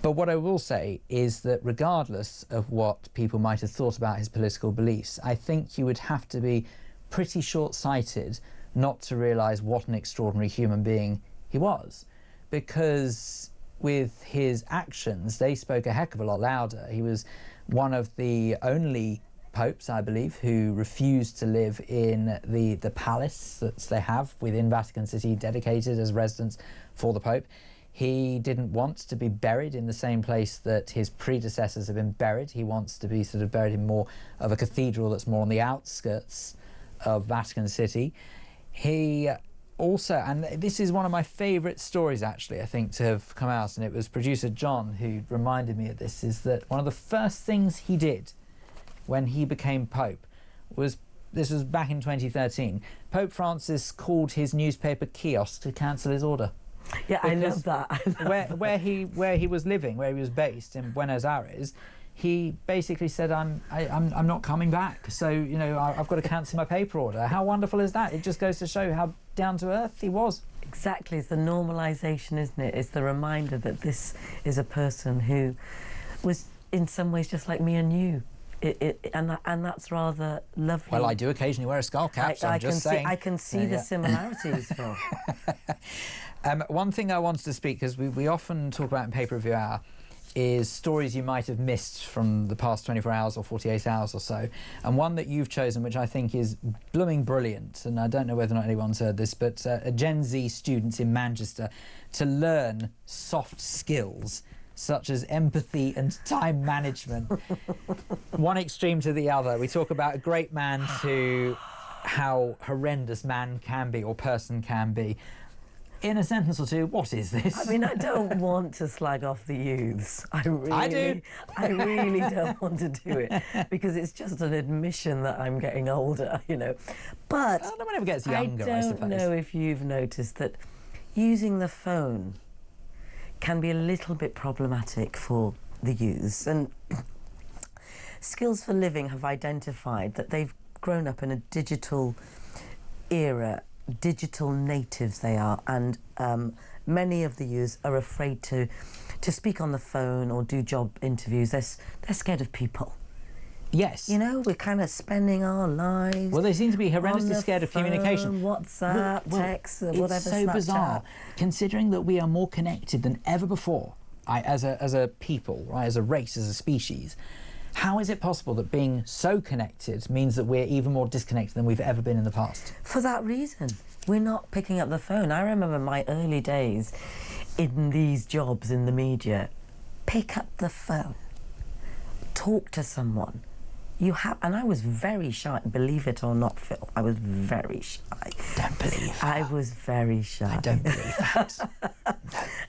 But what I will say is that regardless of what people might have thought about his political beliefs, I think you would have to be pretty short-sighted not to realise what an extraordinary human being he was, because with his actions, they spoke a heck of a lot louder. He was one of the only popes, I believe, who refused to live in the palace that they have within Vatican City, dedicated as residence for the Pope. He didn't want to be buried in the same place that his predecessors have been buried. He wants to be sort of buried in more of a cathedral that's more on the outskirts of Vatican City. He also, and this is one of my favourite stories actually, I think, to have come out, and it was producer John who reminded me of this, is that one of the first things he did when he became Pope was, this was back in 2013, Pope Francis called his newspaper kiosk to cancel his order. Yeah, I love that. Where he was living, where he was based in Buenos Aires, he basically said, I'm not coming back, so, you know, I've got to cancel my paper order. How wonderful is that? It just goes to show how down to earth he was. Exactly, it's the normalisation, isn't it? It's the reminder that this is a person who was in some ways just like me and you. And that's rather lovely. Well, I do occasionally wear a skull cap, so I'm just saying. I can see the similarities, Phil. One thing I wanted to speak, because we often talk about in Paper Review Hour, is stories you might have missed from the past 24 hours or 48 hours or so. And one that you've chosen, which I think is blooming brilliant, and I don't know whether or not anyone's heard this, but Gen Z students in Manchester to learn soft skills such as empathy and time management. One extreme to the other. We talk about a great man to how horrendous man can be or person can be. In a sentence or two, what is this? I mean, I don't want to slag off the youths. I really don't want to do it, because it's just an admission that I'm getting older, you know. But no one ever gets younger, I suppose. I don't know if you've noticed that using the phone can be a little bit problematic for the youths. And Skills for Living have identified that they've grown up in a digital era. Digital natives they are, and many of the youths are afraid to speak on the phone or do job interviews. They're scared of people. Yes. You know, we're kind of spending our lives. Well, they seem to be horrendously scared of communication. WhatsApp, text, whatever. It's so Snapchat. bizarre, considering that we are more connected than ever before, as a people, right, as a race, as a species. How is it possible that being so connected means that we're even more disconnected than we've ever been in the past? For that reason. We're not picking up the phone. I remember my early days in these jobs in the media. Pick up the phone. Talk to someone. And I was very shy, believe it or not, Phil. I was very shy. Don't believe that. I was very shy. I don't believe that.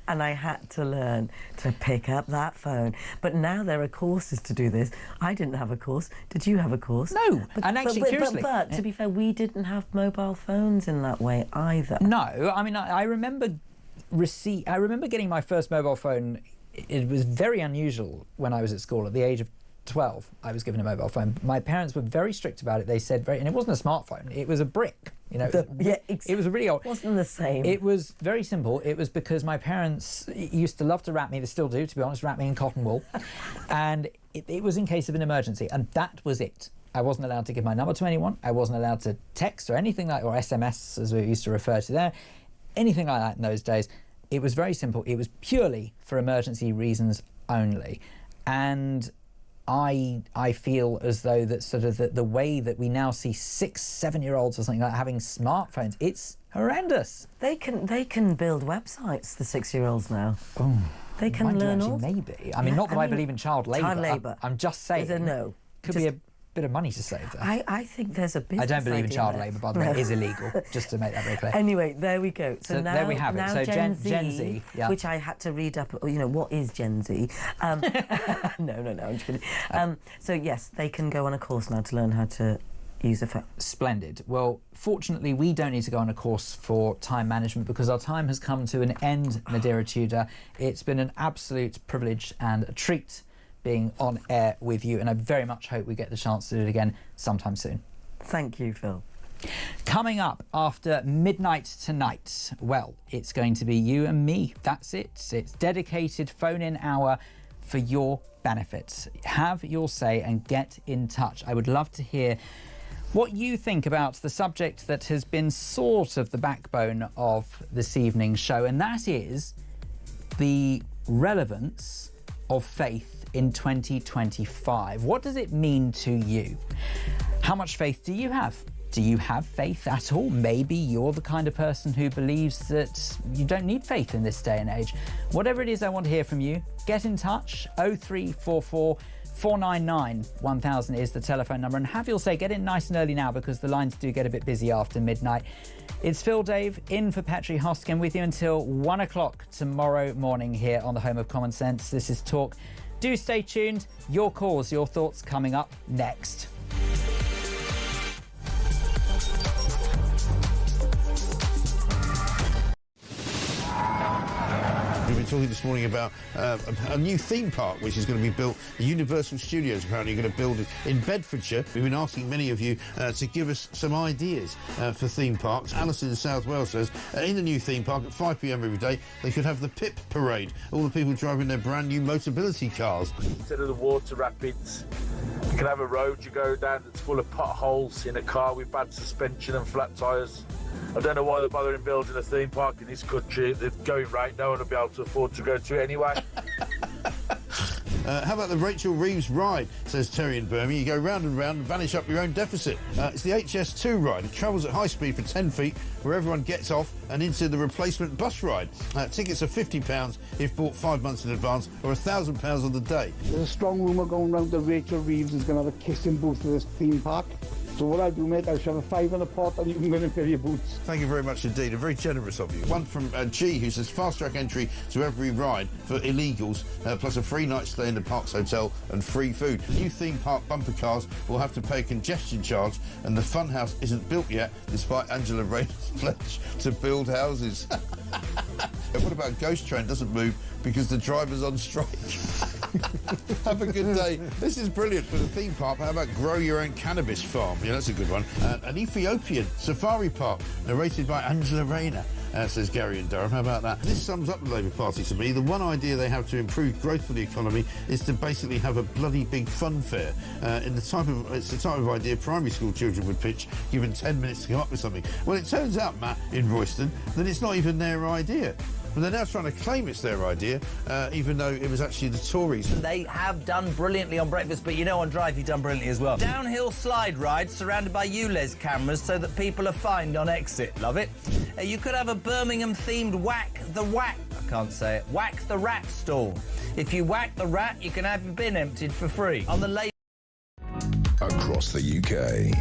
And I had to learn to pick up that phone. But now there are courses to do this. I didn't have a course. Did you have a course? No. And actually, curiously... But to be fair, we didn't have mobile phones in that way either. No. I mean, I remember getting my first mobile phone. It was very unusual when I was at school. At the age of 12, I was given a mobile phone. My parents were very strict about it. They said, and it wasn't a smartphone, it was a brick. You know, it was really old. It wasn't the same. It was very simple. It was because my parents used to love to wrap me, they still do, to be honest, wrap me in cotton wool. And it was in case of an emergency, and that was it. I wasn't allowed to give my number to anyone. I wasn't allowed to text or anything like, or SMS, as we used to refer to there, anything like that in those days. It was very simple. It was purely for emergency reasons only. And I feel as though that sort of the way that we now see 6-7-year-olds or something like that having smartphones, it's horrendous. They can build websites, the 6-year-olds now. Oh, they can learn all. Maybe. I mean, not that I believe in child labour. Child labour. I'm just saying. Is a no. Could be a bit of money to save there. I think there's a business I don't believe in child idea labour, by the way. It is illegal, just to make that very clear. Anyway, there we go. So now, there we have it. Now So Gen Z, yeah. which I had to read up, you know, what is Gen Z? No, I'm just kidding. So yes, they can go on a course now to learn how to use a phone. Splendid. Well, fortunately, we don't need to go on a course for time management because our time has come to an end, Madeira Tudor. It's been an absolute privilege and a treat being on air with you, and I very much hope we get the chance to do it again sometime soon. Thank you, Phil. Coming up after midnight tonight, well, it's going to be you and me. That's it. It's dedicated phone-in hour for your benefit. Have your say and get in touch. I would love to hear what you think about the subject that has been sort of the backbone of this evening's show, and that is the relevance of faith in 2025. What does it mean to you? How much faith do you have? Do you have faith at all? Maybe you're the kind of person who believes that you don't need faith in this day and age. Whatever it is, I want to hear from you. Get in touch. 0344 499 1000 is the telephone number, and have your say. Get in nice and early now because the lines do get a bit busy after midnight. It's Phil Dave in for Petri Hoskin with you until 1 o'clock tomorrow morning here on the home of common sense. This is Talk. Do stay tuned. Your calls, your thoughts coming up next. We've been talking this morning about a new theme park which is going to be built. The Universal Studios apparently are going to build it in Bedfordshire. We've been asking many of you to give us some ideas for theme parks. Alison in South Wales says in the new theme park at 5 p.m. every day they could have the PIP parade. All the people driving their brand new Motability cars. Instead of the water rapids, you can have a road you go down that's full of potholes in a car with bad suspension and flat tyres. I don't know why they're bothering building a theme park in this country. They're going right, no one will be able to afford to go to it anyway. How about the Rachel Reeves ride, says Terry in Birmingham. You go round and round and vanish up your own deficit. It's the HS2 ride. It travels at high speed for 10 feet, where everyone gets off and into the replacement bus ride. Tickets are £50 if bought 5 months in advance, or £1,000 on the day. There's a strong rumour going round that Rachel Reeves is going to have a kissing booth for this theme park. So what I do, mate, I shove a £5 in the pot and you can go and fill your boots. Thank you very much indeed. Very generous of you. One from G, who says fast-track entry to every ride for illegals, plus a free night stay in the Parks Hotel and free food. New theme park bumper cars will have to pay a congestion charge, and the funhouse isn't built yet, despite Angela Rayner's pledge to build houses. What about Ghost Train doesn't move because the driver's on strike? Have a good day. This is brilliant for the theme park. How about grow your own cannabis farm? Yeah, that's a good one. An Ethiopian safari park narrated by Angela Rayner, says Gary in Durham. How about that? This sums up the Labour Party to me. The one idea they have to improve growth for the economy is to basically have a bloody big fun fair. It's the type of idea primary school children would pitch, given 10 minutes to come up with something. Well, it turns out, Matt in Royston, that it's not even their idea. but they're now trying to claim it's their idea, even though it was actually the Tories. They have done brilliantly on breakfast, but you know on Drive you've done brilliantly as well. Downhill slide ride surrounded by ULEZ cameras so that people are fined on exit. Love it. You could have a Birmingham-themed whack the rat stall. If you whack the rat, you can have your bin emptied for free. On the across the UK,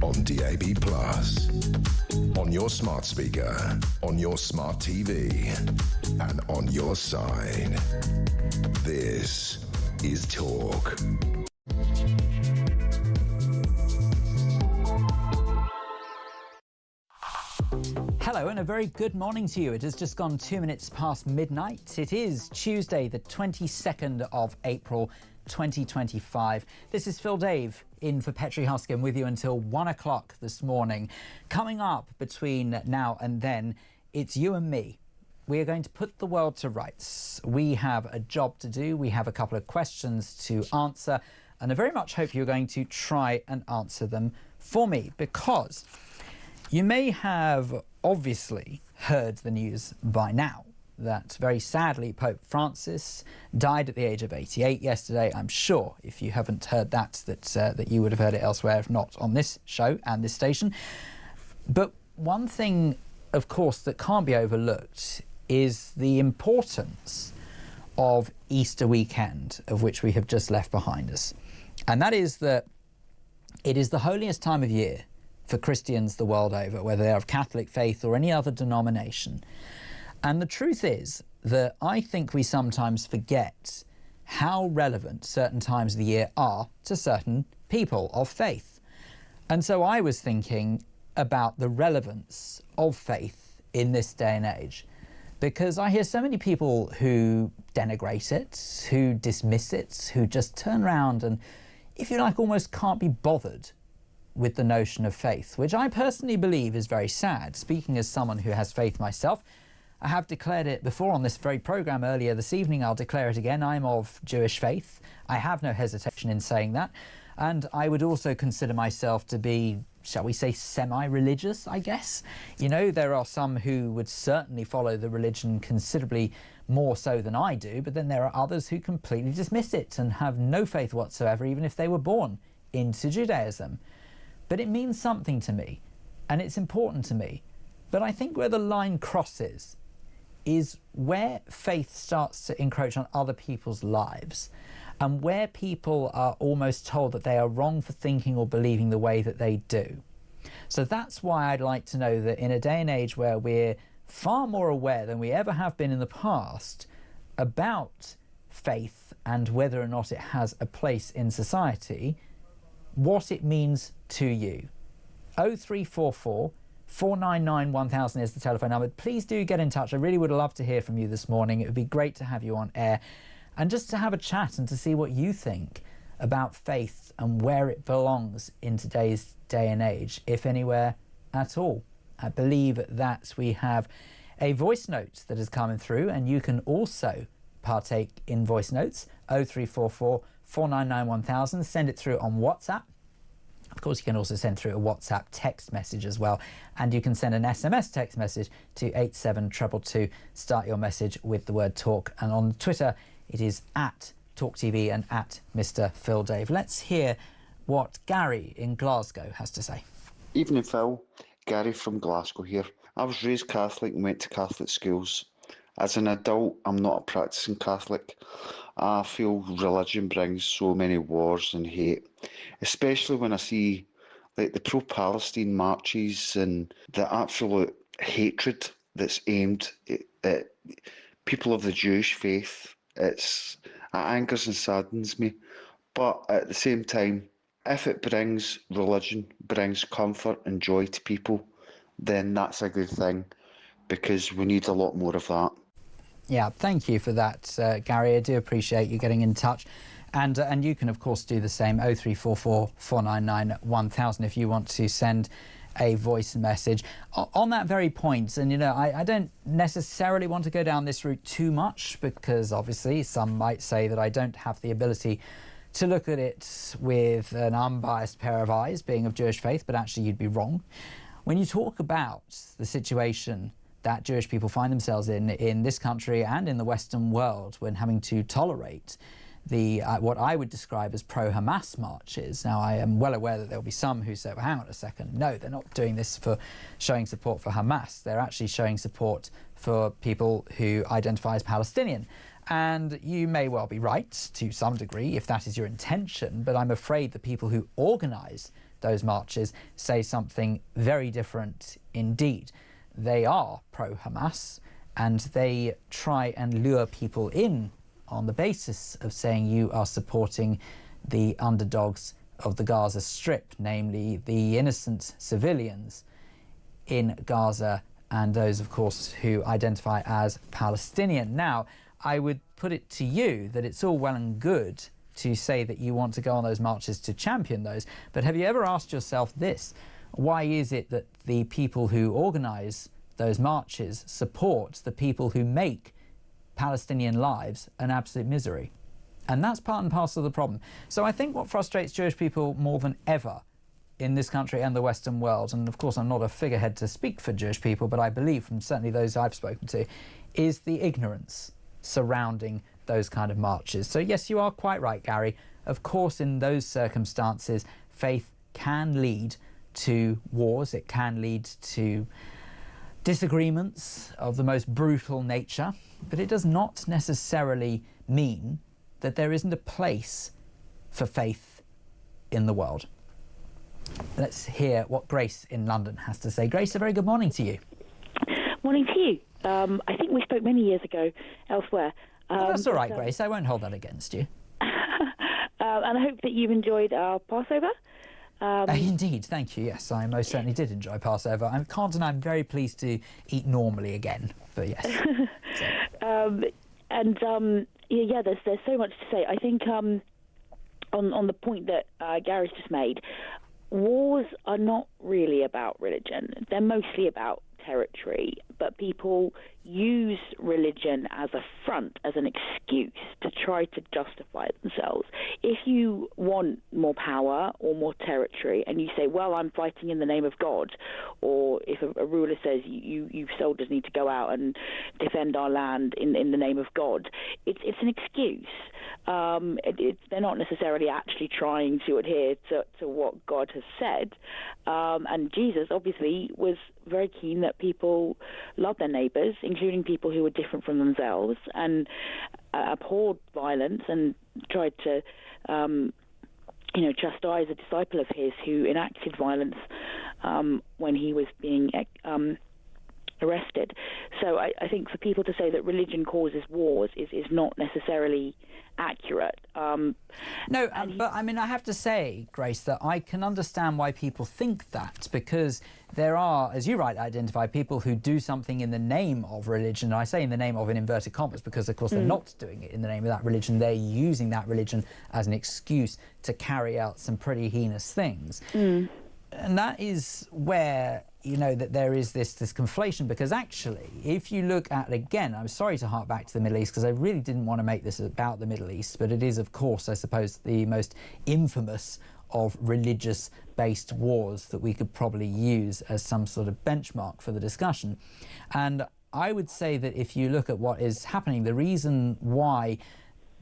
on DAB+, on your smart speaker, on your smart TV, and on your side. This is Talk. Hello and a very good morning to you. It has just gone 2 minutes past midnight. It is Tuesday, the 22nd of April, 2025. This is Phil Dave in for Petrie Huskin with you until 1 o'clock this morning. Coming up between now and then, it's you and me. We are going to put the world to rights. We have a job to do. We have a couple of questions to answer, and I very much hope you're going to try and answer them for me, because you may have obviously heard the news by now that very sadly Pope Francis died at the age of 88 yesterday. I'm sure if you haven't heard that you would have heard it elsewhere, if not on this show and this station. But one thing, of course, that can't be overlooked is the importance of Easter weekend, of which we have just left behind us. And that is that it is the holiest time of year for Christians the world over, whether they're of Catholic faith or any other denomination. And the truth is that I think we sometimes forget how relevant certain times of the year are to certain people of faith. And so I was thinking about the relevance of faith in this day and age, because I hear so many people who denigrate it, who dismiss it, who just turn around and, if you like, almost can't be bothered with the notion of faith, which I personally believe is very sad. Speaking as someone who has faith myself, I have declared it before on this very programme earlier this evening. I'll declare it again. I'm of Jewish faith. I have no hesitation in saying that. And I would also consider myself to be, shall we say, semi-religious, I guess. You know, there are some who would certainly follow the religion considerably more so than I do, but then there are others who completely dismiss it and have no faith whatsoever, even if they were born into Judaism. But it means something to me, and it's important to me. But I think where the line crosses is where faith starts to encroach on other people's lives, and where people are almost told that they are wrong for thinking or believing the way that they do. So that's why I'd like to know that in a day and age where we're far more aware than we ever have been in the past about faith and whether or not it has a place in society, what it means to you. 0344 499 1000 is the telephone number. Please do get in touch. I really would love to hear from you this morning. It would be great to have you on air and just to have a chat and to see what you think about faith and where it belongs in today's day and age, if anywhere at all. I believe that we have a voice note that is coming through, and you can also partake in voice notes. 0344 499 1000. Send it through on WhatsApp. Of course, you can also send through a WhatsApp text message as well. And you can send an SMS text message to 87222. Start your message with the word talk. And on Twitter, it is at talkTV and at Mr. Phil Dave. Let's hear what Gary in Glasgow has to say. Evening, Phil. Gary from Glasgow here. I was raised Catholic and went to Catholic schools. As an adult, I'm not a practicing Catholic. I feel religion brings so many wars and hate, especially when I see like the pro-Palestine marches and the absolute hatred that's aimed at people of the Jewish faith. It angers and saddens me. But at the same time, if it brings religion, brings comfort and joy to people, then that's a good thing, because we need a lot more of that. Yeah, thank you for that, Gary. I do appreciate you getting in touch. And you can, of course, do the same, 0344 499 1000, if you want to send a voice message. On that very point, and, you know, I don't necessarily want to go down this route too much, because obviously some might say that I don't have the ability to look at it with an unbiased pair of eyes, being of Jewish faith, but actually you'd be wrong. When you talk about the situation that Jewish people find themselves in this country and in the Western world, when having to tolerate the what I would describe as pro-Hamas marches. Now, I am well aware that there will be some who say, well, hang on a second, no, they're not doing this for showing support for Hamas. They're actually showing support for people who identify as Palestinian. And you may well be right to some degree if that is your intention, but I'm afraid the people who organise those marches say something very different indeed. They are pro-Hamas, and they try and lure people in on the basis of saying you are supporting the underdogs of the Gaza Strip, namely the innocent civilians in Gaza and those, of course, who identify as Palestinian. Now, I would put it to you that it's all well and good to say that you want to go on those marches to champion those, but have you ever asked yourself this? Why is it that the people who organise those marches support the people who make Palestinian lives an absolute misery? And that's part and parcel of the problem. So I think what frustrates Jewish people more than ever in this country and the Western world, and of course I'm not a figurehead to speak for Jewish people, but I believe from certainly those I've spoken to, is the ignorance surrounding those kind of marches. So yes, you are quite right, Gary. Of course, in those circumstances, faith can lead to wars. It can lead to disagreements of the most brutal nature, but it does not necessarily mean that there isn't a place for faith in the world. Let's hear what Grace in London has to say. Grace, a very good morning to you. Morning to you. I think we spoke many years ago elsewhere. That's all right, Grace. I won't hold that against you. And I hope that you've enjoyed our Passover. Indeed, thank you. Yes, I most certainly did enjoy Passover. I can't deny I'm very pleased to eat normally again, but yes. Yeah, there's so much to say. I think on the point that Gary's just made, wars are not really about religion. They're mostly about territory, but people use religion as a front, as an excuse to try to justify themselves. If you want more power or more territory and you say, well, I'm fighting in the name of God, or if a ruler says you soldiers need to go out and defend our land in the name of God, it's an excuse. They're not necessarily actually trying to adhere to what God has said. And Jesus obviously was very keen that people love their neighbours, including people who were different from themselves, and abhorred violence and tried to chastise a disciple of his who enacted violence when he was being arrested. So I think for people to say that religion causes wars is not necessarily accurate. But I mean, I have to say, Grace, that I can understand why people think that, because there are, as you rightly identify, people who do something in the name of religion. I say in the name of in inverted commas because, of course, they're not doing it in the name of that religion. They're using that religion as an excuse to carry out some pretty heinous things. And that is where, that there is this conflation, because actually, if you look at, again, I'm sorry to hark back to the Middle East, because I really didn't want to make this about the Middle East, but it is, of course, I suppose, the most infamous of religious-based wars that we could probably use as some sort of benchmark for the discussion. And I would say that if you look at what is happening, the reason why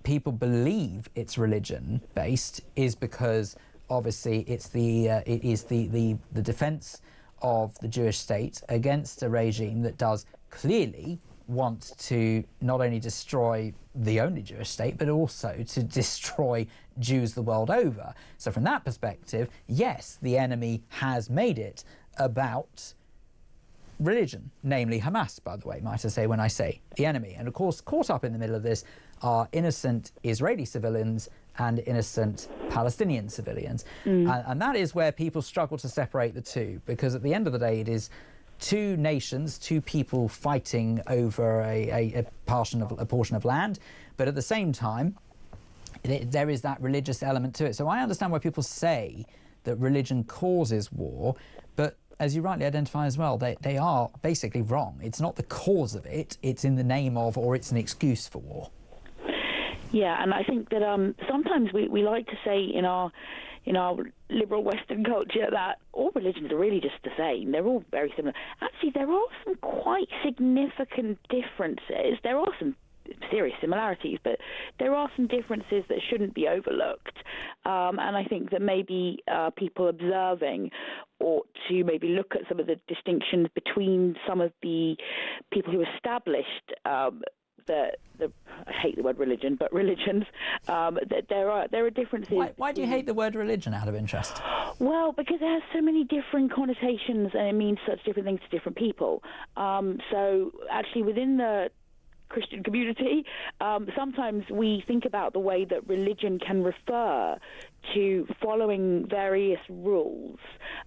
people believe it's religion-based is because obviously it is the defence of the Jewish state against a regime that does clearly want to not only destroy the only Jewish state, but also to destroy Jews the world over. So from that perspective, yes, the enemy has made it about religion, namely Hamas, by the way, might I say, when I say the enemy. And of course, caught up in the middle of this are innocent Israeli civilians and innocent Palestinian civilians. And that is where people struggle to separate the two, because at the end of the day, it is two nations, two people fighting over a portion of land, but at the same time, there is that religious element to it. So I understand why people say that religion causes war, but as you rightly identify as well, they are basically wrong. It's not the cause of it, it's in the name of, or it's an excuse for war. Yeah, and I think that sometimes we like to say in our in our liberal Western culture that all religions are really just the same. They're all very similar. Actually, there are some quite significant differences. There are some serious similarities, but there are some differences that shouldn't be overlooked. And I think that maybe people observing ought to maybe look at some of the distinctions between some of the people who established I hate the word religion, but religions, that there are differences. Why do you hate the word religion, out of interest? Well, because it has so many different connotations and it means such different things to different people. So actually within the Christian community, sometimes we think about the way that religion can refer to following various rules,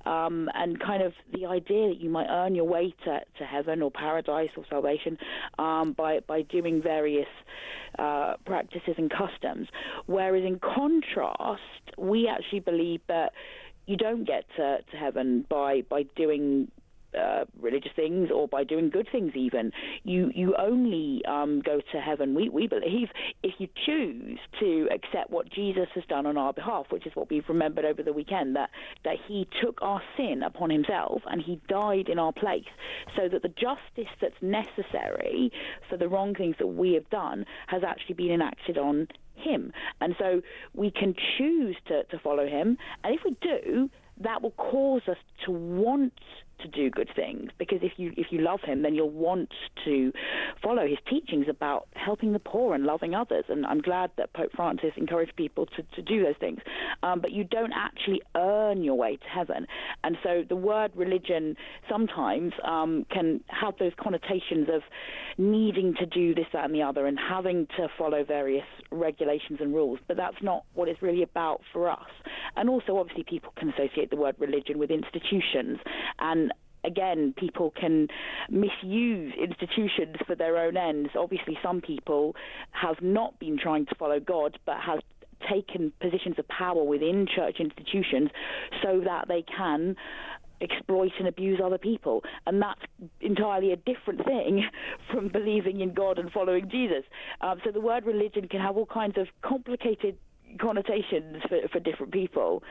and kind of the idea that you might earn your way to heaven or paradise or salvation by doing various practices and customs. Whereas in contrast, we actually believe that you don't get to heaven by doing religious things or by doing good things even. You only go to heaven, we believe, if you choose to accept what Jesus has done on our behalf, which is what we've remembered over the weekend, that he took our sin upon himself and he died in our place, so that the justice that's necessary for the wrong things that we have done has actually been enacted on him. And so we can choose to follow him, and if we do, that will cause us to want to do good things, because if you love him, then you'll want to follow his teachings about helping the poor and loving others. And I'm glad that Pope Francis encouraged people to do those things. But you don't actually earn your way to heaven. And so the word religion sometimes can have those connotations of needing to do this, that, and the other, and having to follow various regulations and rules. But that's not what it's really about for us. And also, obviously, people can associate the word religion with institutions, and again, people can misuse institutions for their own ends. Obviously, some people have not been trying to follow God, but have taken positions of power within church institutions so that they can exploit and abuse other people. And that's entirely a different thing from believing in God and following Jesus. So the word religion can have all kinds of complicated connotations for different people.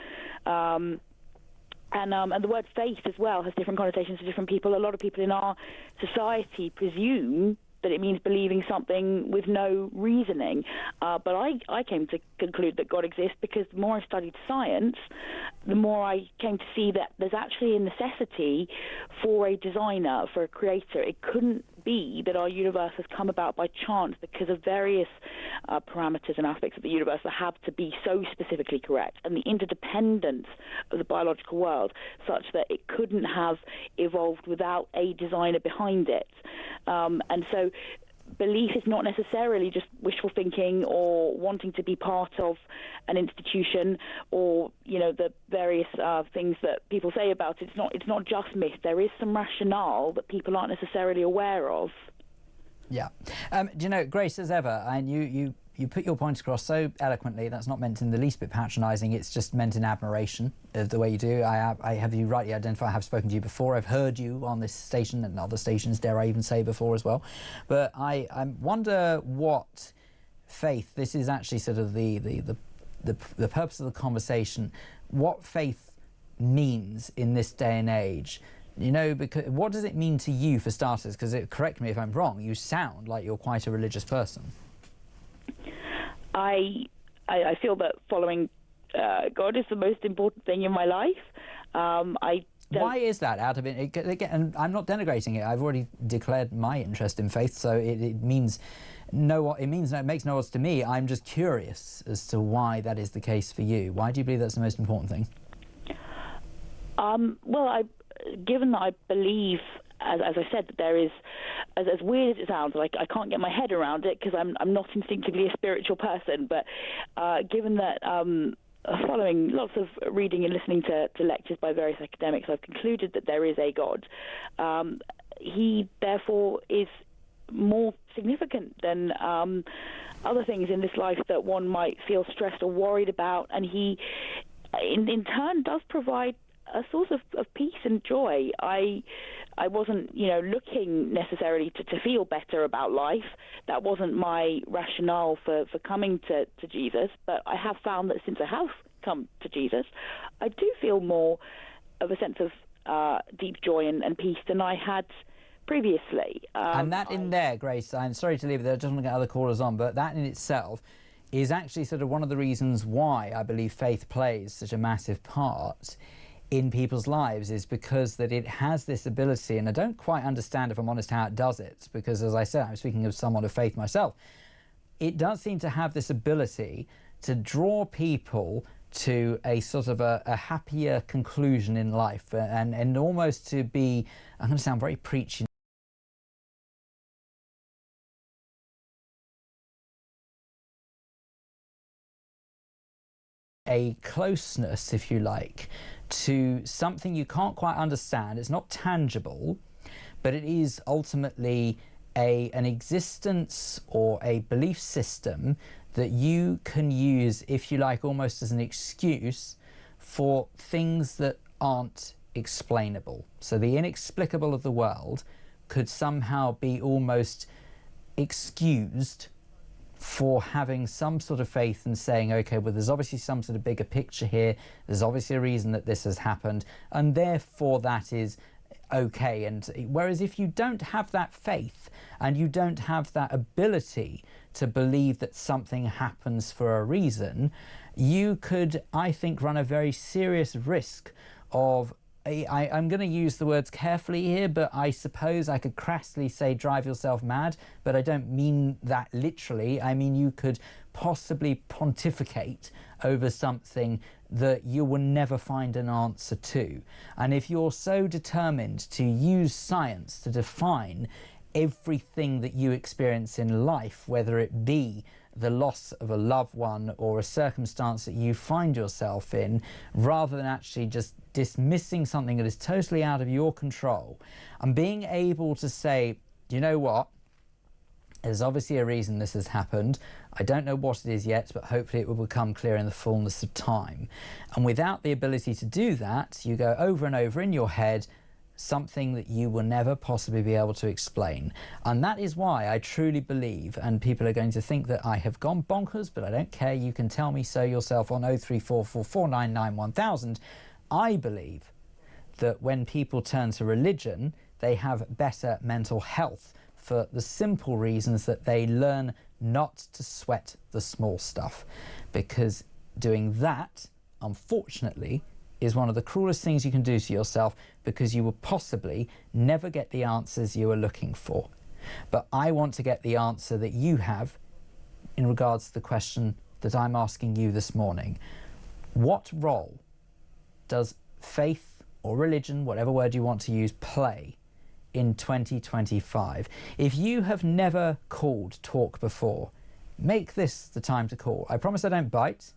And the word faith as well has different connotations to different people. A lot of people in our society presume that it means believing something with no reasoning. But I came to conclude that God exists because the more I studied science, the more I came to see that there's actually a necessity for a designer, for a creator. It couldn't be that our universe has come about by chance because of various parameters and aspects of the universe that have to be so specifically correct, and the interdependence of the biological world such that it couldn't have evolved without a designer behind it. And so belief is not necessarily just wishful thinking or wanting to be part of an institution, or the various things that people say about it. It's not just myth. There is some rationale that people aren't necessarily aware of. Yeah. Grace, as ever, and you put your point across so eloquently. That's not meant in the least bit patronising. It's just meant in admiration of the way you do. I have you rightly identified. I have spoken to you before. I've heard you on this station and other stations, dare I even say, before as well. But I wonder what faith, this is actually sort of the purpose of the conversation, what faith means in this day and age. Because what does it mean to you, for starters? Because, correct me if I'm wrong, you sound like you're quite a religious person. I feel that following God is the most important thing in my life. Why is that? Out of it, again, I'm not denigrating it. I've already declared my interest in faith, so it means no. It makes no odds to me. I'm just curious as to why that is the case for you. Why do you believe that's the most important thing? Given that I believe, as I said, that there is, as weird as it sounds, like I can't get my head around it because I'm not instinctively a spiritual person, but given that following lots of reading and listening to lectures by various academics, I've concluded that there is a God. He, therefore, is more significant than other things in this life that one might feel stressed or worried about, and he, in turn, does provide a source of peace and joy. I wasn't, looking necessarily to feel better about life. That wasn't my rationale for coming to Jesus. But I have found that since I have come to Jesus, I do feel more of a sense of deep joy and peace than I had previously. And that in there, Grace, I'm sorry to leave it there, I just want to get other callers on, but that in itself is actually sort of one of the reasons why I believe faith plays such a massive part in people's lives, is because that it has this ability, and I don't quite understand, if I'm honest, how it does it, because as I said, I'm speaking of someone of faith myself. It does seem to have this ability to draw people to a sort of a happier conclusion in life, and almost to be, I'm going to sound very preachy, a closeness, if you like, to something you can't quite understand. It's not tangible, but it is ultimately an existence or a belief system that you can use, if you like, almost as an excuse for things that aren't explainable. So the inexplicable of the world could somehow be almost excused for having some sort of faith and saying, okay, well, there's obviously some sort of bigger picture here, there's obviously a reason that this has happened, and therefore that is okay. And whereas if you don't have that faith and you don't have that ability to believe that something happens for a reason, you could, I think, run a very serious risk of, I'm going to use the words carefully here, but I suppose I could crassly say drive yourself mad, but I don't mean that literally. I mean, you could possibly pontificate over something that you will never find an answer to. And if you're so determined to use science to define everything that you experience in life, whether it be the loss of a loved one or a circumstance that you find yourself in, rather than actually just dismissing something that is totally out of your control and being able to say, you know what, there's obviously a reason this has happened. I don't know what it is yet, but hopefully it will become clear in the fullness of time. And without the ability to do that, you go over and over in your head something that you will never possibly be able to explain. And that is why I truly believe, and people are going to think that I have gone bonkers, but I don't care, you can tell me so yourself on 0344 499 1000. I believe that when people turn to religion, they have better mental health for the simple reasons that they learn not to sweat the small stuff. Because doing that, unfortunately, is one of the cruelest things you can do to yourself, because you will possibly never get the answers you are looking for. But I want to get the answer that you have in regards to the question that I'm asking you this morning. What role does faith or religion, whatever word you want to use, play in 2025? If you have never called Talk before, make this the time to call. I promise I don't bite.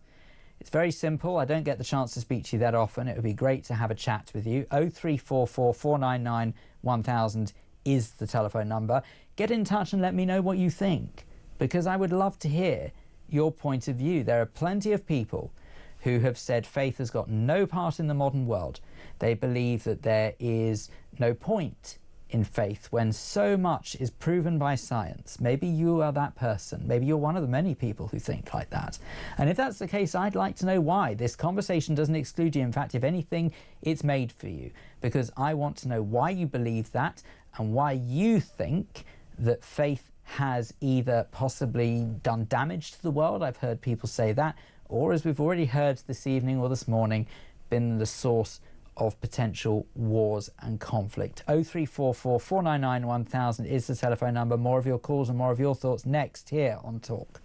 It's very simple. I don't get the chance to speak to you that often. It would be great to have a chat with you. 0344 499 1000 is the telephone number. Get in touch and let me know what you think, because I would love to hear your point of view. There are plenty of people who have said faith has got no part in the modern world. They believe that there is no point in faith when so much is proven by science. Maybe you are that person. Maybe you're one of the many people who think like that. And if that's the case, I'd like to know why. This conversation doesn't exclude you. In fact, if anything, it's made for you, because I want to know why you believe that and why you think that faith has either possibly done damage to the world, I've heard people say that, or as we've already heard this evening or this morning, been the source of potential wars and conflict. 0344 499 1000 is the telephone number. More of your calls and more of your thoughts next here on Talk.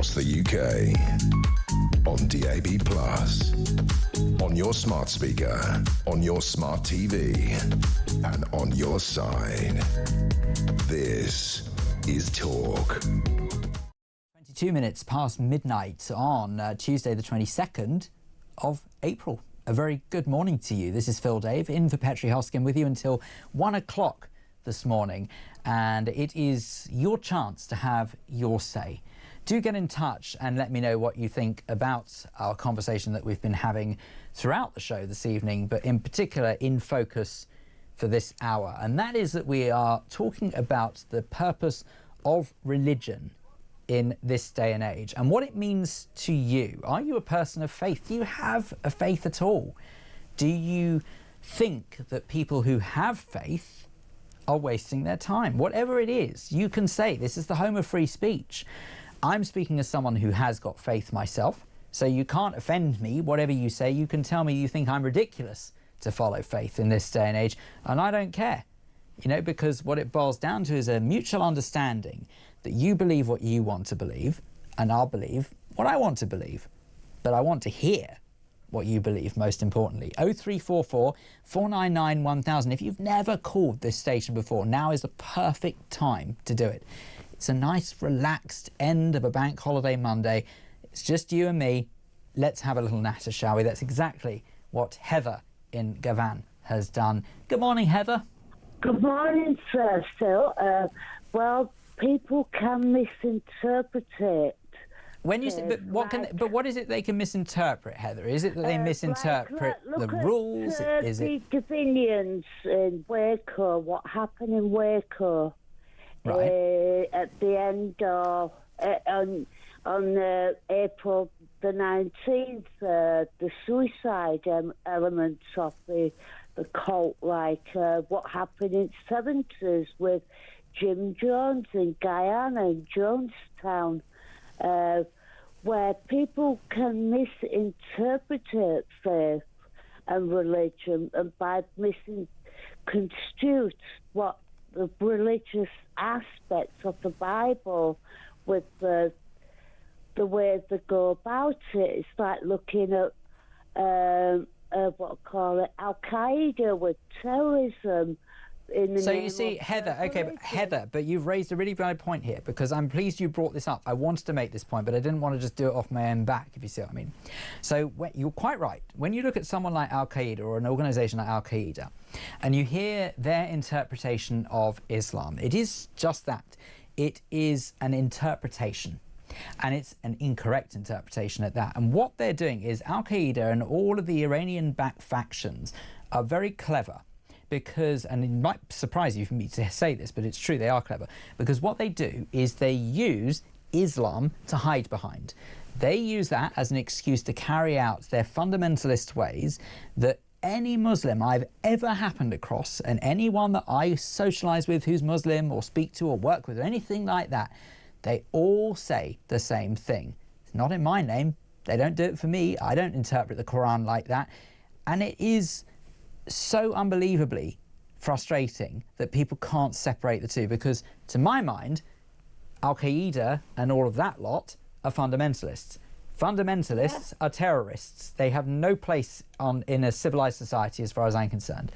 across the UK. On DAB+, on your smart speaker, on your smart TV, and on your side. This is Talk. 22 minutes past midnight on Tuesday the 22nd of April. A very good morning to you. This is Phil Dave in for Petrie Hoskin with you until 1 o'clock this morning, and it is your chance to have your say. Do get in touch and let me know what you think about our conversation that we've been having throughout the show this evening, but in particular in focus for this hour, and that is that we are talking about the purpose of religion in this day and age and what it means to you. Are you a person of faith? Do you have a faith at all? Do you think that people who have faith are wasting their time? Whatever it is, you can say. This is the home of free speech. I'm speaking as someone who has got faith myself, so you can't offend me. Whatever you say, you can tell me you think I'm ridiculous to follow faith in this day and age, and I don't care. You know, because what it boils down to is a mutual understanding that you believe what you want to believe, and I'll believe what I want to believe. But I want to hear what you believe, most importantly. 0344 499 1000. If you've never called this station before, now is the perfect time to do it. It's a nice, relaxed end of a bank holiday Monday. It's just you and me. Let's have a little natter, shall we? That's exactly what Heather in Gavan has done. Good morning, Heather. Good morning, sir, Phil. Well, people can misinterpret it. When you say, but what is it they can misinterpret, Heather? Is it that they misinterpret the rules? Is it Davinians in Waco? What happened in Waco? Right. At the end of on April the 19th, the suicide elements of the cult, like what happened in the 70s with Jim Jones in Guyana and Jonestown, where people can misinterpret faith and religion, and by misconstrue what the religious aspects of the Bible with the way they go about it. It's like looking at what I call it, Al-Qaeda with terrorism. So you see, Heather, but you've raised a really valid point here, because I'm pleased you brought this up. I wanted to make this point, but I didn't want to just do it off my own back, if you see what I mean. So you're quite right. When you look at someone like Al-Qaeda or an organisation like Al-Qaeda, and you hear their interpretation of Islam, it is just that. It is an interpretation. And it's an incorrect interpretation at that. And what they're doing is Al-Qaeda and all of the Iranian-backed factions are very clever. Because, and it might surprise you for me to say this, but it's true, they are clever. Because what they do is they use Islam to hide behind. They use that as an excuse to carry out their fundamentalist ways that any Muslim I've ever happened across, and anyone that I socialise with who's Muslim or speak to or work with or anything like that, they all say the same thing. It's not in my name. They don't do it for me. I don't interpret the Quran like that. And it is so unbelievably frustrating that people can't separate the two, because to my mind, Al-Qaeda and all of that lot are fundamentalists. Fundamentalists are terrorists. They have no place in a civilized society as far as I'm concerned.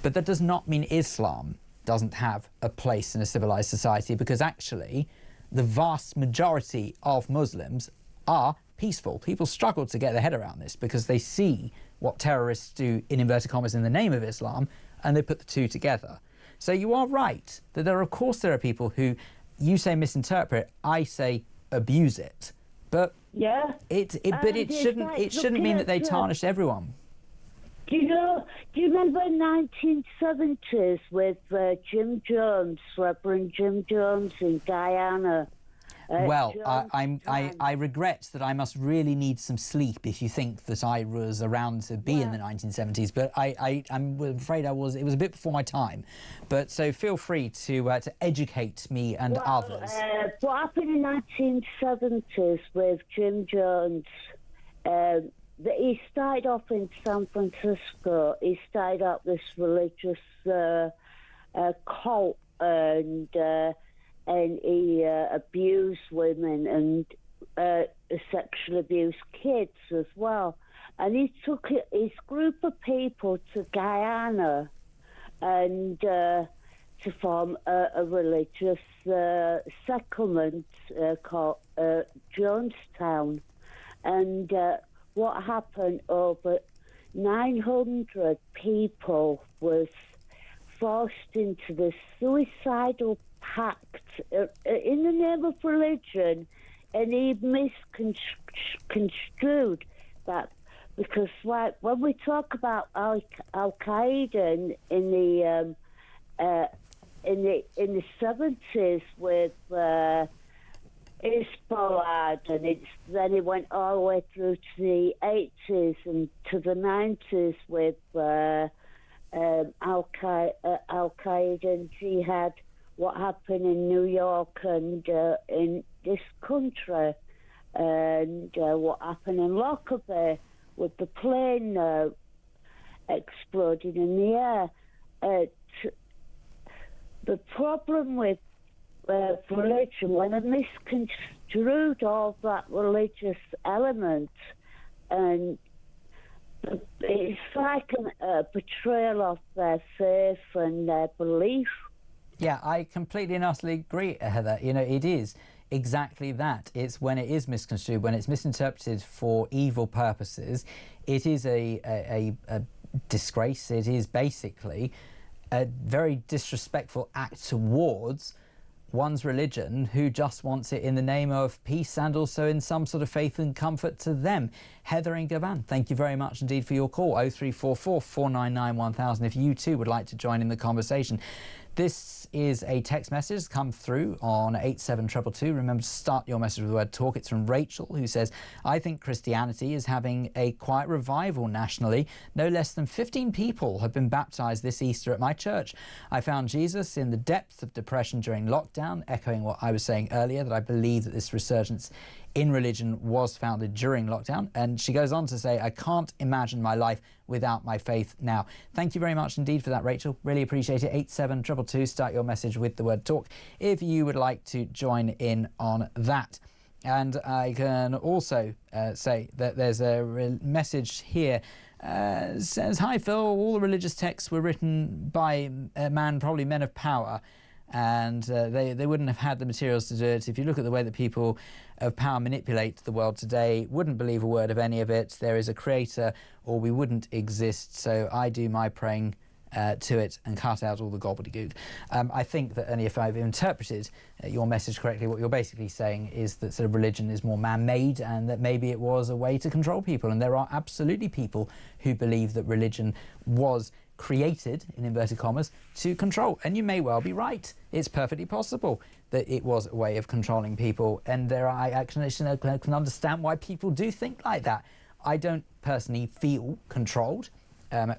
But that does not mean Islam doesn't have a place in a civilized society, because actually the vast majority of Muslims are peaceful. People struggle to get their head around this because they see what terrorists do, in inverted commas, in the name of Islam, and they put the two together. So you are right that of course there are people who you say misinterpret, I say abuse it. But it shouldn't mean that they tarnish everyone. Do you remember 1970s with Jim Jones, Reverend Jim Jones in Guyana? Well, I regret that I must really need some sleep if you think that I was around to be in the 1970s, but I'm afraid it was a bit before my time. But so feel free to educate me and others. What happened in 1970s with Jim Jones? He started off in San Francisco. He started up this religious cult, and he abused women, and sexual abuse kids as well. And he took his group of people to Guyana and to form a religious settlement called Jonestown. And what happened, over 900 people was forced into this suicidal pact in the name of religion, and he misconstrued that, because when we talk about Al Qaeda in the 70s with Hezbollah, and then it went all the way through to the 80s and to the 90s with Al Qaeda and Jihad, what happened in New York and in this country, and what happened in Lockerbie with the plane exploding in the air. The problem with religion, when they misconstrued all that religious element, and it's like a betrayal of their faith and their belief. Yeah, I completely and utterly agree, Heather. You know, it is exactly that. It's when it is misconstrued, when it's misinterpreted for evil purposes, it is a disgrace. It is basically a very disrespectful act towards one's religion, who just wants it in the name of peace and also in some sort of faith and comfort to them. Heather in Govan, thank you very much indeed for your call. 0344 499 1000 if you too would like to join in the conversation. This is a text message come through on 87222. Remember to start your message with the word talk. It's from Rachel, who says, I think Christianity is having a quiet revival nationally. No less than 15 people have been baptized this Easter at my church. I found Jesus in the depth of depression during lockdown, echoing what I was saying earlier, that I believe that this resurgence in religion was founded during lockdown. And she goes on to say, I can't imagine my life without my faith now. Thank you very much indeed for that, Rachel. Really appreciate it. 87222. Start your message with the word talk if you would like to join in on that. And I can also say that there's a message here. Says, hi Phil, all the religious texts were written by a man, probably men of power, and they wouldn't have had the materials to do it. If you look at the way that people of power manipulate the world today, wouldn't believe a word of any of it. There is a creator or we wouldn't exist. So I do my praying to it and cut out all the gobbledygook. I think that, and if I've interpreted your message correctly, what you're basically saying is that sort of religion is more man-made and that maybe it was a way to control people. And there are absolutely people who believe that religion was created, in inverted commas, to control. And you may well be right. It's perfectly possible that it was a way of controlling people. And I can understand why people do think like that. I don't personally feel controlled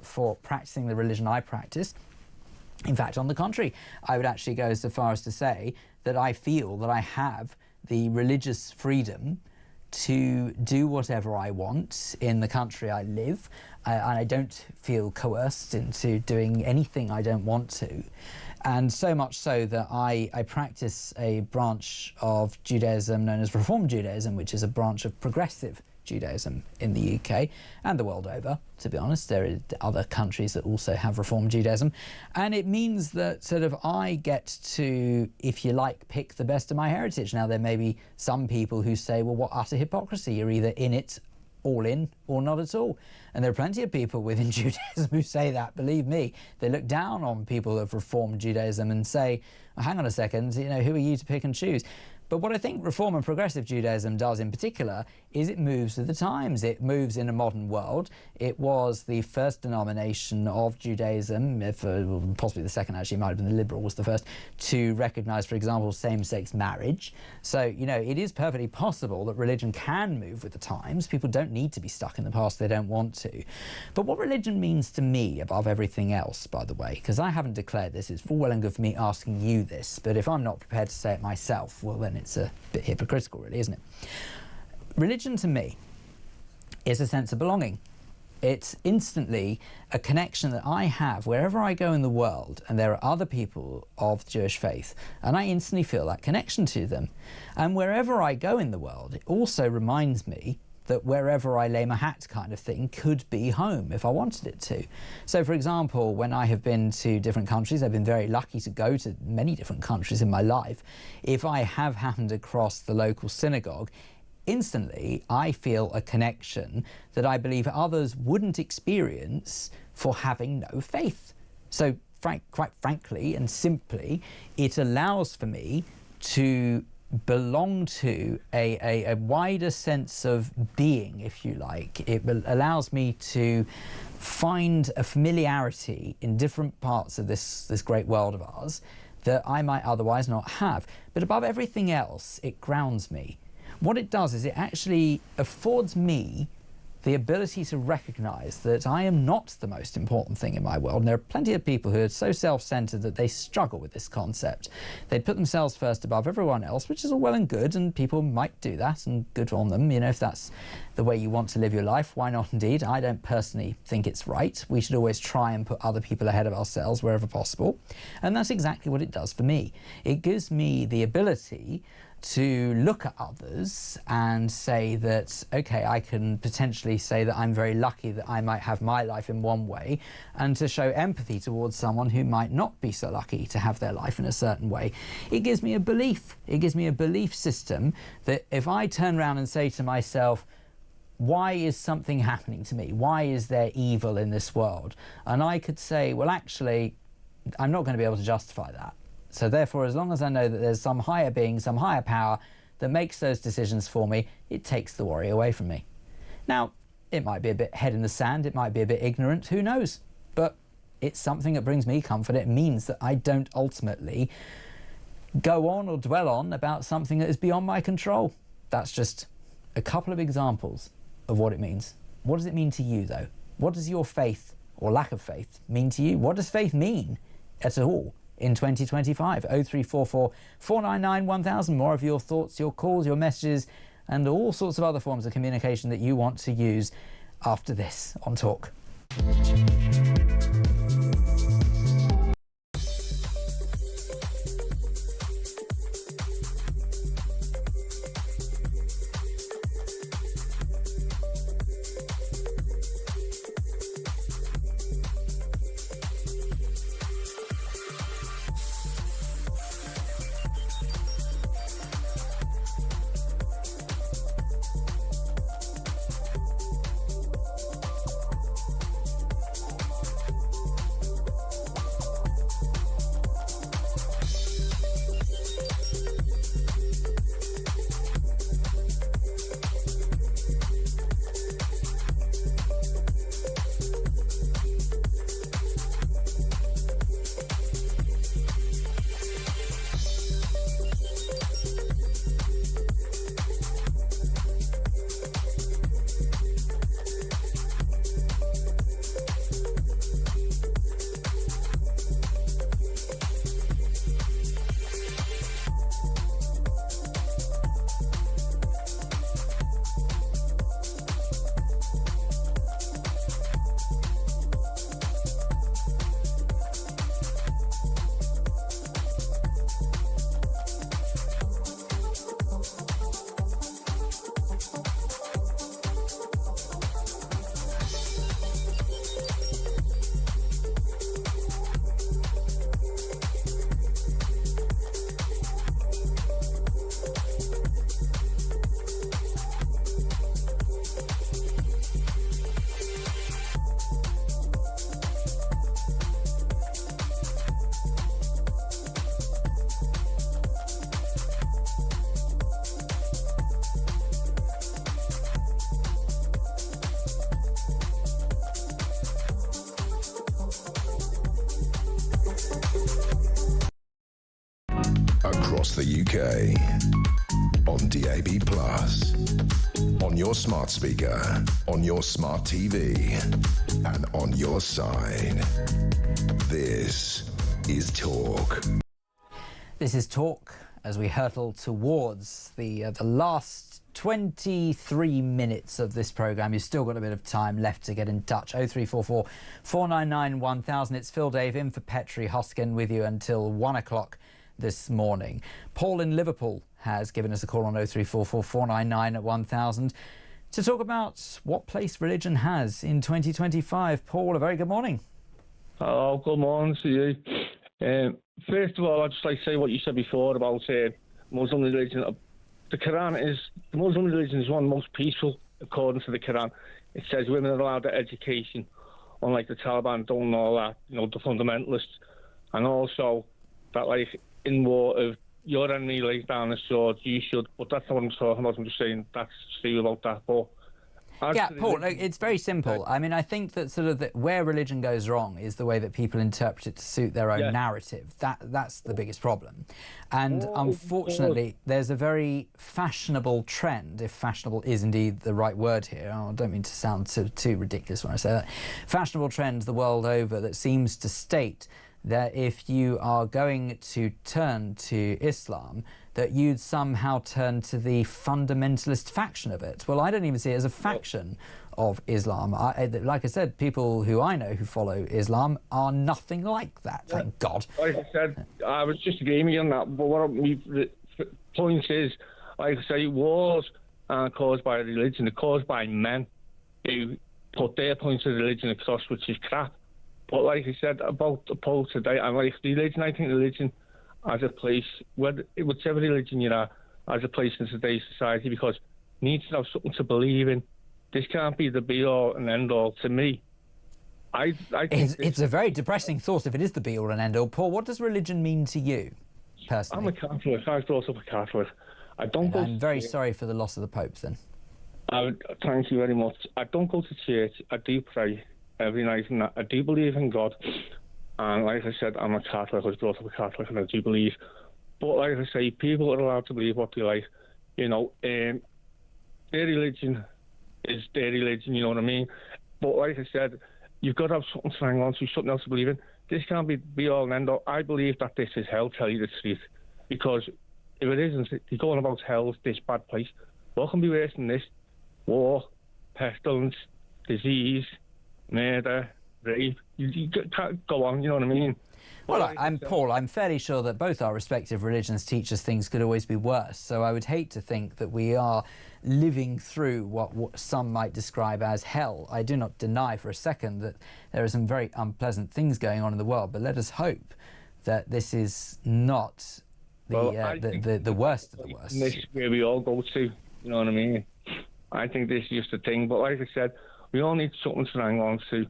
for practicing the religion I practice. In fact, on the contrary, I would actually go so far as to say that I feel that I have the religious freedom to do whatever I want in the country I live, and I don't feel coerced into doing anything I don't want to. And so much so that I practice a branch of Judaism known as Reform Judaism, which is a branch of progressive Judaism in the UK and the world over, to be honest. There are other countries that also have Reform Judaism, and it means that sort of I get to, if you like, pick the best of my heritage. Now there may be some people who say, well, what utter hypocrisy, you're either in it, all in, or not at all. And there are plenty of people within Judaism who say that. Believe me, they look down on people of Reform Judaism and say, oh, hang on a second, you know, who are you to pick and choose? But what I think Reform and Progressive Judaism does in particular is it moves with the times. It moves in a modern world. It was the first denomination of Judaism, possibly the second actually, might have been the Liberal was the first, to recognise, for example, same-sex marriage. So, you know, it is perfectly possible that religion can move with the times. People don't need to be stuck in the past, they don't want to. But what religion means to me, above everything else, by the way, because I haven't declared this, it's full well and good for me asking you this, but if I'm not prepared to say it myself, well then it's a bit hypocritical, really, isn't it? Religion to me is a sense of belonging. It's instantly a connection that I have wherever I go in the world and there are other people of Jewish faith, and I instantly feel that connection to them. And wherever I go in the world, it also reminds me that wherever I lay my hat kind of thing could be home if I wanted it to. So for example, when I have been to different countries, I've been very lucky to go to many different countries in my life. If I have happened across the local synagogue, instantly I feel a connection that I believe others wouldn't experience for having no faith. So quite frankly and simply, it allows for me to belong to a wider sense of being, if you like. It allows me to find a familiarity in different parts of this great world of ours that I might otherwise not have. But above everything else, it grounds me. What it does is it actually affords me the ability to recognize that I am not the most important thing in my world. And there are plenty of people who are so self-centered that they struggle with this concept. They put themselves first above everyone else, which is all well and good, and people might do that, and good on them. You know, if that's the way you want to live your life, why not indeed? I don't personally think it's right. We should always try and put other people ahead of ourselves wherever possible. And that's exactly what it does for me. It gives me the ability to look at others and say that, okay, I can potentially say that I'm very lucky that I might have my life in one way, and to show empathy towards someone who might not be so lucky to have their life in a certain way. It gives me a belief. It gives me a belief system that if I turn around and say to myself, why is something happening to me? Why is there evil in this world? And I could say, well, actually, I'm not going to be able to justify that. So therefore, as long as I know that there's some higher being, some higher power that makes those decisions for me, it takes the worry away from me. Now, it might be a bit head in the sand, it might be a bit ignorant, who knows? But it's something that brings me comfort. It means that I don't ultimately go on or dwell on about something that is beyond my control. That's just a couple of examples of what it means. What does it mean to you, though? What does your faith, or lack of faith, mean to you? What does faith mean at all in 2025? 0344 499 1000. More of your thoughts, your calls, your messages, and all sorts of other forms of communication that you want to use after this on Talk. Across the UK, on DAB+, on your smart speaker, on your smart TV, and on your side. This is Talk. This is Talk as we hurtle towards the last 23 minutes of this programme. You've still got a bit of time left to get in touch. 0344 499 1000. It's Phil Dave in for Petri Hoskin with you until 1 o'clock this morning. Paul in Liverpool has given us a call on 0344 499 1000 to talk about what place religion has in 2025. Paul, a very good morning. Oh, good morning to you. First of all, I'd just like to say what you said before about Muslim religion. The Muslim religion is one of the most peaceful, according to the Quran. It says women are allowed their education, unlike the Taliban don't know all that, the fundamentalists. And also that, like, in war, if your enemy lays down a sword, you should. But that's not what I'm talking about. I'm just saying that's true about that. But yeah, Paul, it's very simple. I mean, I think that sort of where religion goes wrong is the way that people interpret it to suit their own narrative. That's the biggest problem. And unfortunately, there's a very fashionable trend, if fashionable is indeed the right word here. I don't mean to sound too ridiculous when I say that. Fashionable trend the world over that seems to state that if you are going to turn to Islam, that you'd somehow turn to the fundamentalist faction of it. Well, I don't even see it as a faction of Islam. Like I said, people who I know who follow Islam are nothing like that, thank God. Like I said, I was just agreeing with you on that, but what the point is, like I say, wars aren't caused by religion, they're caused by men who put their points of religion across, which is crap. But like I said about the poll today, I like religion. I think religion as a place, whichever religion you are, as a place in today's society, because you need to have something to believe in. This can't be the be-all and end-all to me. I think it's a very depressing thought if it is the be-all and end-all. Paul, what does religion mean to you, personally? I'm a Catholic. I was brought up a Catholic. I'm very sorry for the loss of the Pope, then. Thank you very much. I don't go to church. I do pray every night, and I do believe in God. And like I said, I'm a Catholic. I was brought up a Catholic, and I do believe. But like I say, people are allowed to believe what they like. Their religion is their religion, you know what I mean? But like I said, you've got to have something to hang on to, something else to believe in. This can't be all and end all. I believe that this is hell, tell you the truth. Because if it isn't, you're going about hell, this bad place. What can be worse than this? War, pestilence, disease, murder, rape. You can't go on, you know what I mean? Well, Paul, I'm fairly sure that both our respective religions teach us things could always be worse. So I would hate to think that we are living through what some might describe as hell. I do not deny for a second that there are some very unpleasant things going on in the world, but let us hope that this is not the worst of the worst. This is where we all go to, you know what I mean? I think this is just a thing. But like I said, we all need something to hang on to.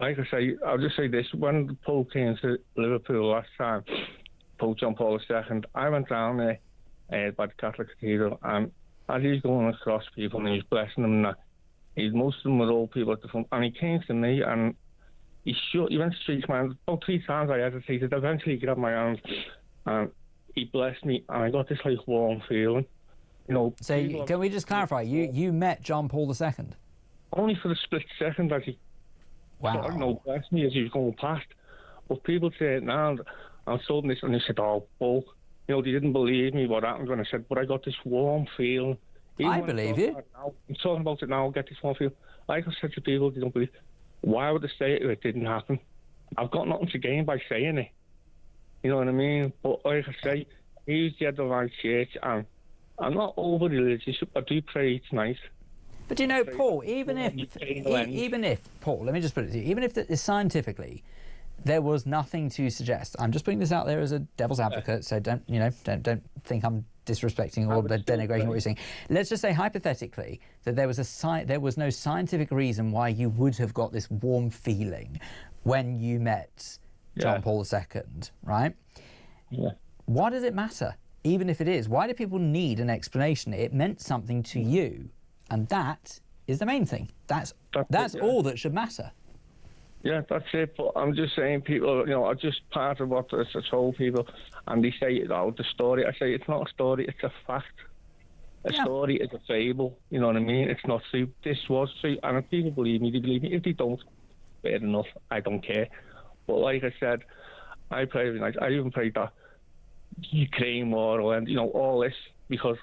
Like I say, I'll just say this. When the Pope came to Liverpool last time, Pope John Paul II, I went down there by the Catholic Cathedral, and as he's going across people and he's blessing them, and most of them were old people at the front, and he came to me and he went to shake my hand. About 3 times I hesitated. Eventually he grabbed my hand and he blessed me, and I got this like warm feeling. So can we just clarify? You met John Paul II? Only for a split second, as he blessed me as he was going past. But people say it now, I told them this, and they said, "Oh, Paul," they didn't believe me what happened when I said, but I got this warm feeling. I believe you. I'm talking about it now. I get this warm feeling. Like I said to people, they don't believe. Why would they say it if it didn't happen? I've got nothing to gain by saying it. You know what I mean? But like I say, he's the head of my church, and I'm not over religious. I do pray each night. But Paul, even if Paul, let me just put it to you, even if scientifically there was nothing to suggest, I'm just putting this out there as a devil's advocate, so don't think I'm disrespecting or denigrating what you're saying. Let's just say hypothetically that there was no scientific reason why you would have got this warm feeling when you met John Paul II, right? Yeah. Why does it matter? Even if it is, why do people need an explanation? It meant something to you. And that is the main thing. That's all that should matter. Yeah, that's it. But I'm just saying, people, are just part of what I told people, and they say, the story. I say it's not a story; it's a fact. A story is a fable. You know what I mean? It's not true. This was true, and if people believe me, they believe me. If they don't, fair enough. I don't care. But like I said, I pray every night. I even prayed that Ukraine war and all this, because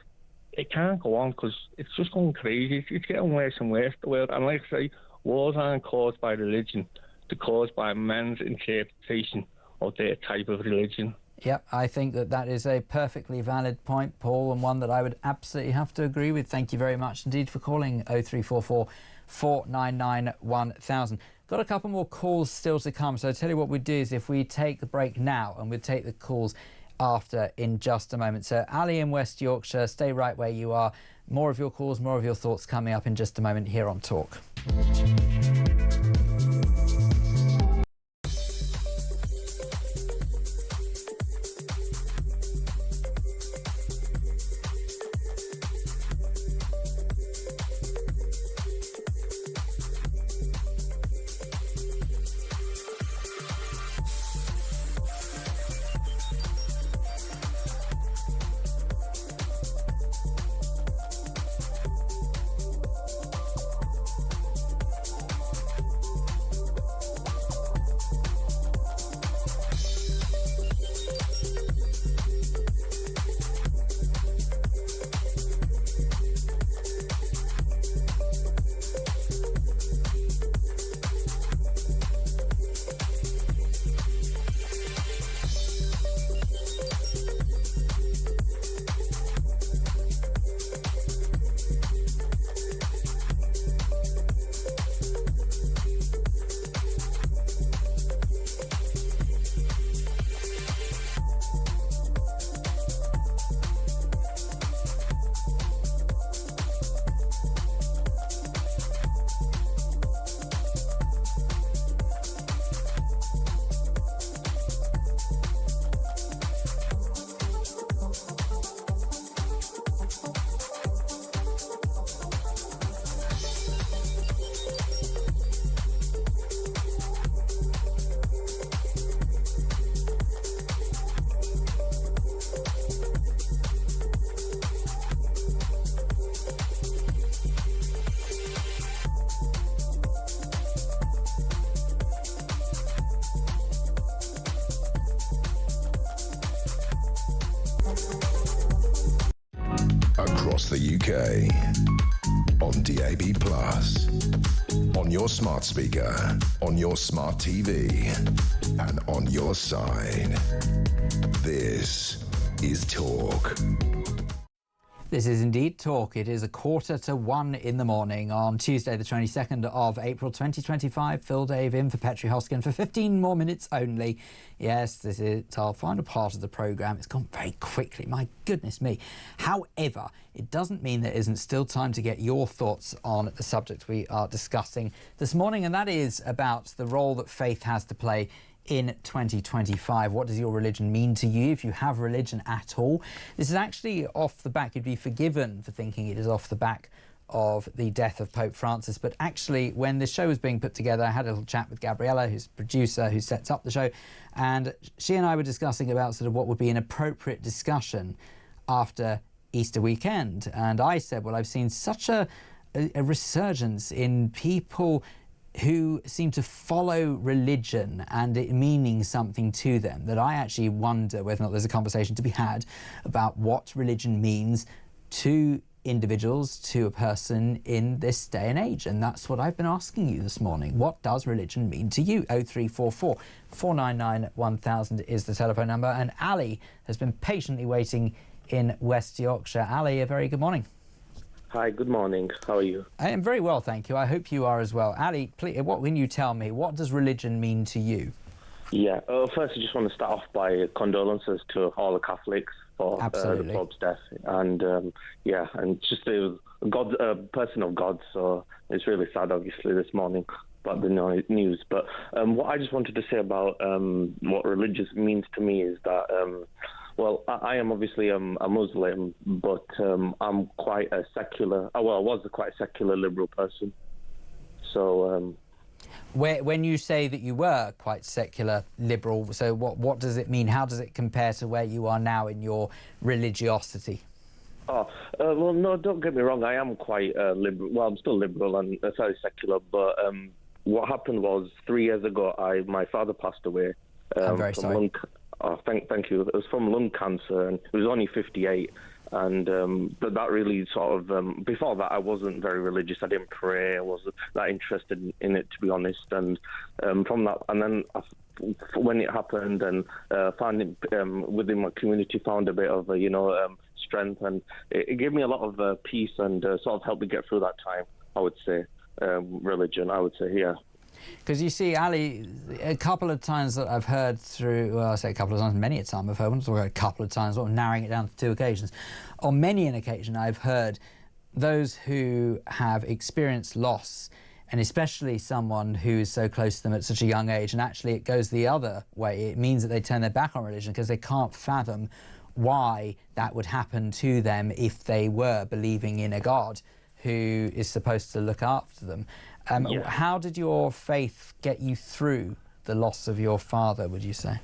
it can't go on because it's just going crazy. It's getting worse and worse, the world. And like I say, wars aren't caused by religion. They're caused by men's interpretation of their type of religion. Yep, I think that is a perfectly valid point, Paul, and one that I would absolutely have to agree with. Thank you very much indeed for calling 0344 499 1000. Got a couple more calls still to come, so I'll tell you what we'd do is if we take the break now and we'll take the calls after in just a moment. So Ali in West Yorkshire, stay right where you are. More of your calls, more of your thoughts coming up in just a moment here on Talk. Across the UK, on DAB+, on your smart speaker, on your smart TV, and on your side. This is Talk. This is indeed Talk. It is 1:45 in the morning on Tuesday, the 22nd of April 2025. Phil Dave in for Petri Hoskin for 15 more minutes only. Yes, this is our final part of the programme. It's gone very quickly, my goodness me. However, it doesn't mean there isn't still time to get your thoughts on the subject we are discussing this morning, and that is about the role that faith has to play in 2025. What does your religion mean to you, if you have religion at all? This is actually off the back, you'd be forgiven for thinking it is off the back of the death of Pope Francis, but actually when the show was being put together, I had a little chat with Gabriella, who's a producer who sets up the show, and she and I were discussing about sort of what would be an appropriate discussion after Easter weekend. And I said, well, I've seen such a resurgence in people who seem to follow religion and it meaning something to them, that I actually wonder whether or not there's a conversation to be had about what religion means to individuals, to a person in this day and age. And that's what I've been asking you this morning. What does religion mean to you? 0344 499 1000 is the telephone number. And Ali has been patiently waiting in West Yorkshire. Ali, a very good morning. Hi, good morning. How are you? I am very well, thank you. I hope you are as well. Ali, please, what can you tell me? What does religion mean to you? Yeah, first I just want to start off by condolences to all the Catholics for the Pope's death. And and just a person of God, so it's really sad, obviously, this morning about the news. But what I just wanted to say about what religion means to me is that well, I am obviously a Muslim, but I'm quite a secular. I was quite a secular liberal person. So, when you say that you were quite secular liberal, so what does it mean? How does it compare to where you are now in your religiosity? Well, no, don't get me wrong. I am quite liberal. Well, I'm still liberal and sorry, secular. But what happened was 3 years ago, my father passed away. I'm very sorry. Thank you. It was from lung cancer, and he was only 58. And but that really sort of before that I wasn't very religious. I didn't pray. I wasn't that interested in it, to be honest. And from that, and then when it happened, and found it within my community, found a bit of strength, and it gave me a lot of peace, and sort of helped me get through that time. I would say religion. I would say, yeah. Because you see, Ali, a couple of times that I've heard through, well, I say a couple of times, many a time I've heard, I'm talking a couple of times, I'm narrowing it down to 2 occasions. On many an occasion, I've heard those who have experienced loss, and especially someone who is so close to them at such a young age, and actually it goes the other way. It means that they turn their back on religion because they can't fathom why that would happen to them if they were believing in a God who is supposed to look after them. How did your faith get you through the loss of your father, would you say?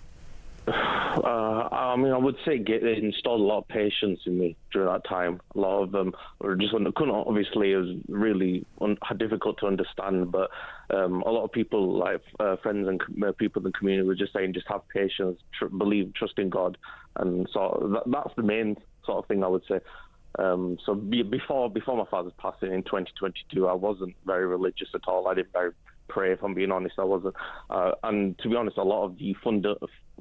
I mean, I would say it installed a lot of patience in me during that time. A lot of them couldn't, obviously, it was really difficult to understand, but a lot of people, like friends and people in the community, were just saying, just have patience, trust in God. And so that's the main sort of thing I would say. So before my father's passing in 2022, I wasn't very religious at all. I didn't very pray, if I'm being honest. I wasn't. And to be honest, a lot of the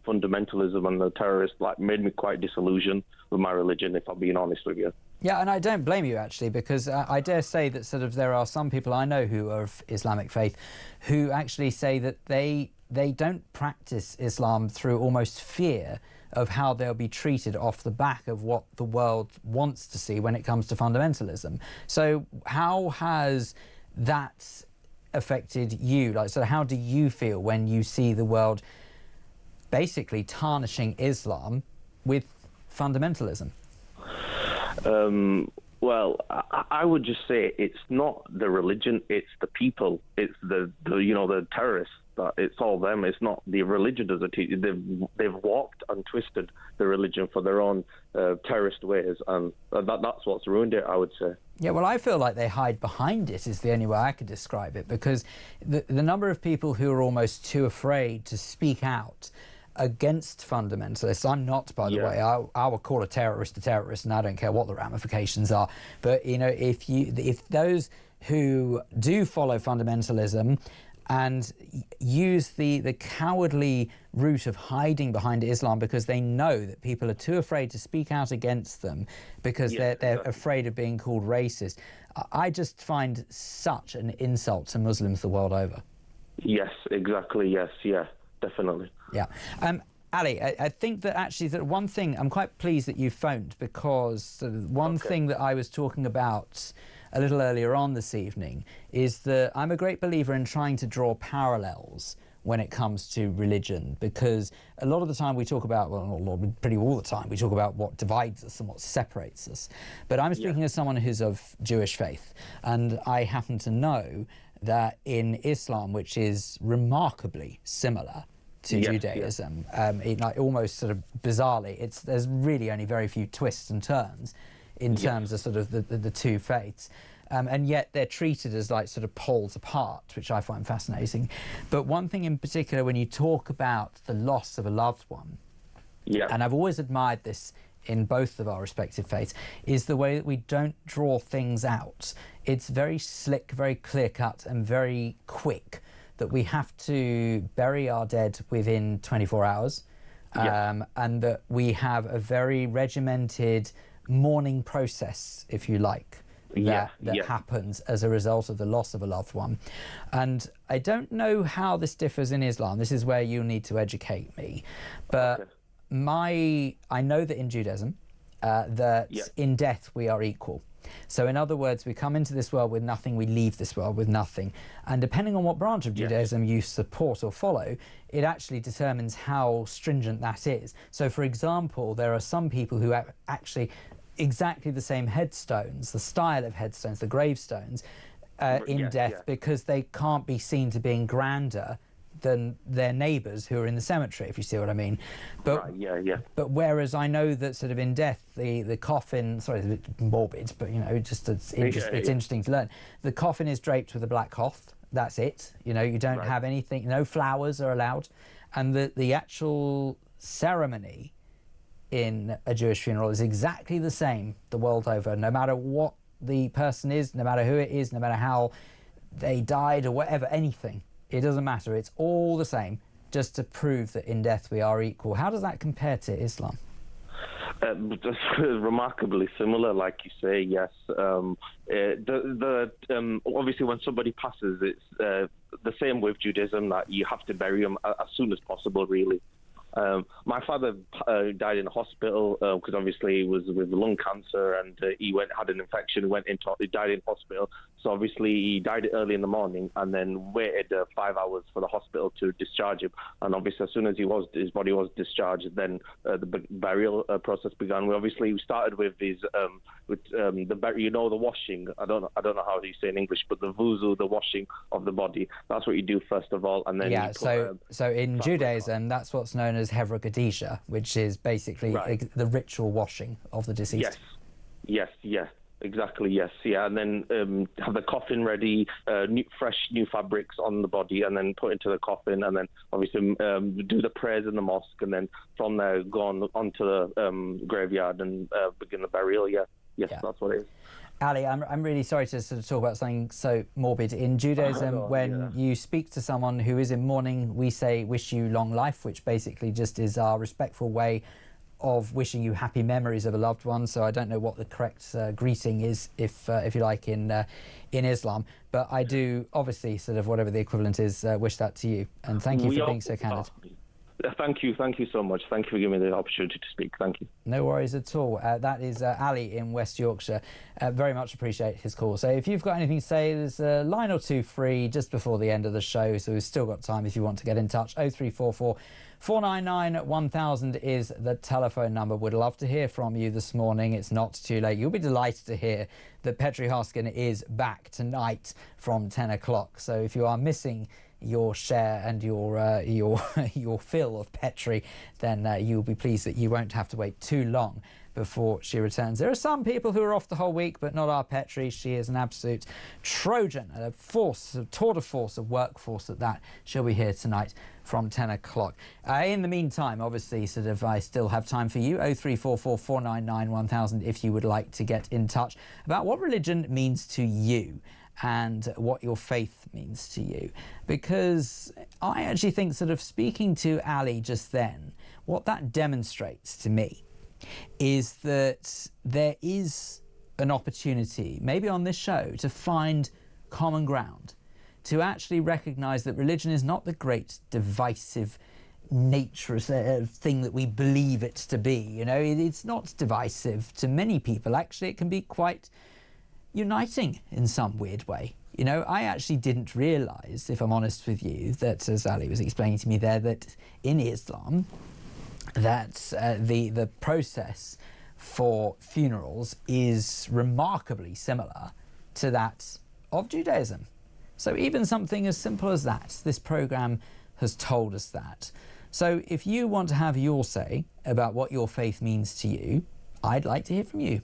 fundamentalism and the terrorists made me quite disillusioned with my religion, if I'm being honest with you. Yeah, and I don't blame you, actually, because I dare say that sort of there are some people I know who are of Islamic faith who actually say that they don't practice Islam through almost fear of how they'll be treated off the back of what the world wants to see when it comes to fundamentalism. So how has that affected you? So how do you feel when you see the world basically tarnishing Islam with fundamentalism? Well, I would just say it's not the religion, it's the people, it's the terrorists. It's all them. It's not the religion doesn't teach. They've warped and twisted the religion for their own terrorist ways, and that's what's ruined it, I would say. Yeah, well, I feel like they hide behind it is the only way I could describe it, because the number of people who are almost too afraid to speak out against fundamentalists. I'm not, by the way. I would call a terrorist, and I don't care what the ramifications are. But if those who do follow fundamentalism and use the cowardly route of hiding behind Islam because they know that people are too afraid to speak out against them because they're afraid of being called racist, I just find such an insult to Muslims the world over. Yes, exactly. Yes, yeah, definitely. Yeah. Ali, I think that actually that one thing, I'm quite pleased that you phoned, because one thing that I was talking about a little earlier on this evening is that I'm a great believer in trying to draw parallels when it comes to religion, because a lot of the time we talk about, pretty all the time, we talk about what divides us and what separates us. But I'm speaking as someone who's of Jewish faith, and I happen to know that in Islam, which is remarkably similar to Judaism, almost sort of bizarrely, there's really only very few twists and turns in terms of sort of the two faiths. And yet they're treated as sort of poles apart, which I find fascinating. But one thing in particular, when you talk about the loss of a loved one, and I've always admired this in both of our respective faiths, is the way that we don't draw things out. It's very slick, very clear-cut and very quick, that we have to bury our dead within 24 hours, and that we have a very regimented mourning process, if you like, that happens as a result of the loss of a loved one. And I don't know how this differs in Islam. This is where you need to educate me. But I know that in Judaism, that in death we are equal. So in other words, we come into this world with nothing, we leave this world with nothing. And depending on what branch of Judaism you support or follow, it actually determines how stringent that is. So for example, there are some people who actually exactly the same headstones, the style of headstones, the gravestones, in death, because they can't be seen to being grander than their neighbours who are in the cemetery, if you see what I mean. But but whereas I know that sort of in death, the coffin, sorry, it's a bit morbid, but it's interesting to learn. The coffin is draped with a black cloth. That's it. You don't have anything. No flowers are allowed, and the actual ceremony in a Jewish funeral is exactly the same the world over, no matter what the person is, no matter who it is, no matter how they died or whatever, anything. It doesn't matter. It's all the same, just to prove that in death we are equal. How does that compare to Islam? Remarkably similar, like you say. Yes. Obviously, when somebody passes, it's the same with Judaism, that you have to bury them as soon as possible. Really. My father died in a hospital because obviously he was with lung cancer, and he had an infection, he died in hospital. So obviously he died early in the morning and then waited 5 hours for the hospital to discharge him. And obviously as soon as his body was discharged, then the burial process began. We started with the washing. I don't know how you say in English, but the vuzu, the washing of the body. That's what you do first of all, and then yeah. So in Judaism, that's what's known as Hevra Kadisha, which is basically the ritual washing of the deceased. Yes, exactly, yes, yeah. And then have the coffin ready, fresh new fabrics on the body, and then put into the coffin, and then obviously do the prayers in the mosque, and then from there go onto the graveyard and begin the burial. Yes, that's what it is. Ali, I'm really sorry to sort of talk about something so morbid. In Judaism, when you speak to someone who is in mourning, we say, wish you long life, which basically just is our respectful way of wishing you happy memories of a loved one. So I don't know what the correct greeting is, if you like, in Islam. But I do, obviously, sort of whatever the equivalent is, wish that to you. And thank you for being so candid. Thank you so much. Thank you for giving me the opportunity to speak. Thank you. No worries at all. That is Ali in West Yorkshire. Very much appreciate his call. So if you've got anything to say, there's a line or two free just before the end of the show, so we've still got time if you want to get in touch. 0344 499 1000 is the telephone number. Would love to hear from you this morning. It's not too late. You'll be delighted to hear that Petri Hoskin is back tonight from 10 o'clock. So if you are missing your share and your fill of Petri, then you'll be pleased that you won't have to wait too long before she returns. There are some people who are off the whole week, but not our Petri. She is an absolute Trojan, a tour de force, a workforce at that. She'll be here tonight from 10 o'clock. In the meantime, obviously, I still have time for you. 0344 499 1000 if you would like to get in touch about what religion means to you and what your faith means to you. Because I actually think, sort of speaking to Ali just then, what that demonstrates to me is that there is an opportunity, maybe on this show, to find common ground, to actually recognise that religion is not the great divisive nature thing that we believe it to be. You know, it's not divisive to many people. Actually, it can be quite uniting in some weird way. You know, I actually didn't realise, if I'm honest with you, that, as Ali was explaining to me there, that in Islam, that the process for funerals is remarkably similar to that of Judaism. So even something as simple as that, this programme has told us that. So if you want to have your say about what your faith means to you, I'd like to hear from you.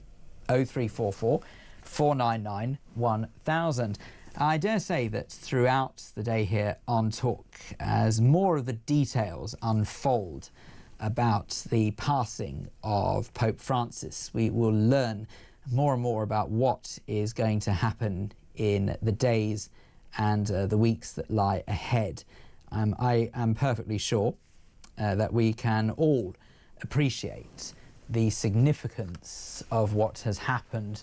0344 499 1000. I dare say that throughout the day here on Talk, as more of the details unfold about the passing of Pope Francis, we will learn more and more about what is going to happen in the days and the weeks that lie ahead. I am perfectly sure that we can all appreciate the significance of what has happened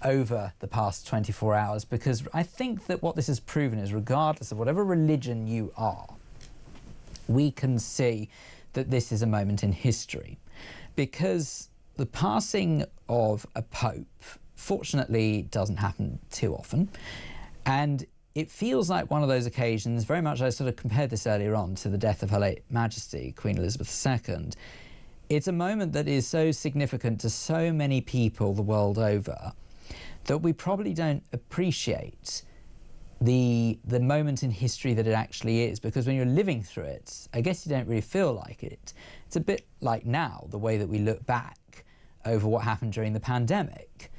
over the past 24 hours, because I think that what this has proven is, regardless of whatever religion you are, we can see that this is a moment in history, because the passing of a pope, fortunately, doesn't happen too often, and it feels like one of those occasions, very much, I sort of compared this earlier on to the death of Her late Majesty, Queen Elizabeth II. It's a moment that is so significant to so many people the world over that we probably don't appreciate the moment in history that it actually is, because when you're living through it, I guess you don't really feel like it. It's a bit like now, the way that we look back over what happened during the pandemic.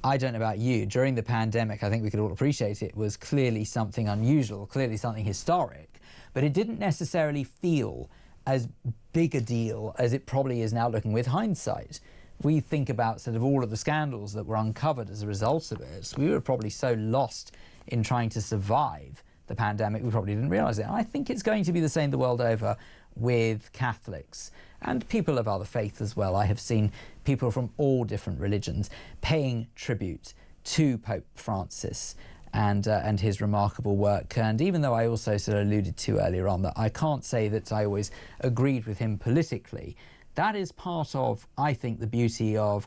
I don't know about you, during the pandemic, I think we could all appreciate it was clearly something unusual, clearly something historic, but it didn't necessarily feel as big a deal as it probably is now looking with hindsight. We think about sort of all of the scandals that were uncovered as a result of it. We were probably so lost in trying to survive the pandemic, we probably didn't realise it. And I think it's going to be the same the world over with Catholics and people of other faiths as well. I have seen people from all different religions paying tribute to Pope Francis and his remarkable work. And even though I also sort of alluded to earlier on that I can't say that I always agreed with him politically, that is part of, I think, the beauty of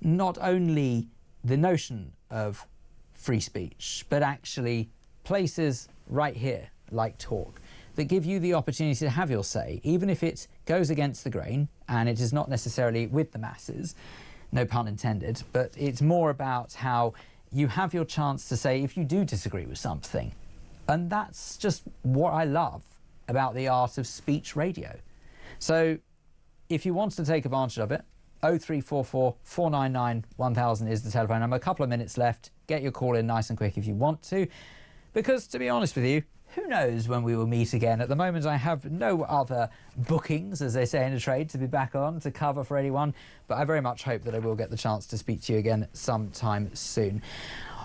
not only the notion of free speech, but actually places right here, like Talk, that give you the opportunity to have your say, even if it goes against the grain and it is not necessarily with the masses, no pun intended, but it's more about how you have your chance to say if you do disagree with something. And that's just what I love about the art of speech radio. So if you want to take advantage of it, 0344 499 1000 is the telephone number. A couple of minutes left. Get your call in nice and quick if you want to. Because, to be honest with you, who knows when we will meet again. At the moment, I have no other bookings, as they say in the trade, to be back on to cover for anyone. But I very much hope that I will get the chance to speak to you again sometime soon.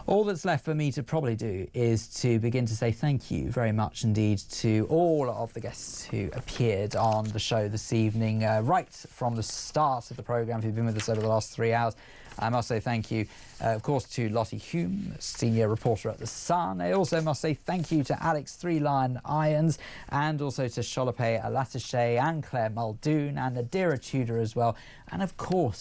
All that's left for me to probably do is to begin to say thank you very much indeed to all of the guests who appeared on the show this evening, right from the start of the programme, if you've been with us over the last 3 hours. I must say thank you, of course, to Lottie Hume, senior reporter at The Sun. I also must say thank you to Alex Three Lion Irons and also to Sholape Alatache and Claire Muldoon and Adira Tudor as well. And of course,